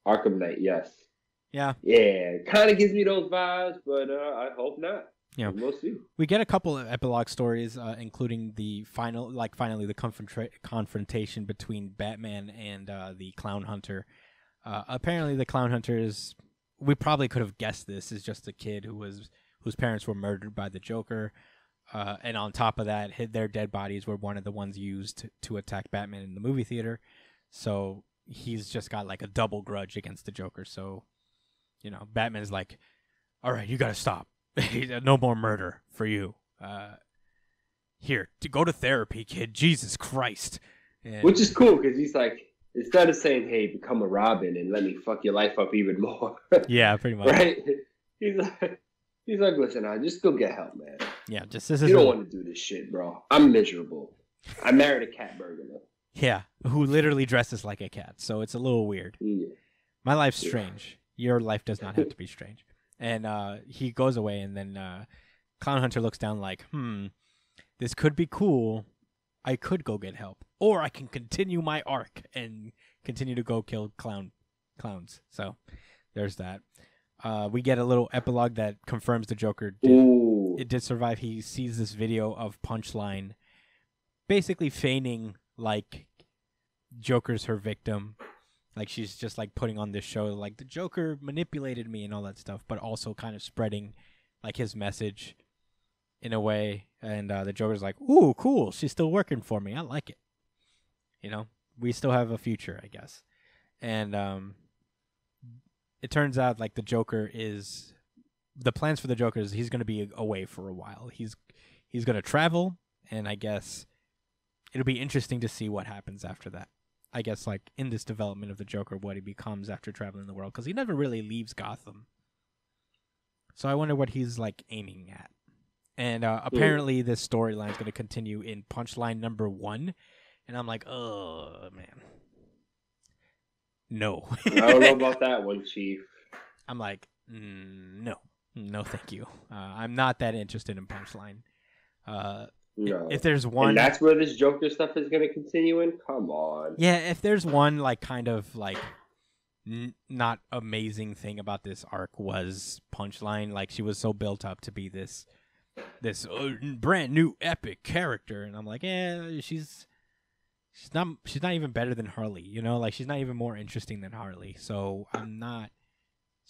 Arkham Knight, yes. Yeah. Yeah, kind of gives me those vibes, but I hope not. Yeah, we'll see. We get a couple of epilogue stories, including the finally the confrontation between Batman and the Clown Hunter. Apparently, the Clown Hunter is, we probably could have guessed this, is just a kid whose parents were murdered by the Joker. And on top of that, their dead bodies were one of the ones used to attack Batman in the movie theater. So he's just got like a double grudge against the Joker. So, you know, Batman's like, all right, you got to stop. No more murder for you. Here, to go to therapy, kid. Jesus Christ. And which is cool because he's like, instead of saying, hey, become a Robin and let me fuck your life up even more. Yeah, pretty much. Right? He's like, listen, I just go get help, man. Yeah, just this is. You don't want to do this shit, bro. I'm miserable. I married a cat burglar. Yeah, who literally dresses like a cat, so it's a little weird. Yeah. My life's strange. Your life does not have to be strange. And he goes away, and then Clown Hunter looks down like, this could be cool. I could go get help. Or I can continue my arc and continue to go kill clowns. So there's that. We get a little epilogue that confirms the Joker did survive. He sees this video of Punchline basically feigning like Joker's her victim. Like she's just like putting on this show like the Joker manipulated me and all that stuff, but also kind of spreading like his message in a way. And the Joker's like, ooh, cool. She's still working for me. I like it. You know, we still have a future, I guess. And it turns out like the plans for the Joker is he's going to be away for a while. He's going to travel, and I guess it'll be interesting to see what happens after that. I guess like in this development of the Joker, what he becomes after traveling the world, because he never really leaves Gotham. So I wonder what he's like aiming at. And apparently this storyline is going to continue in punchline number 1. And I'm like, oh, man. No. I don't know about that one, Chief. I'm like, no. No, thank you. I'm not that interested in punchline. No. If there's one... And that's where this Joker stuff is going to continue in? Come on. Yeah, if there's one, like, kind of, like, not amazing thing about this arc was punchline. Like, she was so built up to be this brand new epic character. And I'm like, she's not even better than Harley, you know? Like, she's not even more interesting than Harley. So I'm not...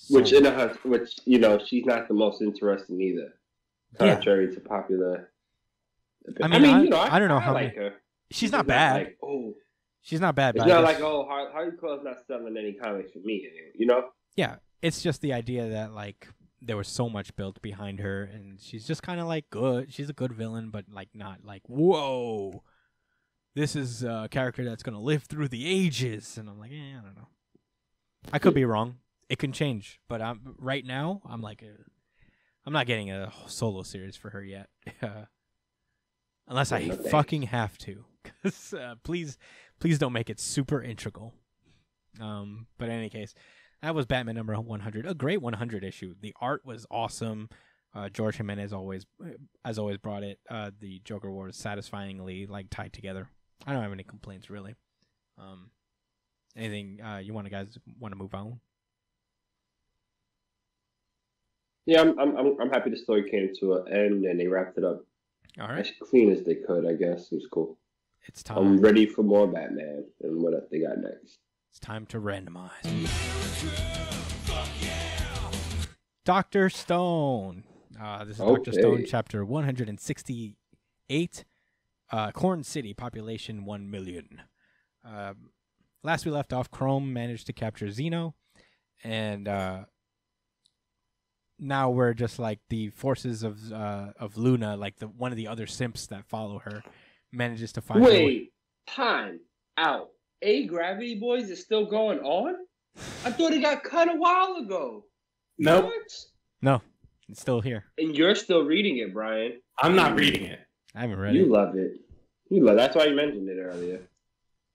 Which, you know, she's not the most interesting either. Contrary to popular... I mean, you know, I don't know I how like many... her. She's not bad. Like, oh, she's not bad. It's but not like, Harley Quill's not selling any comics for me, you know? Yeah, it's just the idea that, like, there was so much built behind her, and she's just kind of, like, good. She's a good villain, but, like, not, like, whoa, this is a character that's going to live through the ages. And I'm like, I don't know. I could be wrong. It can change. But right now, I'm like, I'm not getting a solo series for her yet. Unless I fucking have to. Because please don't make it super integral. But in any case, that was Batman number 100. A great 100 issue. The art was awesome. George Jimenez always brought it. The Joker War was satisfyingly like tied together. I don't have any complaints really. Anything you guys want to move on? Yeah, I'm happy the story came to an end and they wrapped it up. All right. As clean as they could, I guess. It was cool. It's time. I'm ready for more Batman and what they got next. It's time to randomize. Dr. Stone. This is Dr. Stone, chapter 168. Corn City, population 1 million. Last we left off, Chrome managed to capture Zeno, and now we're just like the forces of Luna, like one of the other simps that follow her, manages to find. Wait, time out. Gravity Boys is still going on? I thought it got cut a while ago. Nope. What? No, it's still here. And you're still reading it, Brian. I'm not reading it. I haven't read it. You love it. That's why you mentioned it earlier.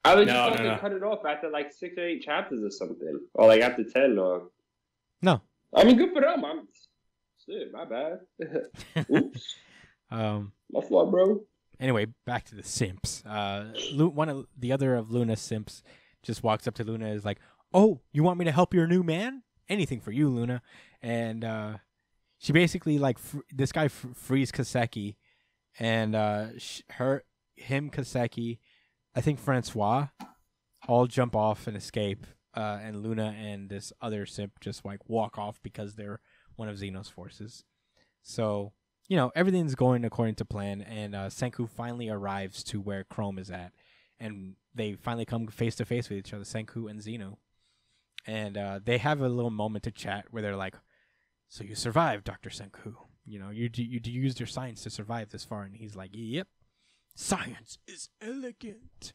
I was just supposed to cut it off after like 6 or 8 chapters or something. Or like after 10 or... No. I mean, good for them. Shit, my bad. Oops. My fault, bro. Anyway, back to the simps. One of the other of Luna's simps just walks up to Luna and is like, "Oh, you want me to help your new man? Anything for you, Luna." And she basically like this guy frees Kaseki, and Kaseki, I think Francois, all jump off and escape. And Luna and this other simp just like walk off because they're one of Zeno's forces. So, you know, everything's going according to plan, and Senku finally arrives to where Chrome is at, and they finally come face to face with each other, Senku and Zeno. And they have a little moment to chat where they're like, "So you survived, Dr. Senku. You know, you used your science to survive this far." And he's like, "Yep, science is elegant."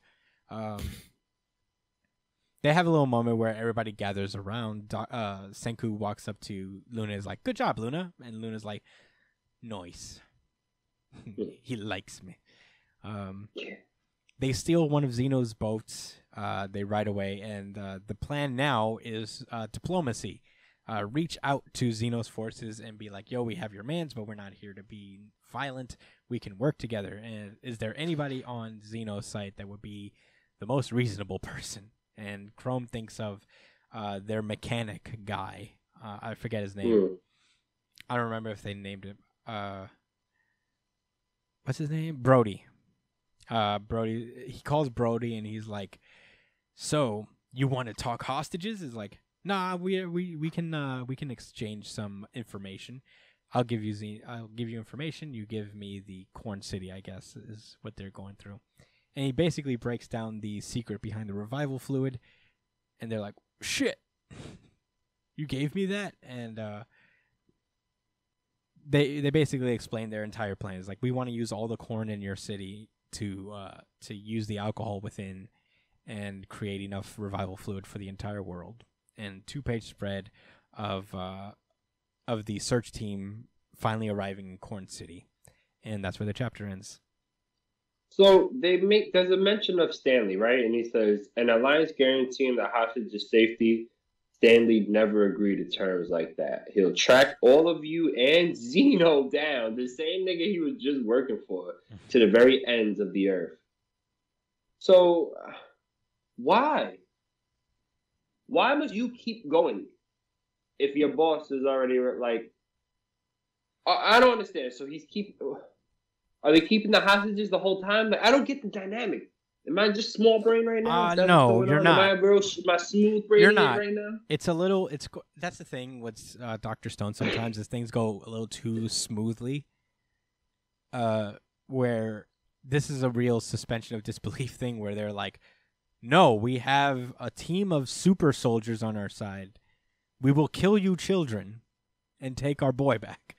They have a little moment where everybody gathers around. Senku walks up to Luna and is like, "Good job, Luna." And Luna's like, "Nice." He likes me. They steal one of Zeno's boats. They ride away. And the plan now is diplomacy. Reach out to Zeno's forces and be like, "Yo, we have your mans, but we're not here to be violent. We can work together. And is there anybody on Zeno's side that would be the most reasonable person?" And Chrome thinks of their mechanic guy. I forget his name. I don't remember if they named him. What's his name? Brody. Brody. He calls Brody, and he's like, "So you want to talk hostages? Is like, nah, we can exchange some information. I'll give you information. You give me the Corn City, I guess, is what they're going through. And he basically breaks down the secret behind the revival fluid, and they're like, shit, you gave me that? And they basically explain their entire plan. It's like, we want to use all the corn in your city to use the alcohol within and create enough revival fluid for the entire world. And 2-page spread of the search team finally arriving in Corn City. And that's where the chapter ends. So there's a mention of Stanley, right? And he says, an alliance guaranteeing the hostage's safety. Stanley never agreed to terms like that. He'll track all of you and Zeno down, the same nigga he was just working for, to the very ends of the earth. So, why? Why must you keep going if your boss is already like? I don't understand. So are they keeping the hostages the whole time? Like, I don't get the dynamic. Am I just small brain right now? No, you're not. Am I my smooth brain you're not right now? That's the thing with Dr. Stone. Sometimes as things go a little too smoothly, where this is a real suspension of disbelief thing, where they're like, no, we have a team of super soldiers on our side. We will kill you children and take our boy back.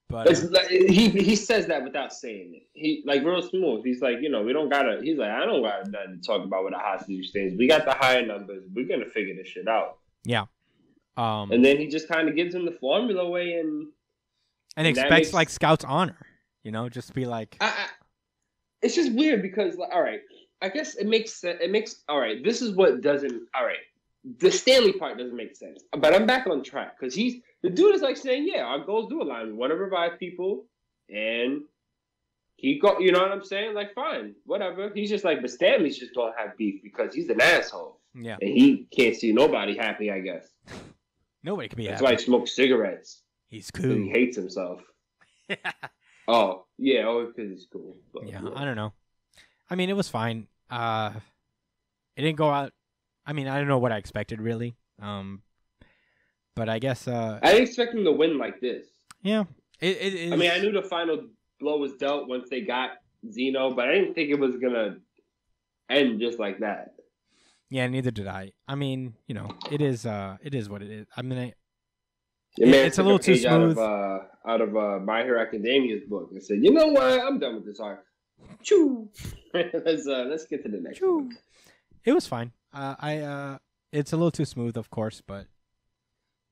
But he says that without saying it. He like real smooth. He's like, we don't gotta. He's like, I don't got nothing to talk about with the hostage things. We got the higher numbers. We're gonna figure this shit out. Yeah. And then he just kind of gives him the formula way and expects like Scout's honor. Just be like. It's just weird because all right, I guess it makes sense. All right. This is what doesn't. All right. The Stanley part doesn't make sense, but I'm back on track because the dude is like saying, yeah, our goals do align. We want to revive people, and you know what I'm saying? Like, fine, whatever. He's just like, but Stanley's just gonna have beef because he's an asshole. Yeah, and he can't see nobody happy. I guess nobody can be That's happy. why he smokes cigarettes. He's cool. He hates himself. Oh yeah, because he's cool. But, yeah, I don't know. I mean, it was fine. It didn't go out. I mean, I don't know what I expected, really. But I guess... I didn't expect him to win like this. Yeah. I mean, I knew the final blow was dealt once they got Zeno, but I didn't think it was going to end just like that. Yeah, neither did I. I mean, it is what it is. I mean, it's a little too smooth. Out of My Hero Academia's book. I said, you know what? I'm done with this arc. Choo! Let's get to the next one. It was fine. It's a little too smooth, of course, but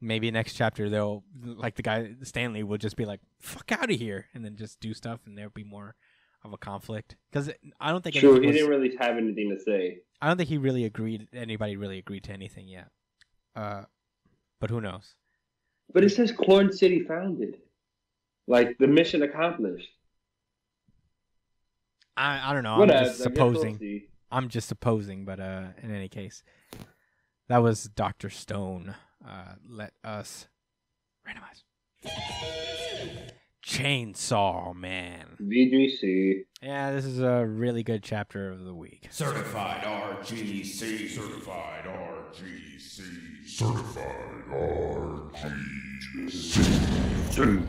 maybe next chapter they'll, like the guy Stanley will just be like, "Fuck out of here," and then just do stuff, and there'll be more of a conflict. Because I don't think he didn't really have anything to say. I don't think anybody really agreed to anything yet. But who knows? But it says Corn City founded, like the mission accomplished. I don't know. Whatever, I'm just supposing. I'm just supposing, but in any case, that was Dr. Stone. Let us randomize. Chainsaw Man. VGC. Yeah, this is a really good chapter of the week. Certified RGC. Certified RGC. Certified RGC.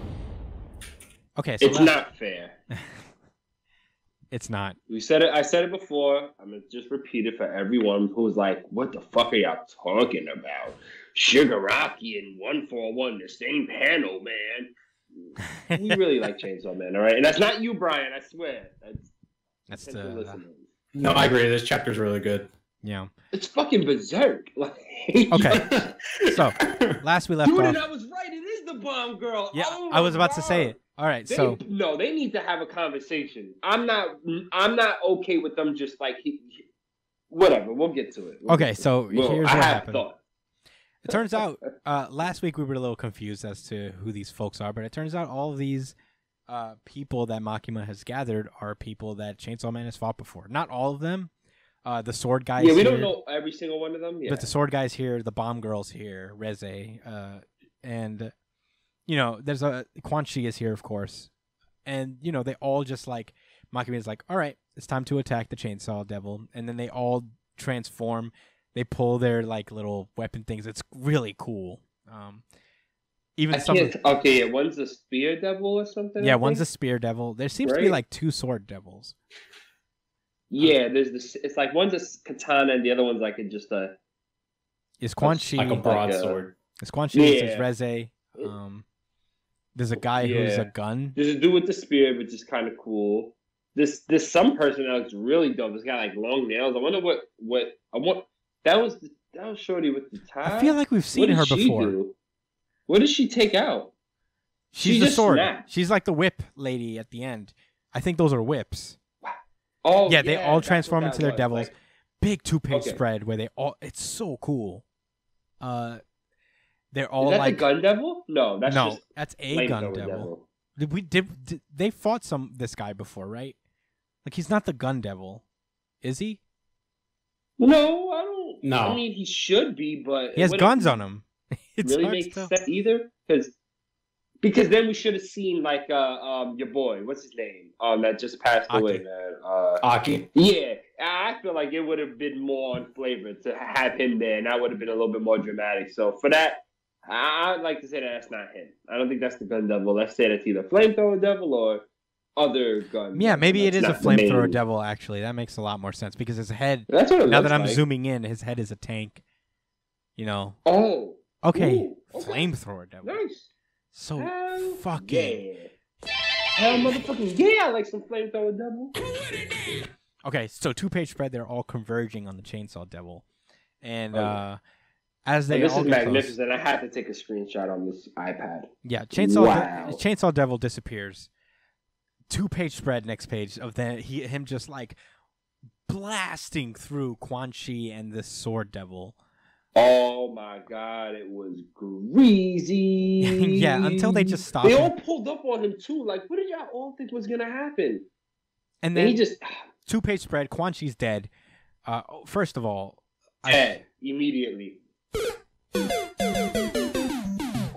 Okay, so it's not fair. It's not. I said it before. I'm going to just repeat it for everyone who's like, what the fuck are y'all talking about? Shigaraki and 141, the same panel, man. We really like Chainsaw Man, all right? And that's not you, Brian, I swear. That's the... No, I agree. This chapter's really good. Yeah. It's fucking berserk. Okay. So, last we left Dude, off... and I was right. It is the bomb girl. Yeah, oh I was about God. to say it. All right, they need to have a conversation. I'm not okay with them just like whatever. We'll get to it. Here's what happened. Thought. It turns out last week we were a little confused as to who these folks are, but it turns out all of these people that Makima has gathered are people that Chainsaw Man has fought before. Not all of them. The sword guys. Yeah, we don't know every single one of them. Yeah. But the sword guys here, the bomb girls here, Reze, and. There's Quan Chi is here, of course. And, they all just like, Makima is like, all right, it's time to attack the Chainsaw Devil. And then they all transform they pull their like little weapon things. It's really cool. Even One's a spear devil or something. Yeah, one's a spear devil. There seems to be like 2 sword devils. Yeah, there's this. It's like one's a katana and the other one's like Is Quan Chi like a broadsword? Is Quan Chi? There's Reze. There's a guy who's a gun. There's a dude with the spear, which is kind of cool. There's some person that looks really dope. This guy like long nails. I wonder what I want. That was Shorty with the tie. I feel like we've seen her before. Do? What does she take out? She's the sword. Snapped. She's like the whip lady at the end. I think those are whips. Oh yeah, they all transform into their devils. Like, big 2-page spread where they all. It's so cool. They're all is that like the gun devil? No, that's a gun devil. Did they fought this guy before, right? Like he's not the gun devil, is he? No, I don't. No, I mean he should be, but he has guns on him. It's really makes sense either because then we should have seen like your boy, what's his name? That just passed away, man. Aki. Yeah, I feel like it would have been more on flavor to have him there, and that would have been a little bit more dramatic. So for that, I'd like to say that's not him. I don't think that's the gun devil. Let's say that's either flamethrower devil or other gun. Yeah, maybe it is a flamethrower devil. Actually, that makes a lot more sense because his head. That's what it now looks that I'm like. zooming in, his head is a tank. You know. Oh. Okay. Ooh, okay. Flamethrower devil. Nice. So Hell fucking. Yeah. Hell motherfucking yeah! I like some flamethrower devil. Okay, so 2-page spread. They're all converging on the chainsaw devil, and as they this all is get magnificent. close, I had to take a screenshot on this iPad. Yeah, chainsaw devil disappears. 2-page spread next page of him just like blasting through Quan Chi and the sword devil. Oh my god, it was greasy. Yeah, until they just stopped. They all pulled up on him too. Like, what did y'all all think was gonna happen? And then he just 2-page spread. Quan Chi's dead. First of all, dead immediately.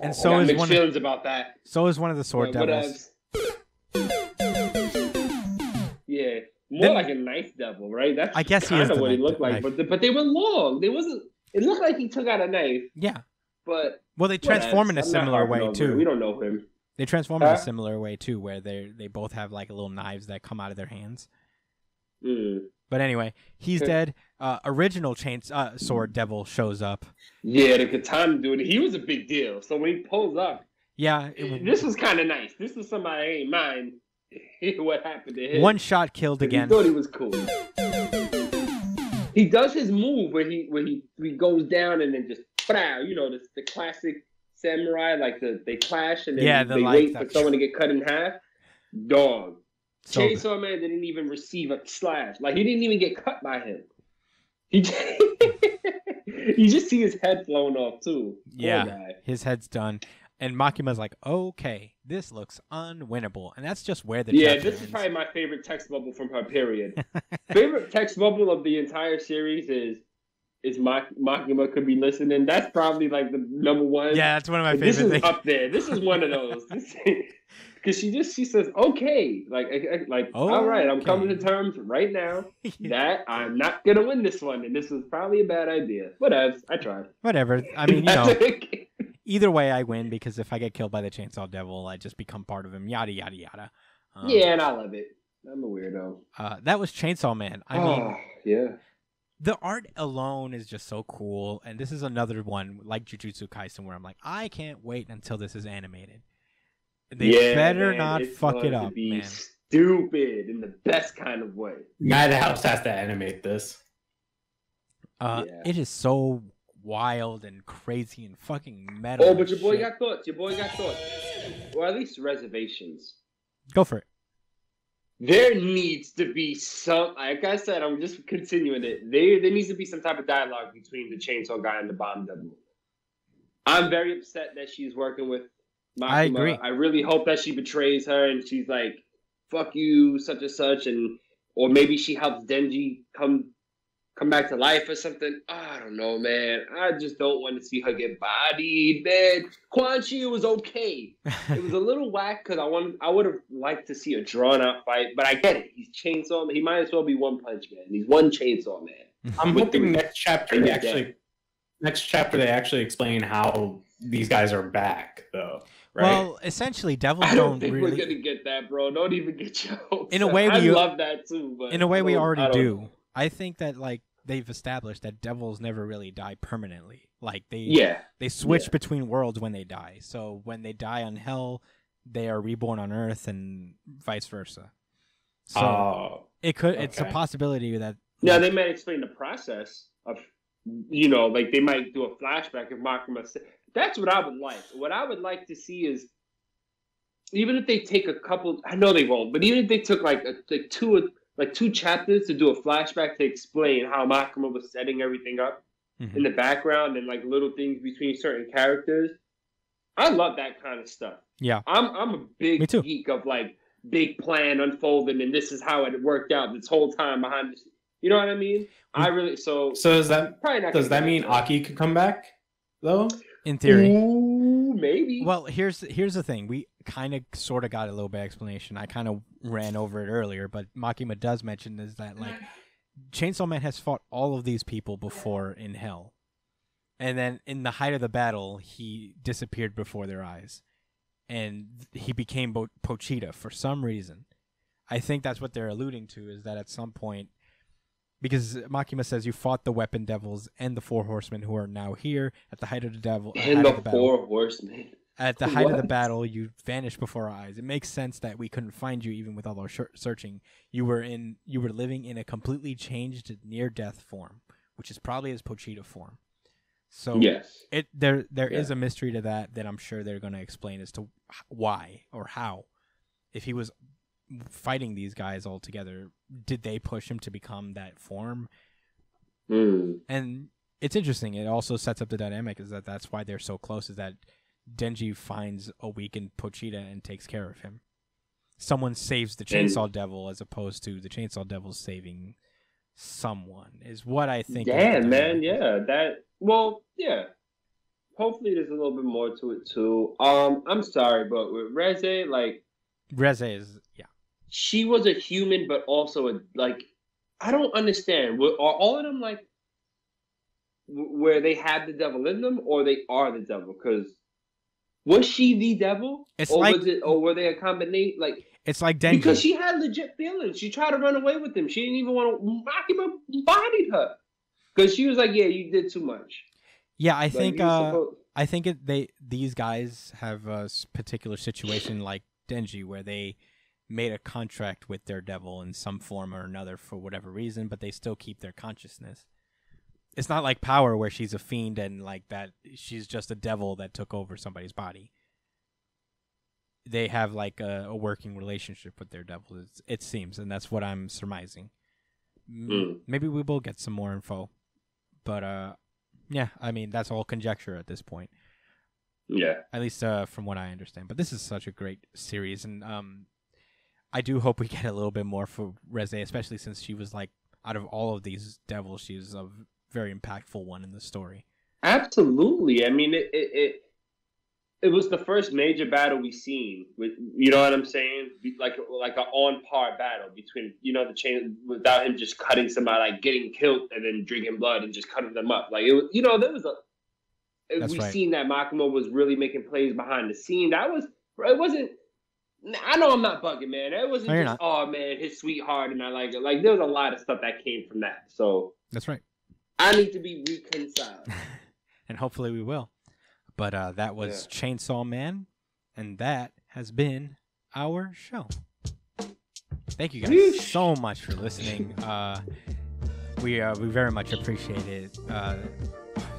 And so is one feelings about that. So is one of the sword devils. Yeah, more like a knife devil, right? That's I guess kind of what he looked like. But they were long. They wasn't. It looked like he took out a knife. Yeah. But they transform in a similar way too. We don't know him. They transform in a similar way too, where they both have like little knives that come out of their hands. But anyway, he's dead. Original sword devil shows up. Yeah, the katana dude. He was a big deal. So when he pulls up, yeah, this was kind of nice. This was somebody I ain't mind what happened to him. One shot killed again. He thought he was cool. He does his move where he goes down and then just the classic samurai, like they clash and then they wait for someone to get cut in half. Dog. So Chainsaw Man didn't even receive a slash. Like he didn't even get cut by him. You just see his head blown off too. Yeah, his head's done. And Makima's like, okay, this looks unwinnable. And that's just where the this is probably my favorite text bubble from her period. Favorite text bubble of the entire series is Makima could be listening. That's probably like the number one. Yeah, that's one of my favorite things. This is up there. This is one of those. Because she says, okay. Like all right, I'm coming to terms right now that I'm not going to win this one. And this is probably a bad idea. Whatever. I tried. Whatever. I mean, either way, I win because if I get killed by the Chainsaw Devil, I just become part of him. Yada yada yada. Yeah, and I love it. I'm a weirdo. That was Chainsaw Man. I mean, yeah. The art alone is just so cool, and this is another one like Jujutsu Kaisen where I'm like, I can't wait until this is animated. They better not fuck it up, man. Stupid in the best kind of way. Madhouse has to animate this. It is so wild and crazy and fucking metal. Oh, but your boy got thoughts. Or at least reservations. Go for it. There needs to be some, like I said, I'm just continuing it. There needs to be some type of dialogue between the chainsaw guy and the bomb devil. I'm very upset that she's working with Makima. I agree. I really hope that she betrays her and she's like, fuck you, such and such, or maybe she helps Denji come back to life or something. I don't know, man. I just don't want to see her get bodied, man. Quan Chi was okay. It was a little whack because I would have liked to see a drawn out fight, but I get it. He's Chainsaw Man. He might as well be One Punch Man. He's one Chainsaw Man. I'm With hoping the- next chapter they actually explain how these guys are back, though. Right? Well, essentially, devils I don't don't think we're really. gonna get that, bro. Don't even get your hopes In a up. way, I we- love that too, but In a way, we I already don't do. know. I think that like they've established that devils never really die permanently. Like they Yeah, they switch Yeah. between worlds when they die. So when they die on Hell, they are reborn on Earth, and vice versa. So Oh, it's a okay. possibility that. now they might explain the process of, like they might do a flashback of Makima. That's what I would like. What I would like to see is, even if they take a couple, I know they won't, but even if they took like two chapters to do a flashback to explain how Makima was setting everything up Mhm. in the background and like little things between certain characters, I love that kind of stuff. Yeah. I'm a Me big too. geek of like big plan unfolding, and this is how it worked out this whole time behind this. You know what I mean? I really so does that probably not. does gonna that get mean it. Aki could come back though? In theory. Ooh, maybe. Well, here's the thing. We kind of sort of got a little bit of explanation. I kind of ran over it earlier, but Makima does mention is that like Chainsaw Man has fought all of these people before in Hell, and then in the height of the battle, he disappeared before their eyes, and he became Pochita for some reason. I think that's what they're alluding to, is that at some point, because Makima says you fought the weapon devils and the four horsemen who are now here at the height of the devil. and the four horsemen. At the height of the What? battle, you vanished before our eyes. It makes sense that we couldn't find you even with all our searching. You were living in a completely changed near-death form, which is probably his Pochita form. So Yes. there is Yeah. a mystery to that I'm sure they're going to explain as to why or how. If he was fighting these guys all together, did they push him to become that form? And it's interesting. It also sets up the dynamic is that that's why they're so close, is that Denji finds a weakened Pochita and takes care of him. Someone saves the Chainsaw Devil as opposed to the Chainsaw Devil saving someone, is what I think. Damn, man. Yeah. Yeah. Hopefully there's a little bit more to it too. I'm sorry, but with Reze, like, Reze is, yeah. she was a human, but also I don't understand. Are all of them like where they have the devil in them, or they are the devil? Because was she the devil? It's or like, or were they a combination? Like, it's like Denji. because she had legit feelings. She tried to run away with him. She didn't even want to. Makima bodied her because she was like, "Yeah, you did too much." Yeah, I think I these guys have a particular situation like Denji, where they made a contract with their devil in some form or another for whatever reason, but they still keep their consciousness. It's not like Power, where she's a fiend and like that she's just a devil that took over somebody's body. They have like a working relationship with their devil, it seems, and that's what I'm surmising. Maybe we will get some more info, but yeah, I mean that's all conjecture at this point. Yeah, at least from what I understand. But this is such a great series, and I do hope we get a little bit more for Reze, especially since she was like, out of all of these devils, she's a very impactful one in the story. Absolutely. I mean, it was the first major battle we seen. With, you know what I'm saying? Like an on par battle between, the chain, without him just cutting somebody, like getting killed and then drinking blood and just cutting them up. Like, it was, there was we seen that Makima was really making plays behind the scene. It wasn't. I know I'm not bugging, man. It wasn't just, oh man, his sweetheart and I like it. Like, there was a lot of stuff that came from that. So that's right. I need to be reconciled. And hopefully we will. But that was Chainsaw Man, and that has been our show. Thank you guys so much for listening. We very much appreciate it.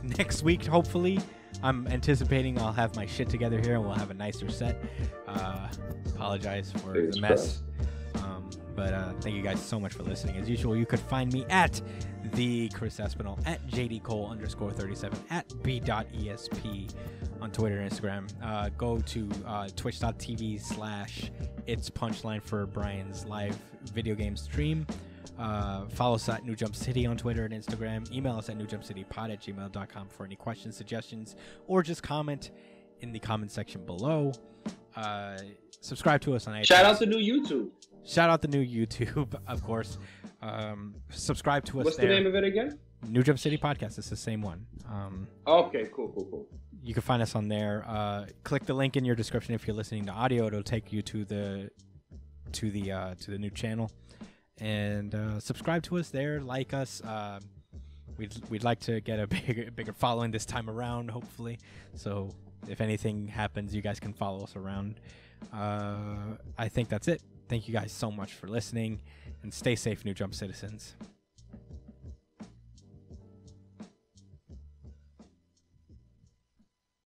Next week, hopefully, I'm anticipating I'll have my shit together here and we'll have a nicer set. Apologize for the mess. But thank you guys so much for listening. As usual, you could find me at the Chris Espinal, at JDCole_37, at B.ESP on Twitter and Instagram. Go to twitch.tv/It's Punchline for Brian's live video game stream. Follow us at New Jump City on Twitter and Instagram. Email us at newjumpcitypod@gmail.com for any questions, suggestions, or just comment in the comment section below. subscribe to us on iTunes. Shout out to new YouTube. Shout out the new YouTube, of course. Subscribe to us. What's there. the name of it again? New Jump City Podcast. It's the same one. Okay, cool. You can find us on there. Click the link in your description if you're listening to audio. It'll take you to the new channel, and subscribe to us there. Like us. We'd like to get a bigger following this time around, hopefully. So if anything happens, you guys can follow us around. I think that's it. Thank you guys so much for listening, and stay safe, New Jump citizens.